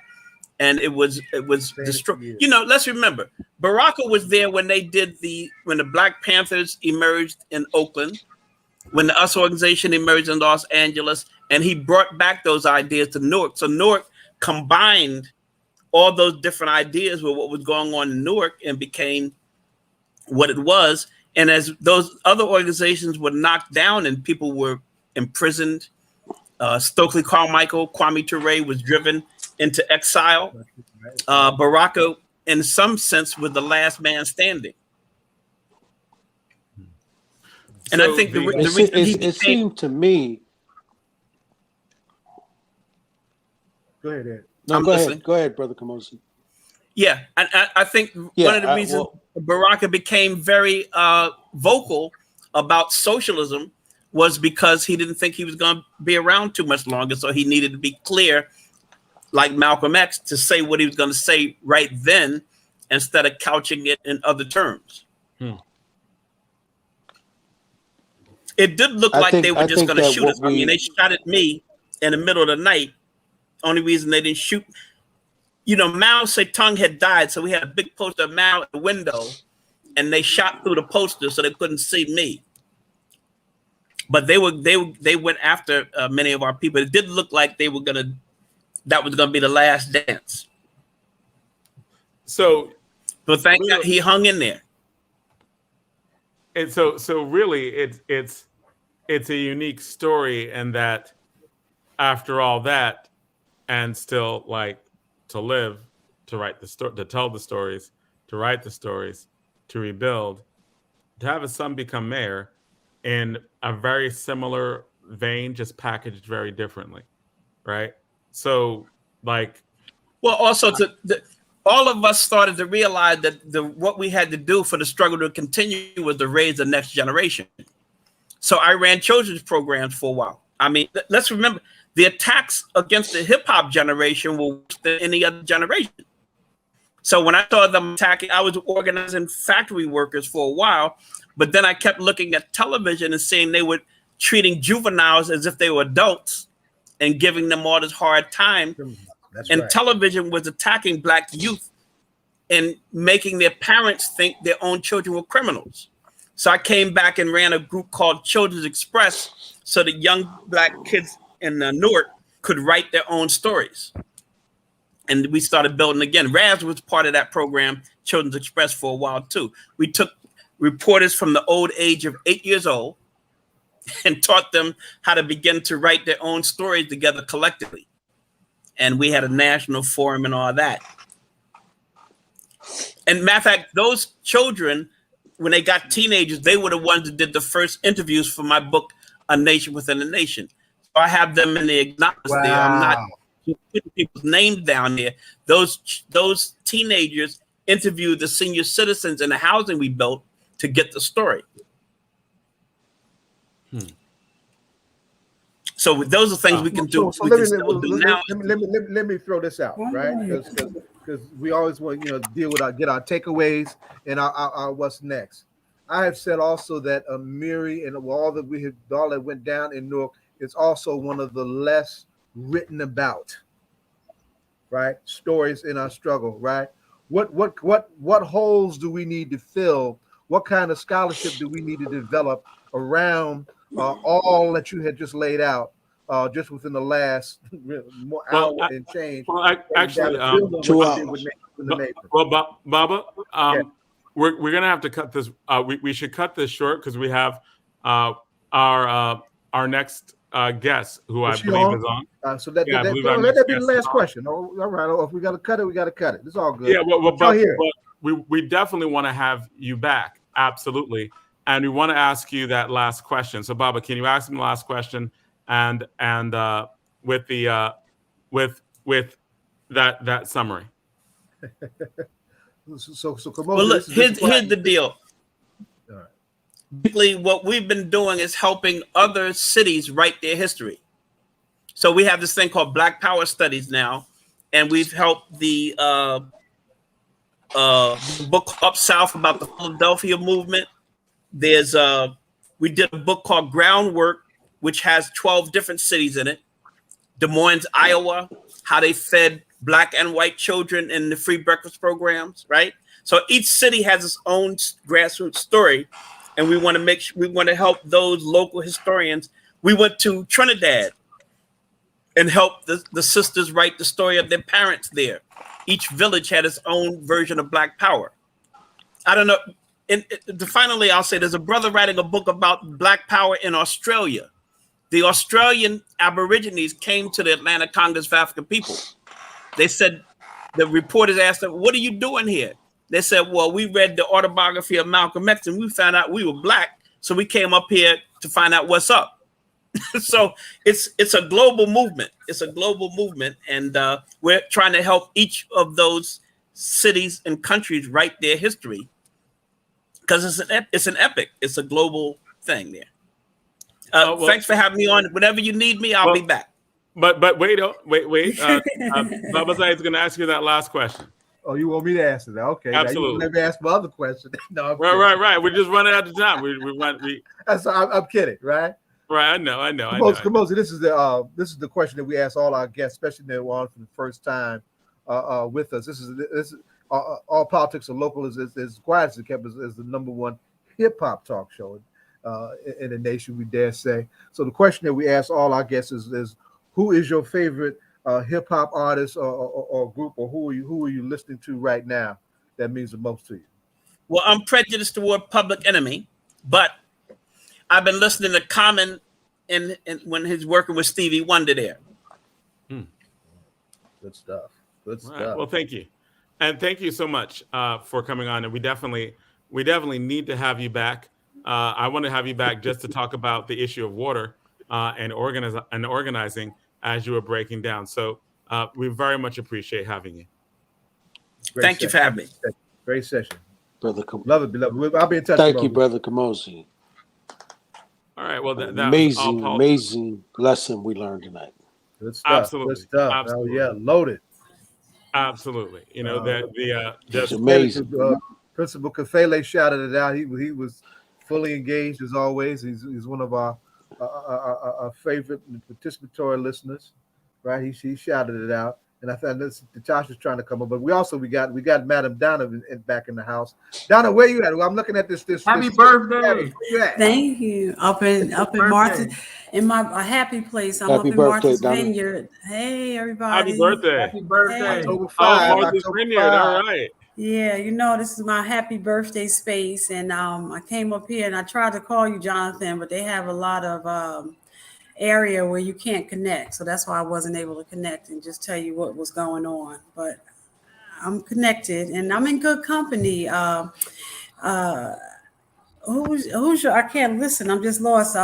and it was destroyed. Let's remember, Baraka was there when when the Black Panthers emerged in Oakland, when the US organization emerged in Los Angeles, and he brought back those ideas to Newark. So Newark combined all those different ideas with what was going on in Newark and became what it was. And as those other organizations were knocked down and people were imprisoned, Stokely Carmichael, Kwame Ture was driven into exile. Baraka, in some sense, was the last man standing. And I think the reason it seemed to me. Go ahead, Ed. No, go ahead, Brother Kamosi. Yeah, and I think one of the reasons Baraka became very vocal about socialism was because he didn't think he was going to be around too much longer. So he needed to be clear, like Malcolm X, to say what he was going to say right then instead of couching it in other terms. It did look like they were just going to shoot us. I mean, they shot at me in the middle of the night. Only reason they didn't shoot, Mao Zedong had died, so we had a big poster of Mao at the window, and they shot through the poster so they couldn't see me. But they went after many of our people. It did look like that was gonna be the last dance. So, but thank God he hung in there. And so really, it's a unique story, and that after all that, and still to live, to write the story, to tell the stories, to write the stories, to rebuild, to have a son become mayor in a very similar vein, just packaged very differently, right? So, also all of us started to realize that what we had to do for the struggle to continue was to raise the next generation. So I ran children's programs for a while. I mean, let's remember, the attacks against the hip hop generation were worse than any other generation. So when I saw them attacking, I was organizing factory workers for a while, but then I kept looking at television and seeing they were treating juveniles as if they were adults and giving them all this hard time. Right. Television was attacking Black youth and making their parents think their own children were criminals. So I came back and ran a group called Children's Express so that young Black kids in Newark could write their own stories. And we started building again. Raz was part of that program, Children's Express, for a while too. We took reporters from the old age of 8 years old and taught them how to begin to write their own stories together collectively. And we had a national forum and all that. And matter of fact, those children, when they got teenagers, they were the ones that did the first interviews for my book, A Nation Within a Nation. So I have them in the acknowledgments there. I'm not putting people's names down there. Those teenagers interviewed the senior citizens in the housing we built to get the story. So those are things we can do. So let me throw this out, right? Because we always want deal with get our takeaways and our what's next. I have said also that Amir and all that went down in Newark is also one of the less written about, right? Stories in our struggle, right? What holes do we need to fill? What kind of scholarship do we need to develop around all that you had just laid out, just within the last hour and change? Well, actually, Baba, we're gonna have to cut this. We should cut this short because we have our next guest, who I believe is on. So let that be the last question. All right. If we got to cut it, we got to cut it. It's all good. Yeah, but we definitely want to have you back. Absolutely. And we want to ask you that last question. So, Baba, can you ask him the last question? And with that summary. So well, look, here's the deal. All right. Basically, what we've been doing is helping other cities write their history. So we have this thing called Black Power Studies now, and we've helped the book Up South about the Philadelphia movement. There's we did a book called Groundwork, which has 12 different cities in it. Des Moines, Iowa, how they fed Black and white children in the free breakfast programs, right? So each city has its own grassroots story, and we want to help those local historians. We went to Trinidad and helped the sisters write the story of their parents there. Each village had its own version of Black Power. I don't know. Finally, I'll say there's a brother writing a book about Black Power in Australia. The Australian Aborigines came to the Atlanta Congress of African People. They said, the reporters asked them, "What are you doing here?" They said, "Well, we read the autobiography of Malcolm X and we found out we were Black. So we came up here to find out what's up." So it's a global movement. It's a global movement. And we're trying to help each of those cities and countries write their history, because it's an epic. It's a global thing there. Thanks for having me on. Whenever you need me, I'll be back. But wait. Baba Said's going to ask you that last question. Oh, you want me to answer that? Okay. Absolutely. Now you let me ask my other question. No, I'm right. We're just running out of time. I'm kidding, right? Right. I know. Kamosi, this is the question that we ask all our guests, especially if they're on for the first time with us. This is All Politics Are Local is quiet as it kept is the number one hip hop talk show in the nation, we dare say. So the question that we ask all our guests is who is your favorite hip hop artist or group, or who are you listening to right now that means the most to you? Well, I'm prejudiced toward Public Enemy, but I've been listening to Common in when he's working with Stevie Wonder there. Good stuff. Right. Well, thank you, and thank you so much for coming on. And we definitely need to have you back. I want to have you back just to talk about the issue of water and organizing as you were breaking down. So we very much appreciate having you. Thank you for having me. Great session. Brother Love it, beloved. I'll be in touch. Thank you, Brother Kamosi. All right. Well, that amazing lesson we learned tonight. Good stuff. Absolutely. Good stuff. Absolutely. Oh, yeah, loaded. Absolutely. You know that just amazing. Principal Kafele shouted it out. He was fully engaged as always. He's one of our favorite participatory listeners, right? He shouted it out, and I thought Natasha's trying to come up, but we got Madam Donna back in the house. Donna, where you at? Well, I'm looking at this. Happy birthday! Where you at? Thank you. Up in Martha, in my happy place. I'm up in Martha's Vineyard. Hey, everybody! Happy birthday! Happy birthday! Hey. October 5. Martha's Vineyard. All right. Yeah, this is my happy birthday space, and I came up here and I tried to call you, Jonathan, but they have a lot of area where you can't connect, so that's why I wasn't able to connect and just tell you what was going on. But I'm connected and I'm in good company. Who's your? I can't listen. I'm just lost.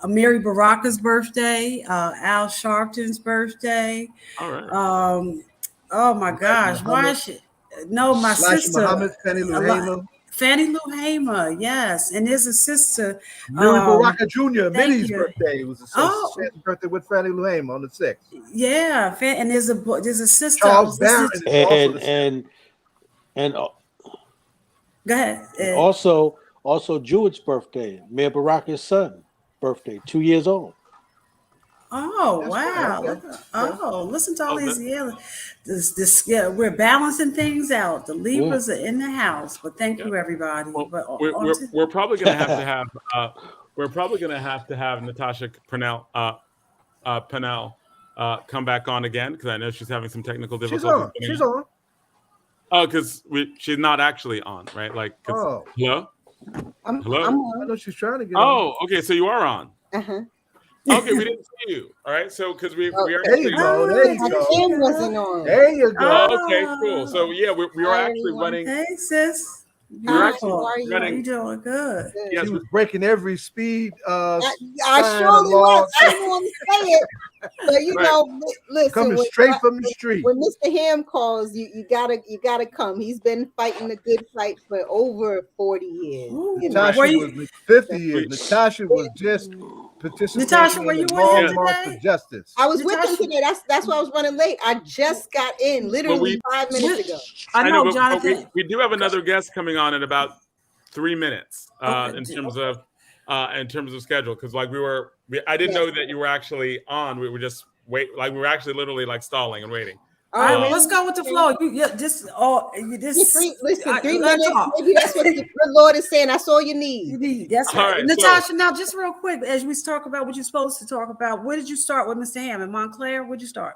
Amir Baraka's birthday, Al Sharpton's birthday. All right. Oh my gosh, why is she? No, my sister. Muhammad, Fannie Lou Hamer, yes. And there's a sister. Mary Baraka Jr., Minnie's you. birthday. It was a birthday with Fannie Lou Hamer on the 6th. Yeah, and there's a sister. Charles Barron and go ahead. Also Jewett birthday, Mayor Baraka's son birthday, 2 years old. Oh, that's wow. Okay. Listen to all these. We're balancing things out. The Libras are in the house, but thank you, everybody. Well, but we're probably going to have to have Natasha Pennell come back on again, because I know she's having some technical difficulties. She's on. Oh, because she's not actually on, right? Hello? Hello? I'm on. I know she's trying to get on. Oh, okay, so you are on. Uh-huh. Okay, we didn't see you. All right, so because we are. There you go. There you go. Kim wasn't on. There you go. Okay, cool. So yeah, we are actually running. Hey, sis. We're actually running. You doing good? Yes, she was breaking every speed. I surely was. I didn't want to say it, but listen. Coming straight from the street. When Mr. Ham calls, you gotta come. He's been fighting a good fight for over 40 years. Natasha was 50 years. Natasha was just participating. Natasha, were you with him for justice? I was with him today. That's why I was running late. I just got in literally 5 minutes ago. I know, Jonathan. We do have another guest coming on in about 3 minutes in terms of schedule, because I didn't know that you were actually on. We were just we were actually literally stalling and waiting. All right, let's go with the flow. Listen, 3 minutes. Maybe that's what the Lord is saying. That's all you need. That's right. Natasha, now just real quick, as we talk about what you're supposed to talk about, where did you start with Mr. Ham in Montclair? Where'd you start?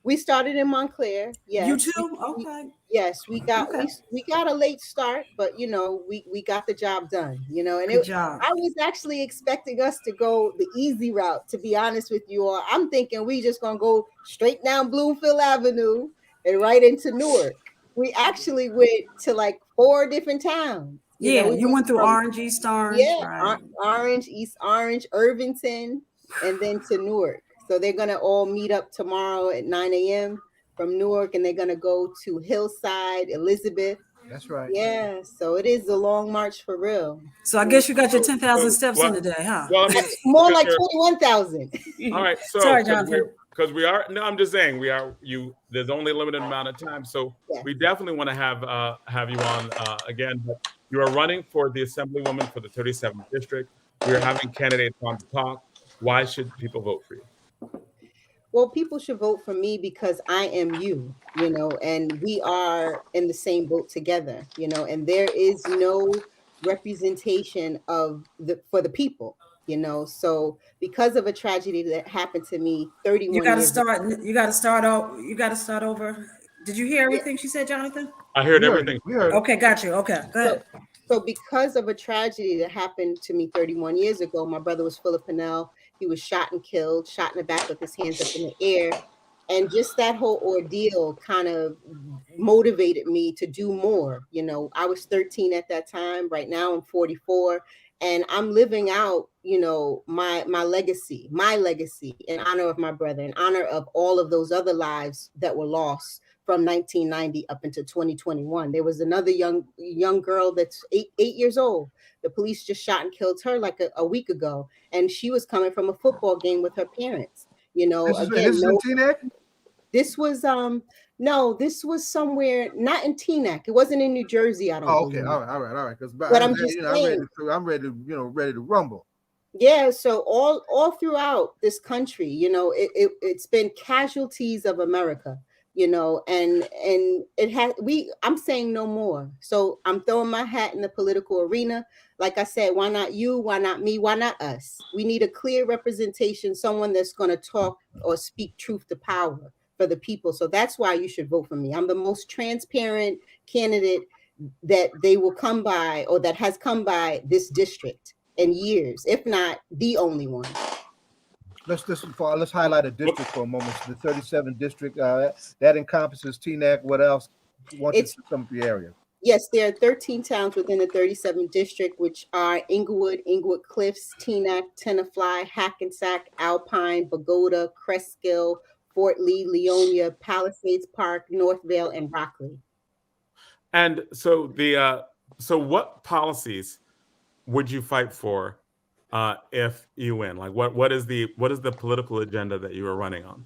We started in Montclair. Yes. You too? Okay. Yes, we got we got a late start, but we got the job done. And Good job. I was actually expecting us to go the easy route, to be honest with you all. I'm thinking we just gonna go straight down Bloomfield Avenue and right into Newark. We actually went to 4 different towns. You went through Orange, East Orange. Yeah, right. Orange, East Orange, Irvington, and then to Newark. So they're gonna all meet up tomorrow at 9 a.m. from Newark, and they're gonna go to Hillside, Elizabeth. That's right. Yeah, so it is a long march for real. So I guess you got your 10,000 steps in today, huh? Well, more like 21,000. All right. So sorry, Jonathan. because we are. No, I'm just saying we are. There's only a limited amount of time, so we definitely want to have you on again. But you are running for the Assemblywoman for the 37th district. We are having candidates on to talk. Why should people vote for you? Well, people should vote for me because I am you, and we are in the same boat together, and there is no representation for the people, So because of a tragedy that happened to me 31 you got to years start. You got to start out. You got to start over. Did you hear everything she said, Jonathan? I heard everything. We heard. Okay, got you. Okay, go ahead. So because of a tragedy that happened to me 31 years ago, my brother was Philip Pennell. He was shot and killed, shot in the back with his hands up in the air. And just that whole ordeal kind of motivated me to do more. I was 13 at that time. Right now I'm 44. And I'm living out, my legacy in honor of my brother, in honor of all of those other lives that were lost from 1990 up into 2021. There was another young girl that's eight years old. The police just shot and killed her like a week ago, and she was coming from a football game with her parents. This is in Teaneck? This was no, this was somewhere not in Teaneck. It wasn't in New Jersey. I don't. Oh, okay, all right. But I'm just saying, I'm ready to rumble. Yeah, so all throughout this country, it's been casualties of America. And it has I'm saying no more. So I'm throwing my hat in the political arena. Like I said, why not you? Why not me? Why not us? We need a clear representation, someone that's going to talk or speak truth to power for the people. So that's why you should vote for me. I'm the most transparent candidate that they will come by, or that has come by this district in years, if not the only one. Let's highlight a district for a moment. The 37th district that encompasses Teaneck. What else? It's some of the area. Yes, there are 13 towns within the 37th district, which are Inglewood Cliffs, Teaneck, Tenafly, Hackensack, Alpine, Pagoda, Cresskill, Fort Lee, Leonia, Palisades Park, Northvale, and Rockley. And so so what policies would you fight for if you win? Like what is the political agenda that you are running on?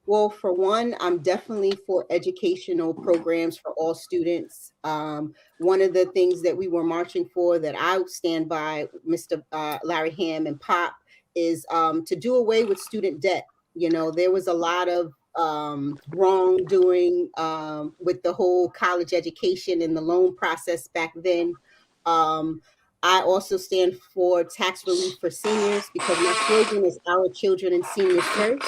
Well, for one, I'm definitely for educational programs for all students. One of the things that we were marching for, that I stand by, Mr. Larry Ham and Pop, is to do away with student debt. There was a lot of wrongdoing with the whole college education and the loan process back then. I also stand for tax relief for seniors, because my slogan is our children and seniors first,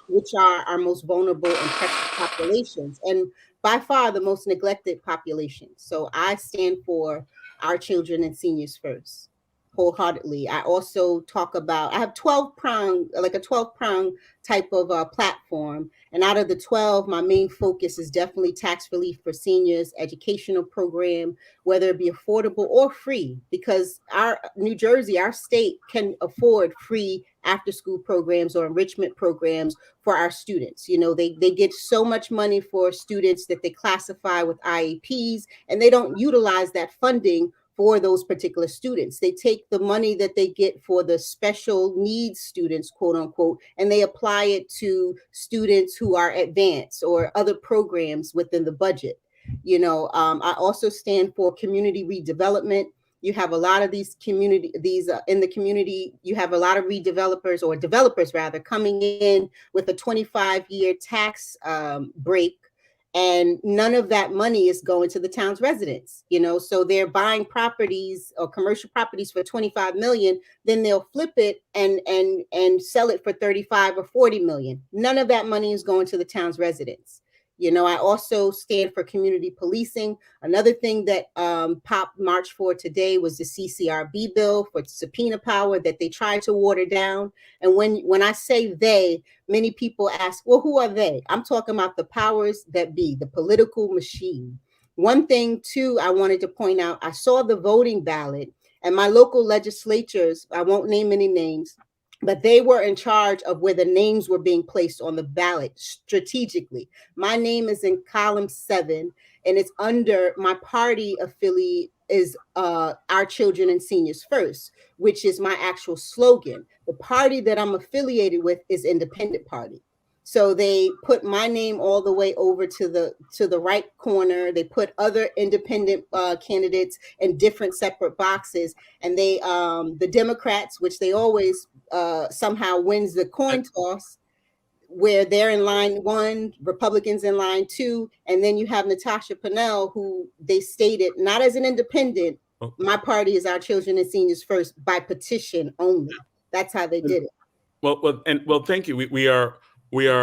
which are our most vulnerable and precious populations, and by far the most neglected populations. So I stand for our children and seniors first, wholeheartedly. I also talk about, I have 12-prong type of platform. And out of the 12, my main focus is definitely tax relief for seniors, educational program, whether it be affordable or free, because our New Jersey, our state, can afford free after-school programs or enrichment programs for our students. They get so much money for students that they classify with IEPs, and they don't utilize that funding for those particular students. They take the money that they get for the special needs students, quote unquote, and they apply it to students who are advanced or other programs within the budget. I also stand for community redevelopment. You have a lot of in the community, you have a lot of developers rather, coming in with a 25-year tax break. And none of that money is going to the town's residents, so they're buying properties or commercial properties for 25 million, then they'll flip it and sell it for 35 or 40 million. None of that money is going to the town's residents. I also stand for community policing. Another thing that Pop marched for today was the CCRB bill for subpoena power that they tried to water down. And when I say they, many people ask, well, who are they? I'm talking about the powers that be, the political machine. One thing, too, I wanted to point out, I saw the voting ballot, and my local legislatures, I won't name any names, but they were in charge of where the names were being placed on the ballot strategically. My name is in column 7, and it's under my party affiliate is Our Children and Seniors First, which is my actual slogan. The party that I'm affiliated with is Independent Party. So they put my name all the way over to the right corner. They put other independent candidates in different separate boxes, and they the Democrats, which they always somehow wins the coin toss, where they're in line 1, Republicans in line 2, and then you have Natasha Pennell, who they stated not as an independent. My party is Our Children and Seniors First by petition only. That's how they did it. Well, thank you. We are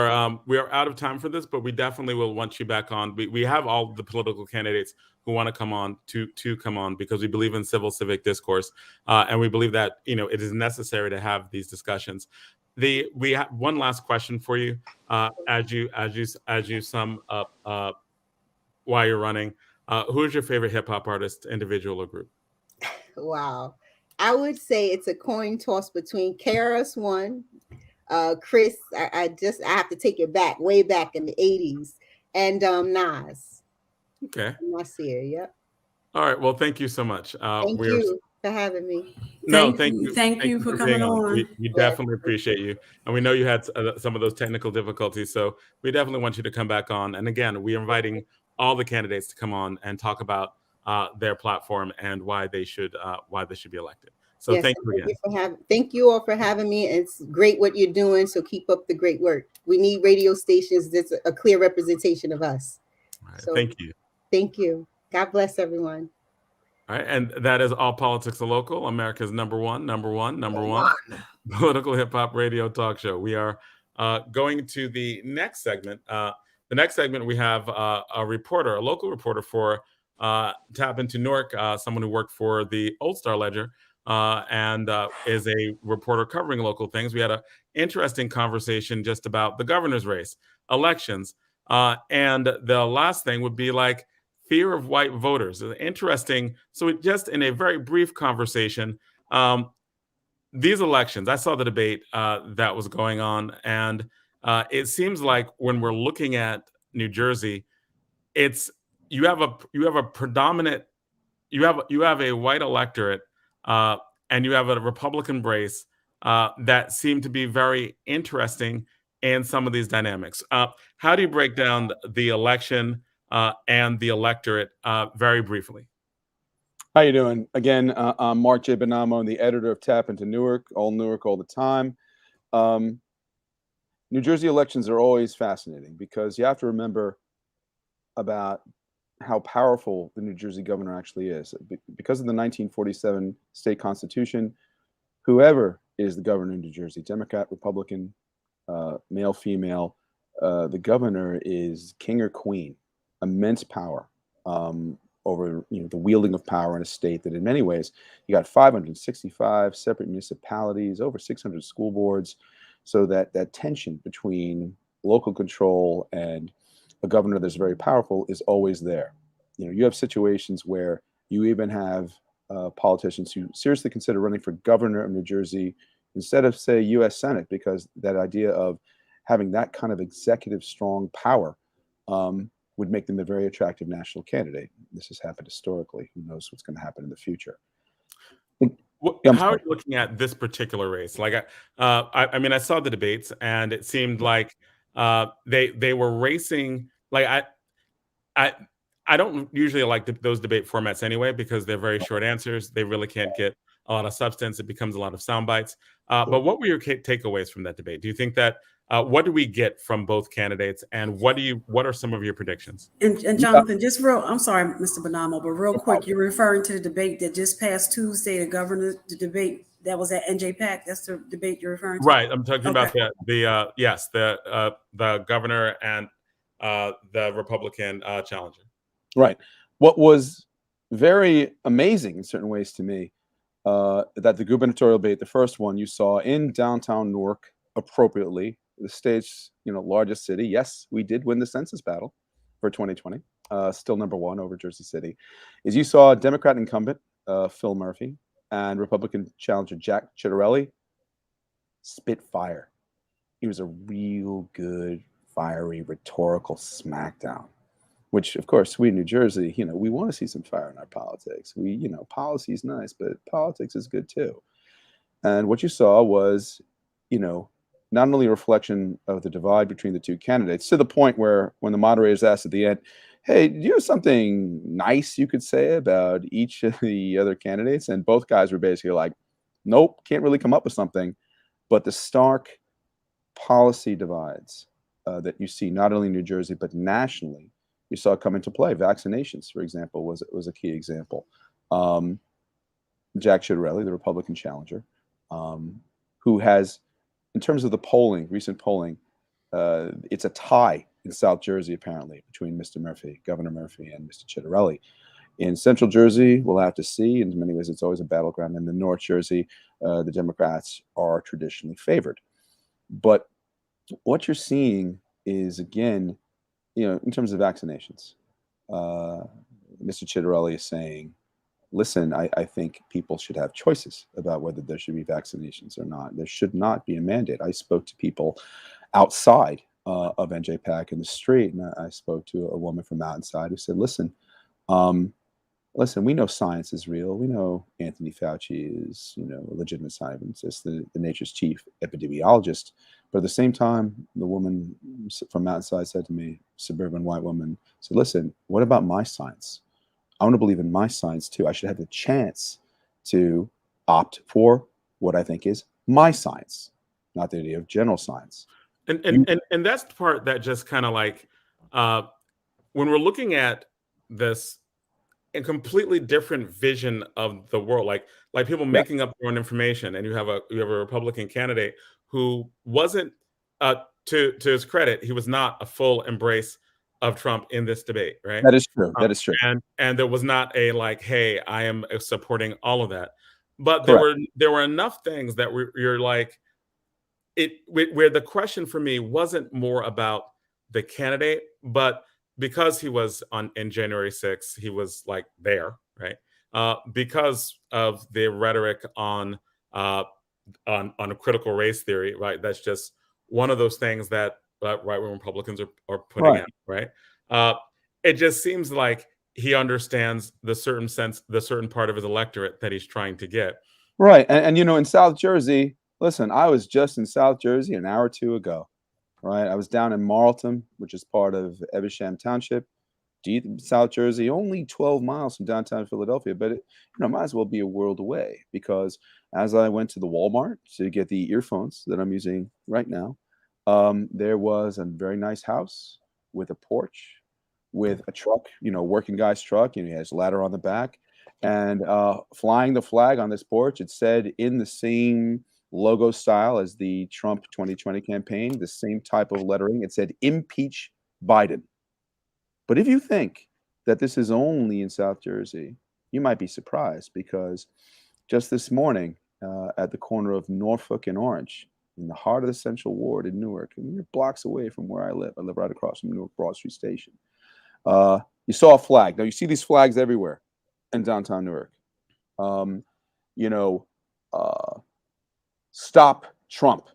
out of time for this, but we definitely will want you back on. We have all the political candidates who want to come on to come on, because we believe in civic discourse, and we believe that it is necessary to have these discussions. We have one last question for you, as you sum up why you're running. Who is your favorite hip hop artist, individual or group? Wow. I would say it's a coin toss between KRS-One, Chris. I have to take it back, way back in the 80s, and Nas. Okay. Nasir, yep. All right. Well, thank you so much. Thank you for having me. Thank you. Thank you for coming on. We definitely appreciate you. And we know you had some of those technical difficulties, so we definitely want you to come back on. And again, we're inviting all the candidates to come on and talk about their platform and why they should be elected. So yes, thank you again. Thank you all for having me. It's great what you're doing. So keep up the great work. We need radio stations that's a clear representation of us. All right, so, thank you. Thank you. God bless everyone. All right, and that is All Politics Are Local, America's number one political hip hop radio talk show. We are going to the next segment. The next segment, we have a local reporter for Tap Into Newark, someone who worked for the Old Star Ledger and is a reporter covering local things. We had an interesting conversation just about the governor's race, elections, and the last thing would be like fear of white voters. Interesting. So just in a very brief conversation, these elections, I saw the debate that was going on, and it seems like when we're looking at New Jersey, you have a white electorate and you have a Republican base that seem to be very interesting in some of these dynamics. How do you break down the election and the electorate very briefly? How you doing? Again, I'm Mark J. Benamo. I'm the editor of Tap Into Newark all the time. New Jersey elections are always fascinating because you have to remember about how powerful the New Jersey governor actually is. Because of the 1947 state constitution, whoever is the governor of New Jersey, Democrat, Republican, male, female, the governor is king or queen, immense power over the wielding of power in a state that in many ways, you got 565 separate municipalities, over 600 school boards. So that tension between local control and a governor that's very powerful is always there. You have situations where you even have politicians who seriously consider running for governor of New Jersey instead of, say, U.S. Senate, because that idea of having that kind of executive strong power would make them a very attractive national candidate. This has happened historically. Who knows what's going to happen in the future? How are you looking at this particular race? Like, I mean, I saw the debates, and it seemed like they were racing. Like, I don't usually like those debate formats anyway because they're very short answers. They really can't get a lot of substance. It becomes a lot of sound bites. But what were your takeaways from that debate? Do you think that what do we get from both candidates, and what are some of your predictions? And Jonathan, I'm sorry, Mr. Benamo, but real quick, you're referring to the debate that just passed Tuesday, the debate that was at NJPAC. That's the debate you're referring to, right? I'm talking about the governor and the Republican challenger. Right. What was very amazing in certain ways to me, that the gubernatorial debate, the first one you saw in downtown Newark, appropriately, the state's largest city. Yes, we did win the census battle for 2020. Still number one over Jersey City. Is you saw Democrat incumbent Phil Murphy and Republican challenger Jack Ciattarelli spit fire. He was a real good, fiery, rhetorical smackdown. Which, of course, we in New Jersey, we want to see some fire in our politics. Policy is nice, but politics is good too. And what you saw was, not only a reflection of the divide between the two candidates, to the point where when the moderators asked at the end, hey, do you have something nice you could say about each of the other candidates? And both guys were basically like, nope, can't really come up with something. But the stark policy divides that you see not only in New Jersey, but nationally, you saw come into play. Vaccinations, for example, was a key example. Jack Ciattarelli, the Republican challenger, who has, in terms of the polling, recent polling, it's a tie in South Jersey, apparently, between Mr. Murphy, Governor Murphy, and Mr. Ciattarelli. In Central Jersey, we'll have to see. In many ways, it's always a battleground. In the North Jersey, the Democrats are traditionally favored. But what you're seeing is, again, in terms of vaccinations, Mr. Ciattarelli is saying, listen, I think people should have choices about whether there should be vaccinations or not. There should not be a mandate. I spoke to people outside of NJPAC in the street, and I spoke to a woman from outside who said, listen, we know science is real. We know Anthony Fauci is, a legitimate scientist, the nature's chief epidemiologist. But at the same time, the woman from outside said to me, suburban white woman, said, listen, what about my science? I want to believe in my science too. I should have the chance to opt for what I think is my science, not the idea of general science. And that's the part that just kind of like, when we're looking at this, a completely different vision of the world, like people making up their own information, and you have a Republican candidate who wasn't, to his credit, he was not a full embrace of Trump in this debate, right? That is true. That is true. And there was not a like, hey, I am supporting all of that, but Correct. there were enough things that you're like, where the question for me wasn't more about the candidate, but because he was in January 6th, he was like there, right? Because of the rhetoric on a critical race theory, right? That's just one of those things that right-wing Republicans are putting out, right? It just seems like he understands the certain part of his electorate that he's trying to get. Right, and in South Jersey, listen, I was just in South Jersey an hour or two ago. Right, I was down in Marlton, which is part of Evesham Township, deep South Jersey, only 12 miles from downtown Philadelphia, but it might as well be a world away, because as I went to the Walmart to get the earphones that I'm using right now, there was a very nice house with a porch, with a truck, working guy's truck, he has a ladder on the back, and flying the flag on this porch, it said in the same logo style as the Trump 2020 campaign, the same type of lettering. It said, impeach Biden. But if you think that this is only in South Jersey, you might be surprised, because just this morning at the corner of Norfolk and Orange, in the heart of the Central Ward in Newark, and you're blocks away from where I live right across from Newark Broad Street Station, you saw a flag. Now, you see these flags everywhere in downtown Newark. Stop Trump,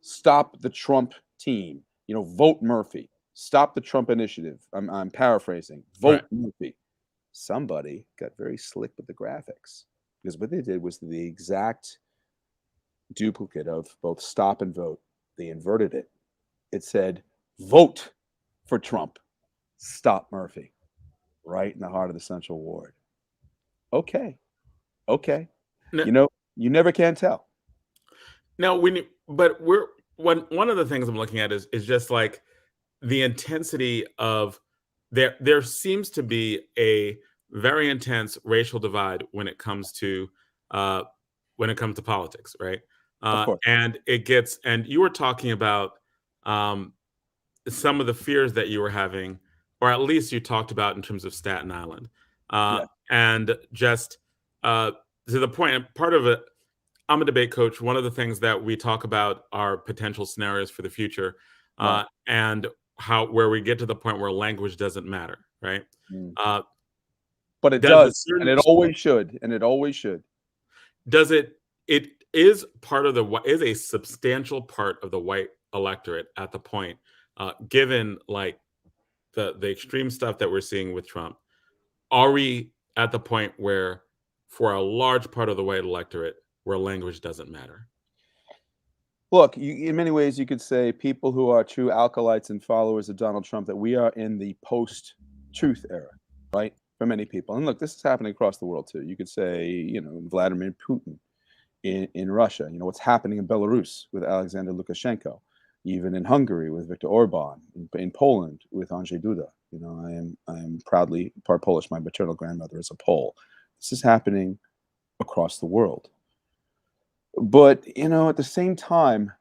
stop the Trump team, vote Murphy, stop the Trump initiative. I'm paraphrasing, vote Murphy. Somebody got very slick with the graphics, because what they did was the exact duplicate of both stop and vote. They inverted it. It said, vote for Trump, stop Murphy, right in the heart of the Central Ward. Okay. No. You never can tell. Now, one of the things I'm looking at is just like the intensity of there seems to be a very intense racial divide when it comes to politics, right? And you were talking about some of the fears that you were having, or at least you talked about in terms of Staten Island, and just to the point. And part of it, I'm a debate coach. One of the things that we talk about are potential scenarios for the future, and where we get to the point where language doesn't matter, right? But it does, and it always should, Does it? It is part of is a substantial part of the white electorate at the point, given like the extreme stuff that we're seeing with Trump. Are we at the point where, for a large part of the white electorate, where language doesn't matter? Look, in many ways, you could say people who are true alkalites and followers of Donald Trump, that we are in the post-truth era, right? For many people. And look, this is happening across the world too. You could say, Vladimir Putin in Russia, what's happening in Belarus with Alexander Lukashenko, even in Hungary with Viktor Orban, in Poland with Andrzej Duda. I am proudly part Polish. My maternal grandmother is a Pole. This is happening across the world. But, at the same time,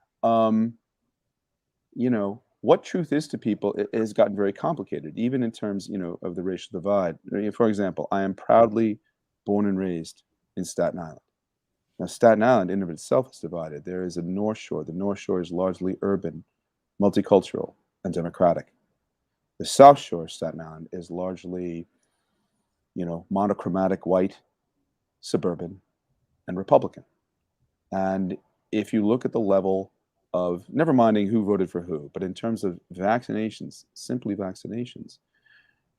what truth is to people has gotten very complicated, even in terms, of the racial divide. For example, I am proudly born and raised in Staten Island. Now, Staten Island in and of itself is divided. There is a North Shore. The North Shore is largely urban, multicultural, and democratic. The South Shore of Staten Island is largely, monochromatic, white, suburban, and Republican. And if you look at the level of, never minding who voted for who, but in terms of vaccinations, simply vaccinations,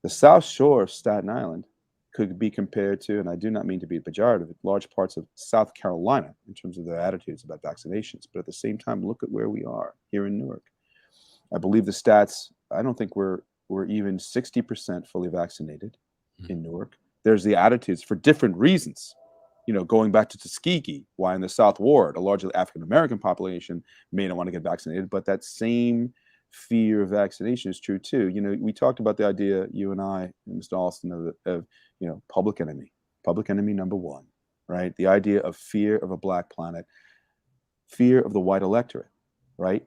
the South Shore of Staten Island could be compared to, and I do not mean to be pejorative, large parts of South Carolina in terms of their attitudes about vaccinations. But at the same time, look at where we are here in Newark. I believe the stats, I don't think we're even 60% fully vaccinated in Newark. There's the attitudes for different reasons. Going back to Tuskegee, why in the South Ward, a largely African-American population may not want to get vaccinated, but that same fear of vaccination is true too. We talked about the idea, you and I, and Mr. Alston, of public enemy number one, right? The idea of fear of a black planet, fear of the white electorate, right?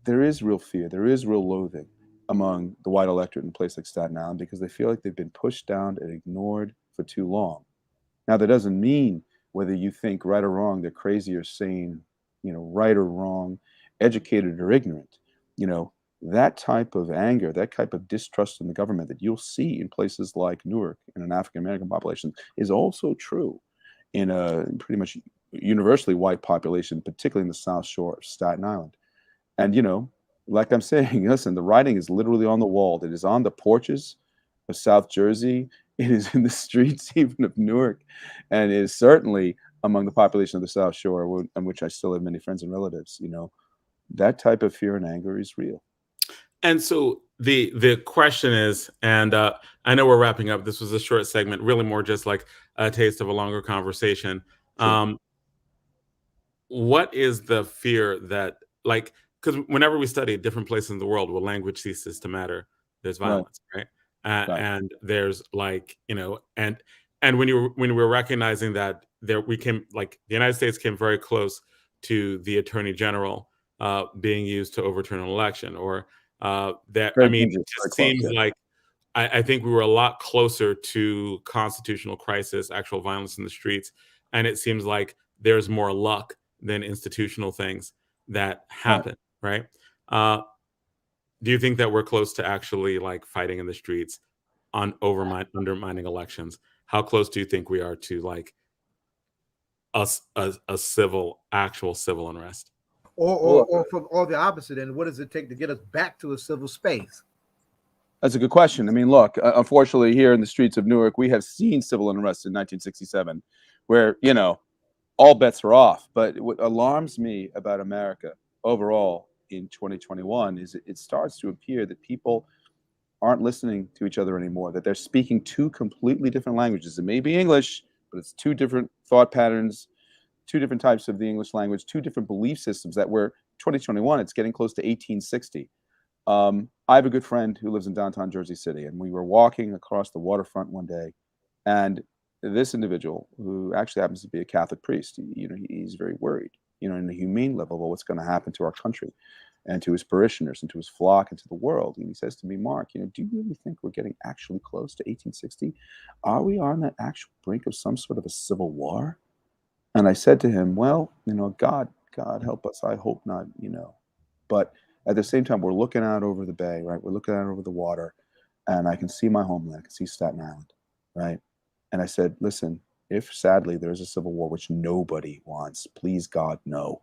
There is real fear, there is real loathing among the white electorate in a place like Staten Island because they feel like they've been pushed down and ignored for too long. Now, that doesn't mean whether you think right or wrong, they're crazy or sane, right or wrong, educated or ignorant. That type of anger, that type of distrust in the government that you'll see in places like Newark in an African-American population is also true in a pretty much universally white population, particularly in the South Shore of Staten Island. And, like I'm saying, listen, the writing is literally on the wall. It is on the porches of South Jersey. It is in the streets even of Newark, and it is certainly among the population of the South Shore, on which I still have many friends and relatives. That type of fear and anger is real. And so the question is, and I know we're wrapping up. This was a short segment, really more just like a taste of a longer conversation. Sure. What is the fear that, like, because whenever we study different places in the world where language ceases to matter, there's violence, right? Right. And there's like, and when we're recognizing that we came, like the United States came very close to the Attorney General being used to overturn an election, or that, I mean, it just seems like I think we were a lot closer to constitutional crisis, actual violence in the streets, and it seems like there's more luck than institutional things that happen, right? Do you think that we're close to actually like fighting in the streets on undermining elections? How close do you think we are to like a actual civil unrest? Or the opposite? And what does it take to get us back to a civil space? That's a good question. I mean, look, unfortunately, here in the streets of Newark, we have seen civil unrest in 1967, where all bets are off. But what alarms me about America overall in 2021 is it starts to appear that people aren't listening to each other anymore, that they're speaking two completely different languages. It may be English, but it's two different thought patterns, two different types of the English language, two different belief systems that were 2021, it's getting close to 1860. I have a good friend who lives in downtown Jersey City, and we were walking across the waterfront one day, and this individual, who actually happens to be a Catholic priest, he's very worried, in the humane level of what's going to happen to our country and to his parishioners and to his flock and to the world. And he says to me, Mark, do you really think we're getting actually close to 1860? Are we on the actual brink of some sort of a civil war? And I said to him, well, God help us. I hope not, But at the same time, we're looking out over the bay, right? We're looking out over the water, and I can see my homeland. I can see Staten Island, right? And I said, listen, if sadly there's a civil war, which nobody wants, please God, no,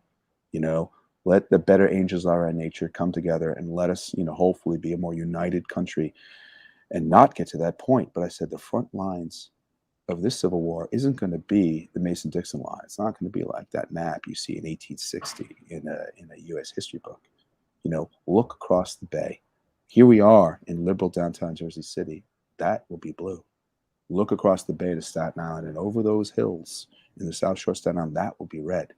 let the better angels of our nature come together and let us, hopefully be a more united country and not get to that point. But I said the front lines of this Civil War isn't going to be the Mason-Dixon line. It's not going to be like that map you see in 1860 in a U.S. history book. You know, look across the bay. Here we are in liberal downtown Jersey City. That will be blue. Look across the bay to Staten Island, and over those hills in the South Shore of Staten Island, that will be red.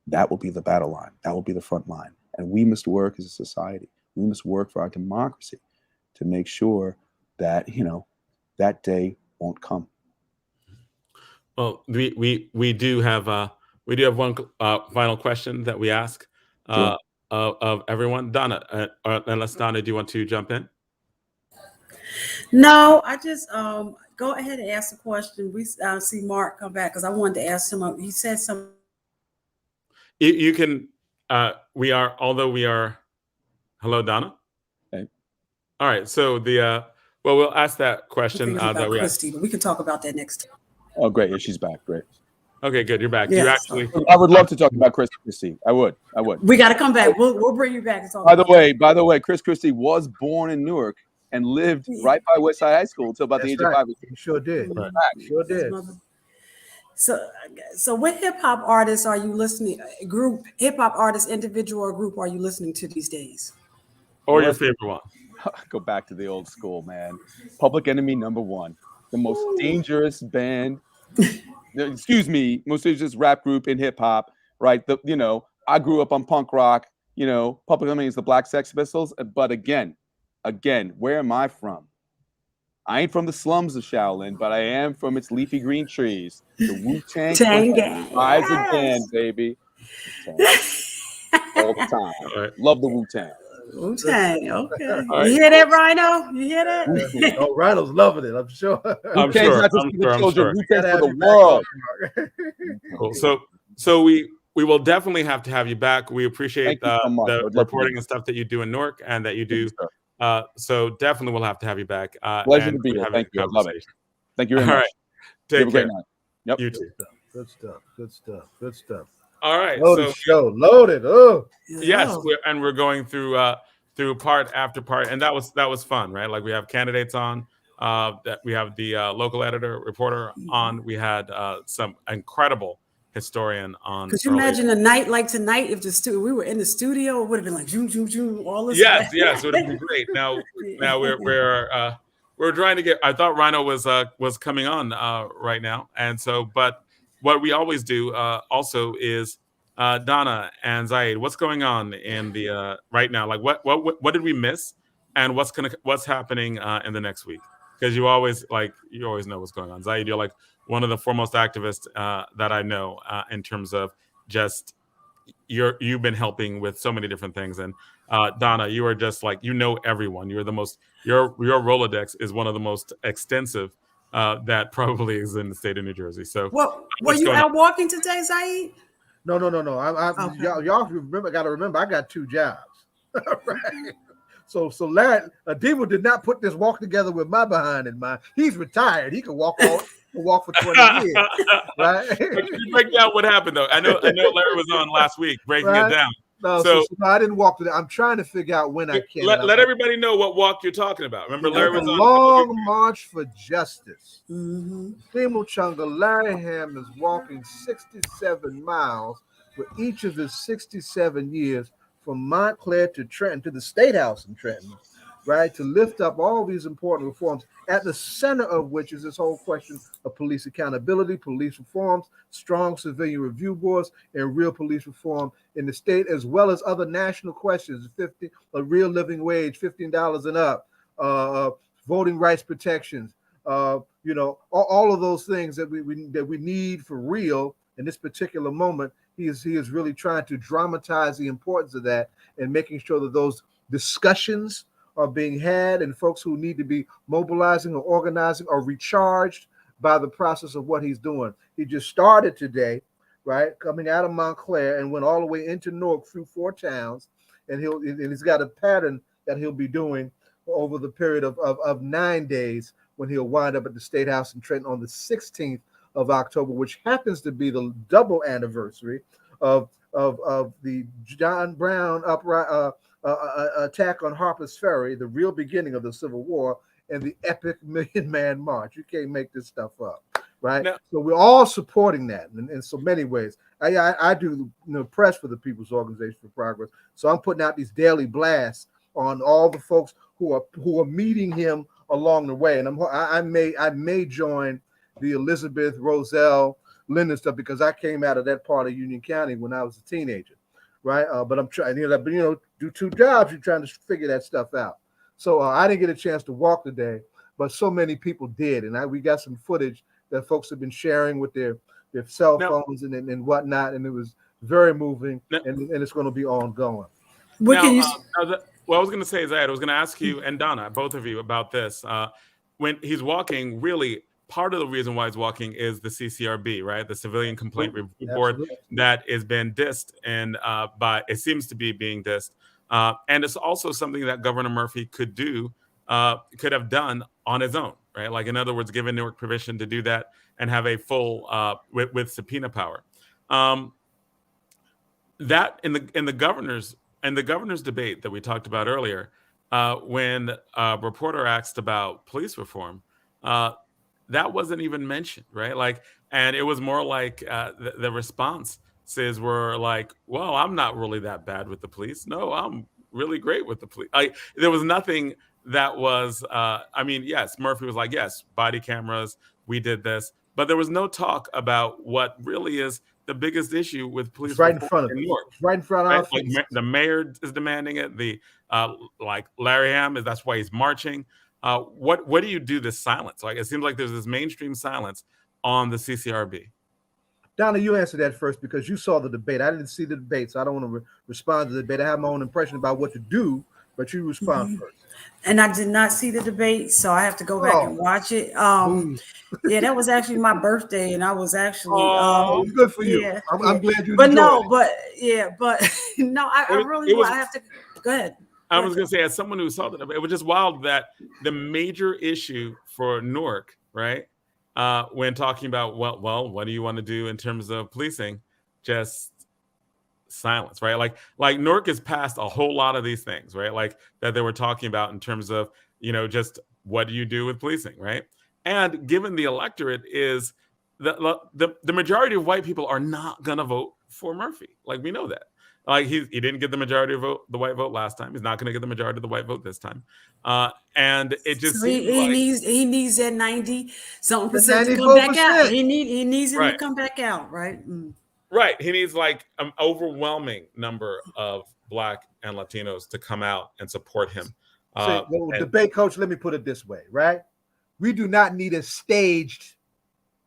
That will be the battle line. That will be the front line. And we must work as a society. We must work for our democracy to make sure that, you know, that day won't come. Well, we do have one final question that we ask Sure. of everyone. Donna, unless Donna, do you want to jump in? No, I just go ahead and ask the question. We see Mark come back because I wanted to ask him. He said something. You can. We are. Hello, Donna. Hey. All right. So we'll ask that question About Christy, but we can talk about that next time. Oh, great. Yeah, she's back. Great. Okay, good. You're back. Yes. You actually. I would love to talk about Chris Christie. I would. We got to come back. We'll bring you back. By the way, Chris Christie was born in Newark and lived right by West Side High School until about the age of 5. He sure did. Right. Sure did. So what hip hop artists are you listening? Group hip hop artists, individual or group, are you listening to these days? Or your favorite one? Go back to the old school, man. Public Enemy #1, the most dangerous band. Excuse me, most dangerous rap group in hip hop. Right? I grew up on punk rock. You know, Public Enemy is the Black Sex Pistols. But again, where am I from? I ain't from the slums of Shaolin, but I am from its leafy green trees. The Wu-Tang Gang. rise again, baby. All the time. All right. Love the Wu-Tang. Wu-Tang, okay. Right. You hear that, Rhino? You hear that? Oh, Rhino's loving it, I'm sure. Wu-Tang's not just for the children. Wu-Tang's for the world. Cool. So we will definitely have to have you back. We appreciate Thank you so much. the reporting and stuff that you do in Newark and that you do. So definitely we'll have to have you back. Pleasure to be here. Thank you. I love it. Thank you very much. All right. Take care. Yep. You too. Good stuff. All right. Loaded show. Loaded. Oh. Yes, we're going through part after part, and that was fun, right? Like we have candidates on, that we have the local editor reporter on. We had some incredible historian on. Could you imagine a night like tonight if we were in the studio? It would have been like zoom, zoom, zoom, all this. Yes, it would have been great. Now we're trying to get. I thought Rhino was coming on right now, and so but what we always do also is Donna and Zaid, what's going on in the right now? Like what did we miss, and what's happening in the next week? Because you always know what's going on. Zaid, you're like one of the foremost activists that I know in terms of just you've been helping with so many different things. And Donna, you are just like, everyone. You're the most, your Rolodex is one of the most extensive that probably is in the state of New Jersey. So were you out walking today, Zaid? No. Okay. Y'all gotta remember, I got 2 jobs. Right. So Larry Devo did not put this walk together with my behind in mind. He's retired. He can walk for 20 years. Right? Can you break down what happened though? I know Larry was on last week breaking it down. No, so I didn't walk today. I'm trying to figure out when I can. Let everybody know what walk you're talking about. Remember, Larry was on Long March for Justice. Chunga Larry Ham is walking 67 miles for each of his 67 years from Montclair to Trenton, to the State House in Trenton, right, to lift up all these important reforms, at the center of which is this whole question of police accountability, police reforms, strong civilian review boards, and real police reform in the state, as well as other national questions, a real living wage, $15 and up, voting rights protections, all of those things that we need for real in this particular moment. He is really trying to dramatize the importance of that and making sure that those discussions are being had, and folks who need to be mobilizing or organizing are recharged by the process of what he's doing. He just started today, right, coming out of Montclair and went all the way into Newark through 4 towns, and he's got a pattern that he'll be doing over the period of 9 days, when he'll wind up at the State House in Trenton on the 16th of October, which happens to be the double anniversary of the John Brown attack on Harper's Ferry, the real beginning of the Civil War, and the epic Million Man March. You can't make this stuff up, right? No. So we're all supporting that in so many ways. I do press for the People's Organization for Progress, so I'm putting out these daily blasts on all the folks who are meeting him along the way, and I may join the Elizabeth Roselle Linden stuff because I came out of that part of Union County when I was a teenager, right? But I'm trying, do two jobs. You're trying to figure that stuff out. So I didn't get a chance to walk today, but so many people did, and we got some footage that folks have been sharing with their cell phones and whatnot, and it was very moving, and it's going to be ongoing. What can you? What I was going to say is that I was going to ask you and Donna, both of you, about this. When he's walking, really, part of the reason why he's walking is the CCRB, right? The Civilian Complaint Review Board that has been dissed, and it seems to be being dissed. And it's also something that Governor Murphy could have done on his own, right? Like, in other words, given Newark permission to do that and have a full with subpoena power. That in the governor's debate that we talked about earlier, when a reporter asked about police reform, that wasn't even mentioned, right? Like, and it was more like the responses were like, "Well, I'm not really that bad with the police. No, I'm really great with the police." Like, there was nothing that was. I mean, yes, Murphy was like, "Yes, body cameras, we did this," but there was no talk about what really is the biggest issue with police right in front of New York. Right in front of our face. Like, the mayor is demanding it. The like Larry Ham that's why he's marching. What do you do this silence? Like, it seems like there's this mainstream silence on the CCRB. Donna, you answer that first because you saw the debate. I didn't see the debate, so I don't want to respond to the debate. I have my own impression about what to do, but you respond first. And I did not see the debate, so I have to go back and watch it. Yeah, that was actually my birthday, and I was actually good for you. Yeah, I'm glad you. But no, I really I have to go ahead. I was going to say, as someone who saw the debate, it was just wild that the major issue for Newark, right, when talking about what do you want to do in terms of policing, just silence, right? Like Newark has passed a whole lot of these things, right? Like that they were talking about in terms of, just what do you do with policing, right? And given the electorate is the majority of white people are not going to vote for Murphy. Like, we know that. Like, he didn't get the majority of the white vote last time. He's not going to get the majority of the white vote this time. And it just he needs that 90-something% to come back out. He needs him to come back out, right? Mm. Right. He needs like an overwhelming number of Black and Latinos to come out and support him. Debate coach, let me put it this way, right? We do not need a staged,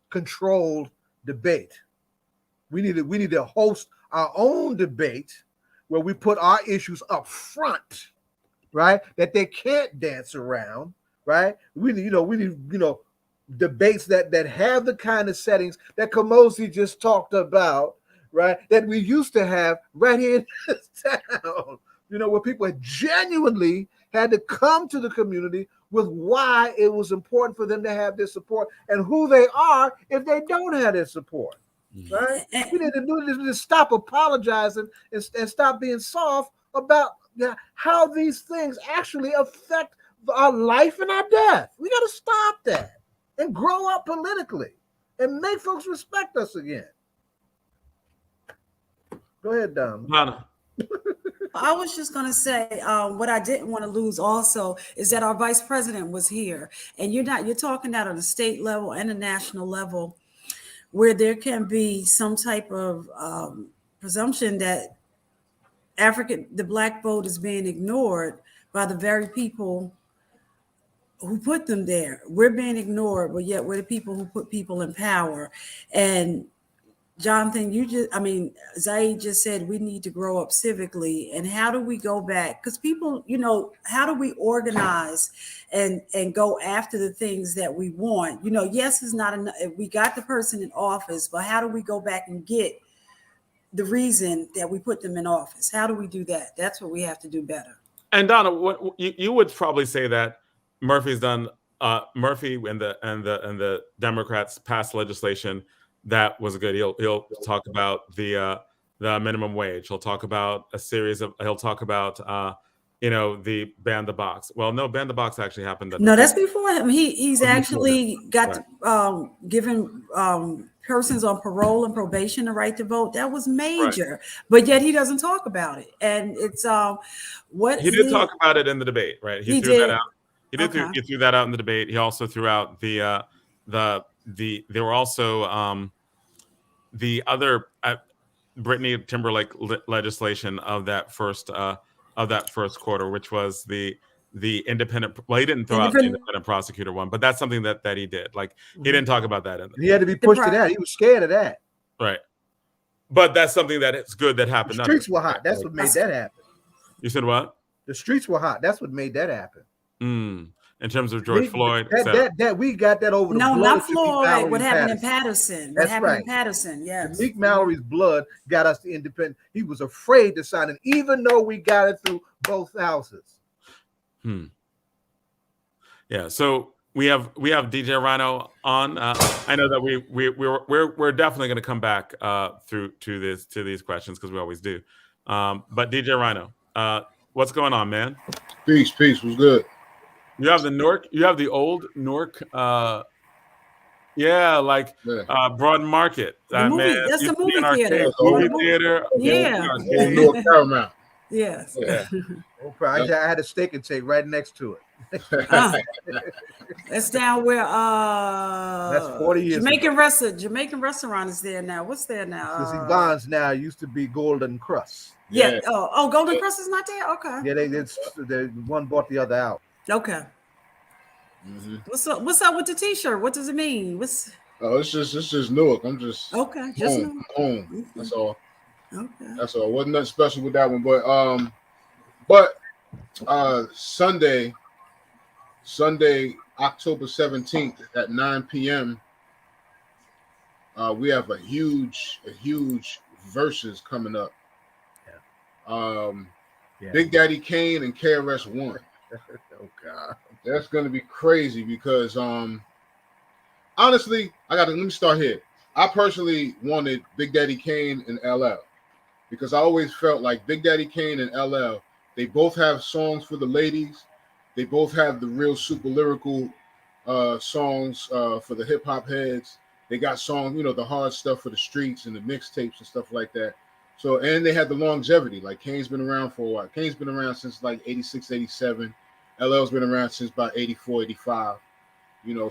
controlled debate. We need to host our own debate where we put our issues up front, right? That they can't dance around, right? We need debates that have the kind of settings that Kamosi just talked about, right? That we used to have right here in this town, where people genuinely had to come to the community with why it was important for them to have their support and who they are if they don't have their support. Right? We need to do this to stop apologizing and stop being soft about how these things actually affect our life and our death. We got to stop that and grow up politically and make folks respect us again. Go ahead, Donna. I was just going to say what I didn't want to lose also is that our vice president was here, and you're talking out on the state level and the national level, where there can be some type of presumption that the Black vote is being ignored by the very people who put them there. We're being ignored, but yet we're the people who put people in power. And Jonathan, Zaid just said we need to grow up civically. And how do we go back? Because people, how do we organize and go after the things that we want? Yes, it's not enough. We got the person in office, but how do we go back and get the reason that we put them in office? How do we do that? That's what we have to do better. And Donna, what you would probably say that Murphy's done. Murphy and the Democrats passed legislation that was good. He'll talk about the minimum wage. He'll talk about He'll talk about the Ban the Box. Well, no, Ban the Box actually happened. No, that's before him. He's actually got right. given persons on parole and probation the right to vote. That was major, right. But yet he doesn't talk about it. And it's what he did talk about it in the debate, right? He threw that out. He did. He threw that out in the debate. He also threw out there were also the other Brittany Timberlake legislation of that first quarter, which was the independent. Well, he didn't throw out the independent prosecutor one, but that's something that he did. Like he didn't talk about that. He had to be pushed to that. He was scared of that. Right. But that's something that it's good that happened. The streets were hot. That's what made that happen. You said what? The streets were hot. That's what made that happen. In terms of George Floyd, that we got that over. No, the not Floyd. What happened in Patterson? That's right. In Patterson, yes. Meek Mallory's blood got us the independent. He was afraid to sign it, even though we got it through both houses. Yeah. So we have DJ Rhino on. I know that we're definitely going to come back to these questions because we always do. But DJ Rhino, what's going on, man? Peace. What's good? You have the Newark. You have the old Newark. Broad Market. Man, that's the movie theater. Movie theater. Yeah. Old Newark Paramount. Yes. Yeah. I had a steak and take right next to it. That's down where that's 40 years. Jamaican restaurant is there now. What's there now? It's Yvonne's now. It used to be Golden Crust. Yeah. Oh, Golden Crust is not there. Okay. Yeah, they one bought the other out. Okay. What's up with the T-shirt? What does it mean? It's just Newark. I'm just home. Okay. That's all. Okay. That's all. Wasn't nothing special with that one, but Sunday, October 17th at 9 p.m. We have a huge versus coming up. Big Daddy Kane and KRS-One. Oh God, that's gonna be crazy because honestly, let me start here. I personally wanted Big Daddy Kane and LL because I always felt like Big Daddy Kane and LL, they both have songs for the ladies. They both have the real super lyrical songs for the hip hop heads. They got songs, the hard stuff for the streets and the mixtapes and stuff like that. So, and they had the longevity. Like Kane's been around for a while. Kane's been around since like 86, 87. LL's been around since about 84, 85.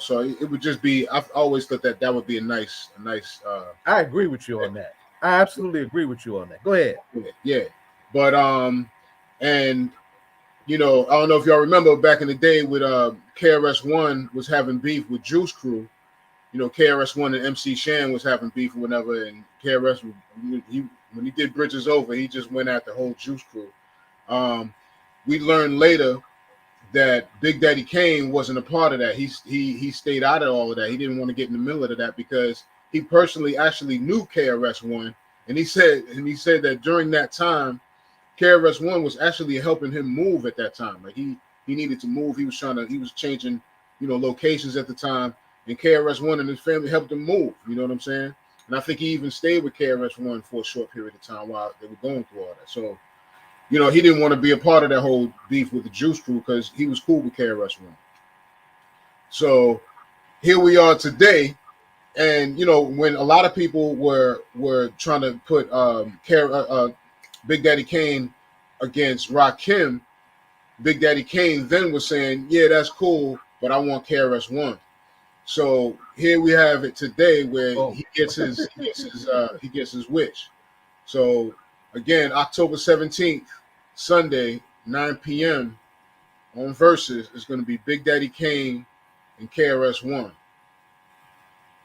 So it would just be, I've always thought that would be a nice. I agree with you on that. I absolutely agree with you on that. Go ahead. Yeah. But, and, I don't know if y'all remember back in the day with KRS-One was having beef with Juice Crew. KRS-One and MC Shan was having beef or whatever. And KRS, when he did Bridges Over, he just went at the whole Juice Crew. We learned later that Big Daddy Kane wasn't a part of that. He stayed out of all of that. He didn't want to get in the middle of that because he personally actually knew KRS-One, and he said that during that time, KRS-One was actually helping him move at that time. Like he needed to move. He was changing, locations at the time, and KRS-One and his family helped him move. You know what I'm saying? And I think he even stayed with KRS-One for a short period of time while they were going through all that. So, he didn't want to be a part of that whole beef with the Juice Crew because he was cool with KRS-One. So here we are today. And, when a lot of people were trying to put Big Daddy Kane against Rakim, Big Daddy Kane then was saying, yeah, that's cool, but I want KRS-One. So here we have it today where he gets his wish. So again, October 17th, Sunday, 9 p.m. on Versus is going to be Big Daddy Kane and KRS-One.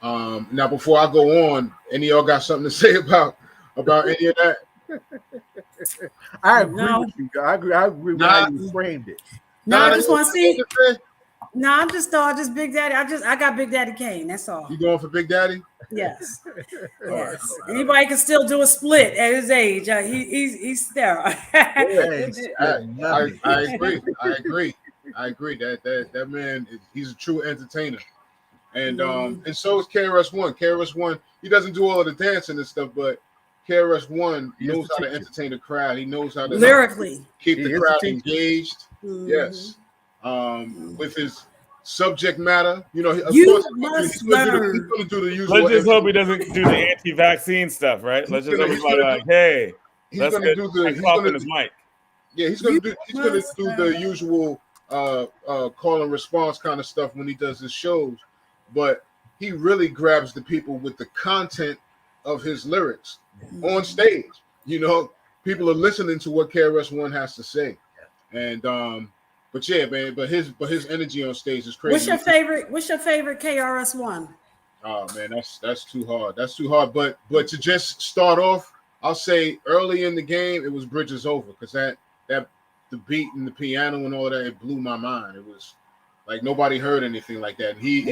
Now, before I go on, any of y'all got something to say about any of that? I agree with you. I agree with how you framed it. I just want to see. I'm just Big Daddy. I got Big Daddy Kane. That's all. You going for Big Daddy? Yes. Yes. Anybody can still do a split at his age. He's sterile. I agree. That man he's a true entertainer. And and so is KRS-One. KRS-One, he doesn't do all of the dancing and stuff, but KRS-One knows how to entertain the crowd. He knows how to lyrically keep the crowd engaged. Yes, with his subject matter. You know, of course, he's going to do the usual. Let's just hope he doesn't do the anti-vaccine stuff, right? Let's just hope he's like, hey, he's going to do the. He's going to his mic. Yeah, he's going to do. He's going to do the usual call and response kind of stuff when he does his shows, but he really grabs the people with the content of his lyrics on stage. You know, people are listening to what KRS-One has to say, and but yeah, man, but his energy on stage is crazy. What's your favorite KRS-One? Oh man, that's too hard. That's too hard. But to just start off, I'll say early in the game it was Bridges Over, because that the beat and the piano and all that, it blew my mind. It was like nobody heard anything like that. He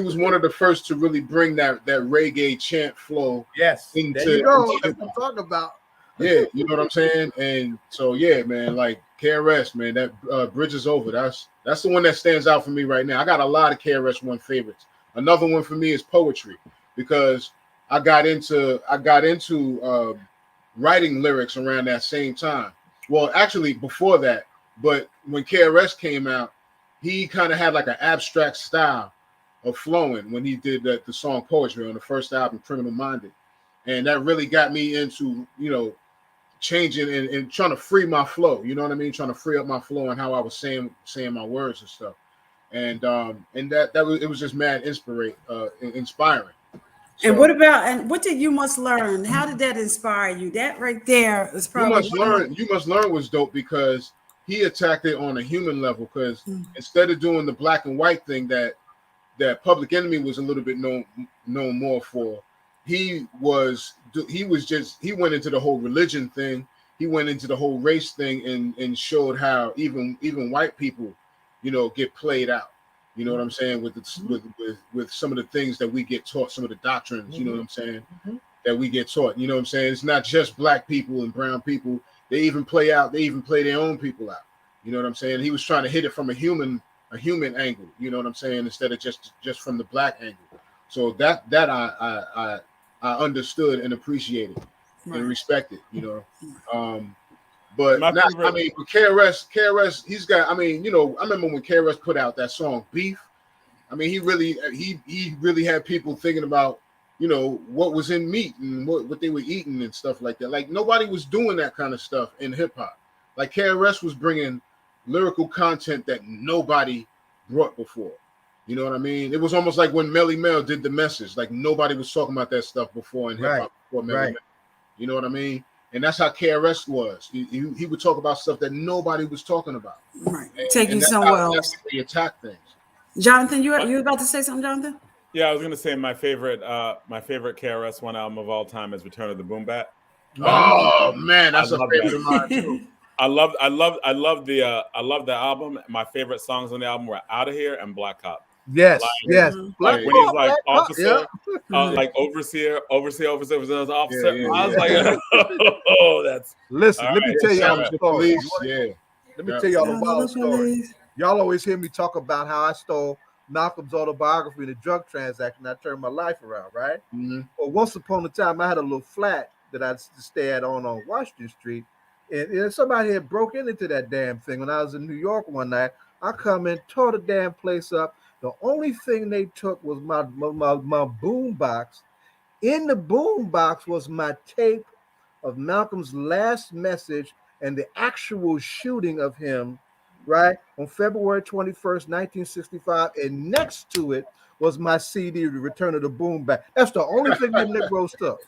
was one of the first to really bring that reggae chant flow. Yes, into there you go. That's what I'm talking about. Yeah, you know what I'm saying? And so yeah, man, like KRS, man, that Bridges Over, that's the one that stands out for me right now. I got a lot of KRS-One favorites. Another one for me is Poetry, because I got into writing lyrics around that same time. Well, actually before that, but when KRS came out, he kind of had like an abstract style of flowing when he did the song Poetry on the first album, Criminal Minded. And that really got me into, you know, changing and trying to free my flow, you know what I mean? Trying to free up my flow and how I was saying my words and stuff. And it was just mad inspiring. So, and what did You Must Learn? How did that inspire you? That right there is probably You Must Learn was dope because he attacked it on a human level, because instead of doing the black and white thing that Public Enemy was a little bit known more for, he went into the whole religion thing. He went into the whole race thing and showed how even white people, you know, get played out. You know what I'm saying? With some of the things that we get taught, some of the doctrines, you know what I'm saying, that we get taught. You know what I'm saying? It's not just black people and brown people. They even play their own people out. You know what I'm saying? He was trying to hit it from a human angle, you know what I'm saying, instead of just from the black angle. So that I understood and appreciated and respected, you know. But now, I mean, with KRS, he's got. I mean, you know, I remember when KRS put out that song Beef. I mean, he really had people thinking about, you know, what was in meat and what they were eating and stuff like that. Like nobody was doing that kind of stuff in hip hop. Like KRS was bringing lyrical content that nobody brought before. You know what I mean? It was almost like when Melly Mel did The Message. Like nobody was talking about that stuff before in hip hop before Melly Mel. You know what I mean? And that's how KRS was. He would talk about stuff that nobody was talking about. Right. Take you somewhere else. That's how they attack things. Jonathan, you about to say something, Jonathan? Yeah, I was gonna say my favorite KRS-One album of all time is Return of the Boom Bat. Oh man, that's a favorite of mine too. I love the album. My favorite songs on the album were Out of Here and Black Cop. Yes, like when he's like officer, like overseer. I was like, oh, that's. Listen, let me tell y'all a story. Let me tell y'all a wild story. Y'all always hear me talk about how I stole Malcolm's autobiography in a drug transaction. I turned my life around, right? Well, once upon a time, I had a little flat that I stayed at on Washington Street, and somebody had broken into that damn thing when I was in New York one night. I come in, tore the damn place up. The only thing they took was my boom box. In the boom box was my tape of Malcolm's last message and the actual shooting of him, right, on February 21st, 1965. And next to it was my CD, The Return of the Boom Bat. That's the only thing that Negro took.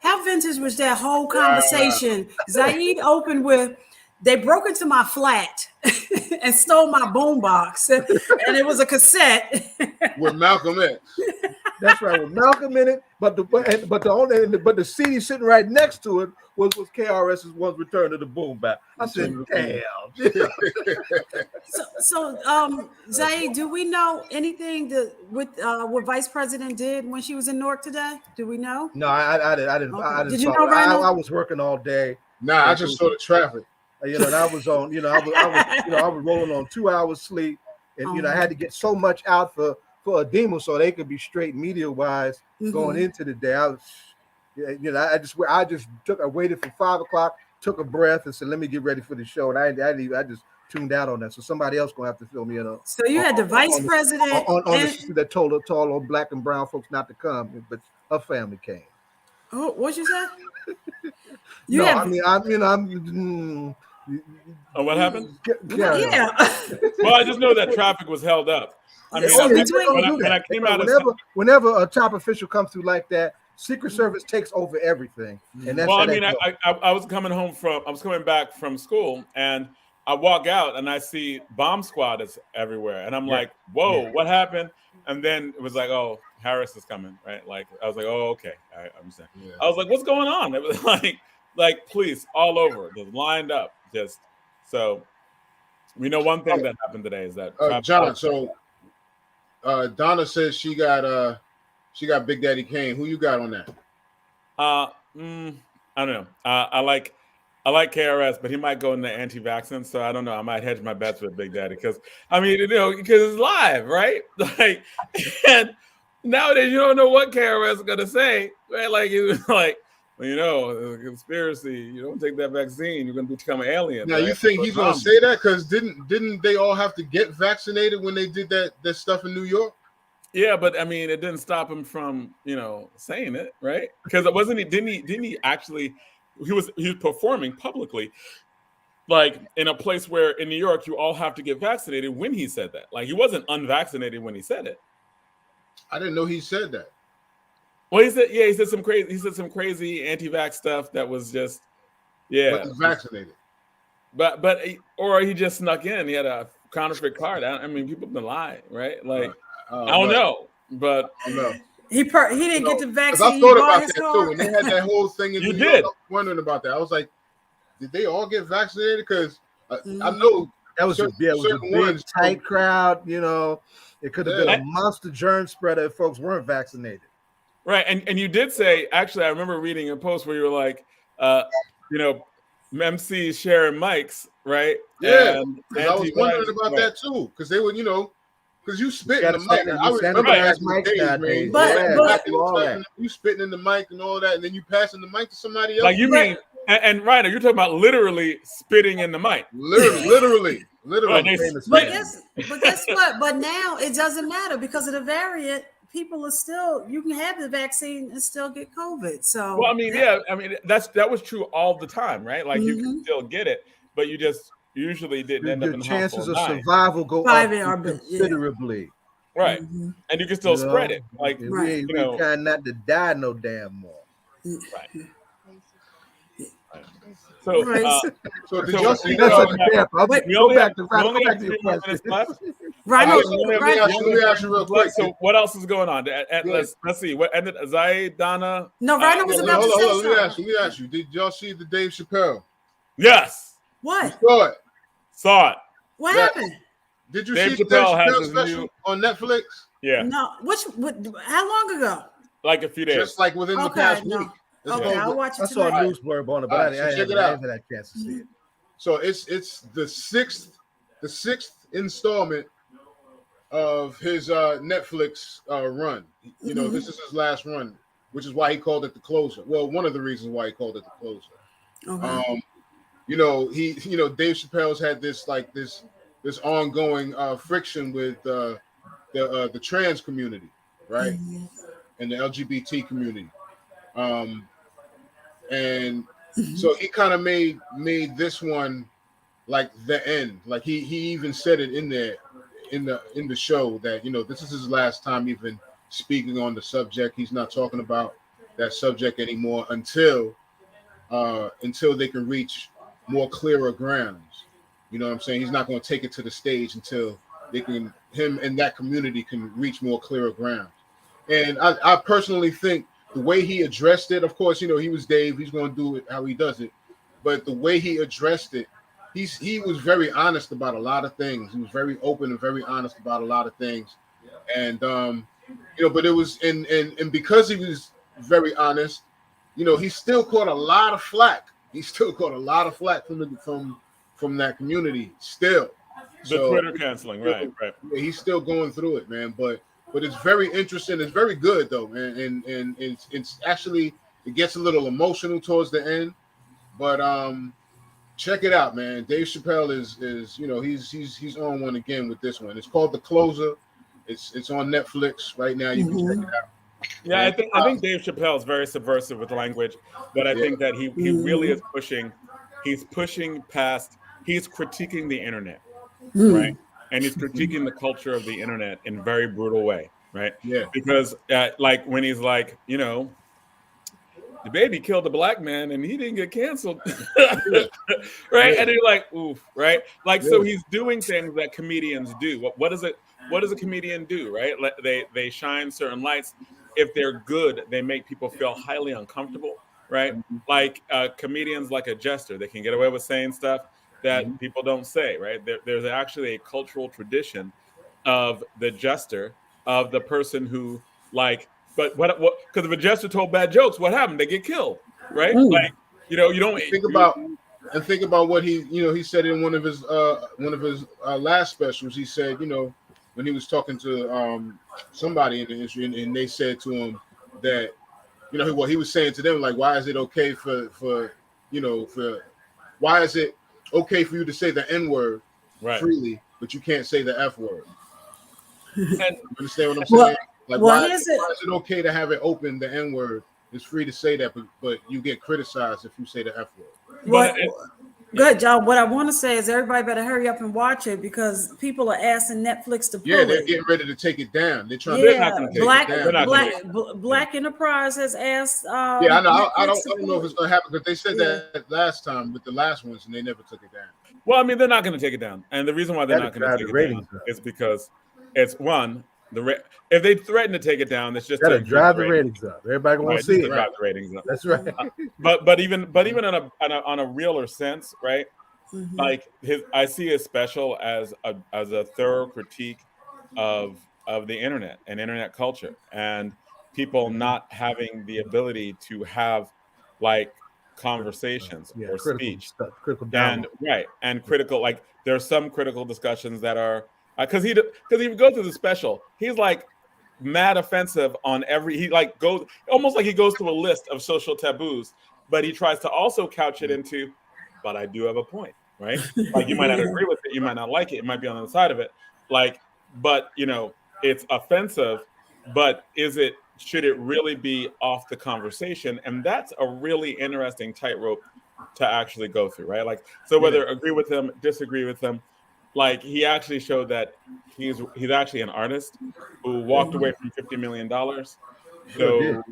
How vintage was that whole conversation? Zaid opened with, they broke into my flat and stole my boombox, and it was a cassette with Malcolm X. That's right, with Malcolm in it. But the CD sitting right next to it was KRS's "Once Return to the Boom Bat." I said, "Damn." So, Zaid, do we know anything what Vice President did when she was in Newark today? Do we know? No, I didn't. Okay. I didn't. Did you know, Rhino? I was working all day. Nah, I just saw the traffic. You know, and I was on. I was rolling on 2 hours sleep. and I had to get so much out for a demo so they could be straight media wise going into the day. I waited for 5 o'clock, took a breath, and said, "Let me get ready for the show." And I just tuned out on that. So somebody else gonna have to fill me in. So you had the vice president that told all black and brown folks not to come, but her family came. Oh, what you say? Oh, what happened? Yeah. Well, I just know that traffic was held up. I mean, when I came out, whenever a top official comes through like that, Secret Service takes over everything. And that's I was coming back from school, and I walk out and I see bomb squad is everywhere, and I'm like, "Whoa, what happened?" And then it was like, "Oh, Harris is coming," right? Like I was like, "Oh, okay, I understand." Yeah. I was like, "What's going on?" It was like police all over, just lined up, just so. We know one thing that happened today is that John. So Donna says she got Big Daddy Kane. Who you got on that? I don't know. I like KRS, but he might go into anti-vaccine, so I don't know. I might hedge my bets with Big Daddy because it's live, right? Like, and nowadays you don't know what KRS is gonna say, right? Like it was like, well, a conspiracy. You don't take that vaccine, you're gonna become an alien. Now right? you think he's gonna say that because didn't they all have to get vaccinated when they did that stuff in New York? Yeah, but I mean, it didn't stop him from saying it, right? Because it wasn't. Didn't he actually? He was performing publicly, like in a place where in New York you all have to get vaccinated. When he said that, like he wasn't unvaccinated when he said it. I didn't know he said that. Well, he said some crazy anti-vax stuff that was just But he's vaccinated. But or he just snuck in. He had a counterfeit card. I mean, people can lie, right? Like I don't know, but he didn't get the vaccine. I thought about that too, and they had that whole thing in New York. I was wondering about that. I was like, did they all get vaccinated? Because I know that was a big tight crowd. It could have been a monster germ spreader if folks weren't vaccinated. Right, and you did say, actually, I remember reading a post where you were like, MC sharing mics, right? Yeah, I was wondering about that too, because they would, because you spit in the mic. I remember back in the days, you spitting in the mic and all that, and then you passing the mic to somebody else. Like you mean, and Ryder, you're talking about literally spitting in the mic. Literally. But guess what? But now it doesn't matter because of the variant. People are still, you can have the vaccine and still get COVID. So well, I mean, that was true all the time, right? Like you can still get it, but you just usually didn't end up in the hospital. The chances of survival go up considerably. Right. And you can still spread it. Like we trying not to die no damn more. Right. So, did y'all see that? Go back to your question. Right. Let me ask you real quick. So, what else is going on? Let's see. What ended? Zaid, Donna. No, Rhino was about to say something. Let me ask you. Did y'all see the Dave Chappelle? Yes. What? You saw it. What happened? Did you see the Dave Chappelle special on Netflix? Yeah. No. How long ago? Like a few days. Just like within the past week. Okay, I'll watch it tonight. I saw a news blurb on it, but I haven't had a chance to see it. So it's the sixth installment of his Netflix run. This is his last run, which is why he called it the closer. Well, one of the reasons why he called it the closer. Okay. Dave Chappelle's had this ongoing friction with the trans community, right, and the LGBT community. And so he kind of made this one like the end. Like he even said it in there in the show that this is his last time even speaking on the subject. He's not talking about that subject anymore until they can reach more clearer grounds. You know what I'm saying? He's not going to take it to the stage until him and that community can reach more clearer grounds. And I personally think the way he addressed it, of course, he was Dave. He's going to do it how he does it. But the way he addressed it, he was very honest about a lot of things. He was very open and very honest about a lot of things. And, but it was, and because he was very honest, he still caught a lot of flack. He still caught a lot of flack from that community still. The Twitter canceling, right. Yeah, he's still going through it, man. But it's very interesting. It's very good though, man. And it's actually, it gets a little emotional towards the end. But check it out, man. Dave Chappelle is he's on one again with this one. It's called The Closer. It's on Netflix right now. You can check it out. Yeah, I think Dave Chappelle is very subversive with language, but I think that he really is pushing. He's pushing past. He's critiquing the internet, right? And he's critiquing the culture of the internet in a very brutal way, right? Yeah. Because like when he's like, the baby killed a black man and he didn't get canceled, right? Yeah. And you're like, oof, right? Like, so he's doing things that comedians do. What does a comedian do, right? They shine certain lights. If they're good, they make people feel highly uncomfortable, right? Like comedians, like a jester, they can get away with saying stuff that people don't say, right? There's actually a cultural tradition of the jester, of the person who but what? Because if a jester told bad jokes, what happened? They get killed, right? Like, you don't think about what he said in one of his last specials. He said, when he was talking to somebody in the industry, and they said to him that, what he was saying to them, like, why is it okay why is it okay for you to say the N-word freely, but you can't say the F word? And understand what I'm saying? Why is it okay to have it open, the N-word? It's free to say that, but you get criticized if you say the F word. Good, John. What I want to say is everybody better hurry up and watch it because people are asking Netflix to pull it. They're getting ready to take it down. They're trying to take it down. Black Enterprise has asked. I know. I don't know if it's going to happen, but they said that last time with the last ones, and they never took it down. Well, I mean, they're not going to take it down, and the reason why they're not going to take it down is because it's one. If they threaten to take it down, it's just to drive the ratings up. Everybody going to see it. Drive the ratings up. That's right. But even on a realer sense, right? Like I see his special as a thorough critique of the internet and internet culture and people not having the ability to have conversations or speech and critical. Like there's some critical discussions that are. Because he would go through the special, he's mad offensive on he goes almost like he goes through a list of social taboos, but he tries to also couch it into, but I do have a point, right? Like you might not agree with it, you might not like it, it might be on the other side of it, but it's offensive, but should it really be off the conversation? And that's a really interesting tightrope to actually go through, right? So whether agree with him, disagree with him. He actually showed that he's actually an artist who walked away from $50 million. So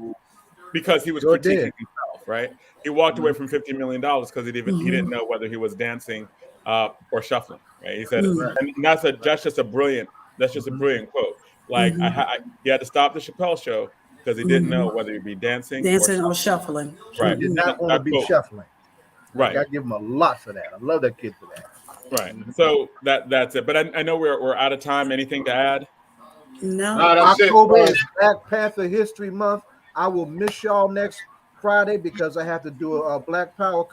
because he was critiquing himself, right? He walked away from $50 million because he didn't know whether he was dancing or shuffling. Right? He said, and that's just a brilliant quote. He had to stop the Chappelle show because he didn't know whether he'd be dancing or shuffling. Right. He did not want to be shuffling. Right. I give him a lot for that. I love that kid for that. Right. So that's it. But I know we're out of time. Anything to add? No. October is Black Panther History Month. I will miss y'all next Friday because I have to do a Black Power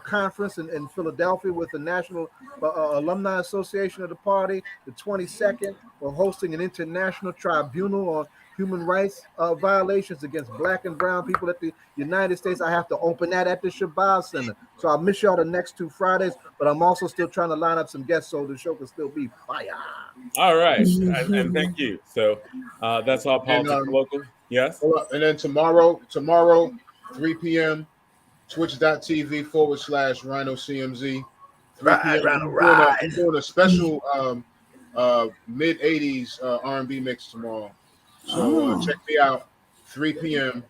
conference in Philadelphia with the National Alumni Association of the party. The 22nd, we're hosting an international tribunal on human rights violations against Black and brown people at the United States. I have to open that at the Shabazz Center. So I'll miss y'all the next 2 Fridays, but I'm also still trying to line up some guests so the show can still be fire. All right. And thank you. So that's all politics local. Yes. And then tomorrow, 3 p.m., twitch.tv/RhinoCMZ. 3 p.m. I'm doing a special mid-80s R&B mix tomorrow. So check me out, 3 p.m.,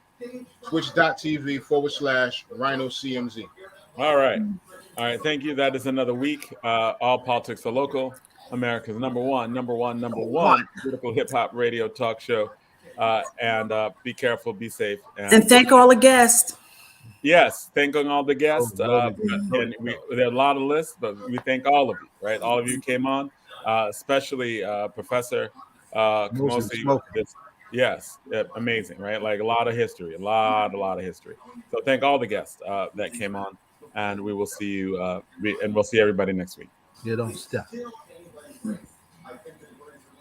twitch.tv/RhinoCMZ. All right. Thank you. That is another week. All politics are local. America's number one political hip hop radio talk show. And be careful, be safe. And thank all the guests. Yes, thanking all the guests. There are a lot of lists, but we thank all of you, right? All of you came on, especially Professor Kamosi. Yes, amazing, right? A lot of history, a lot of history. So thank all the guests that came on, and we will see you, and we'll see everybody next week. You don't stop.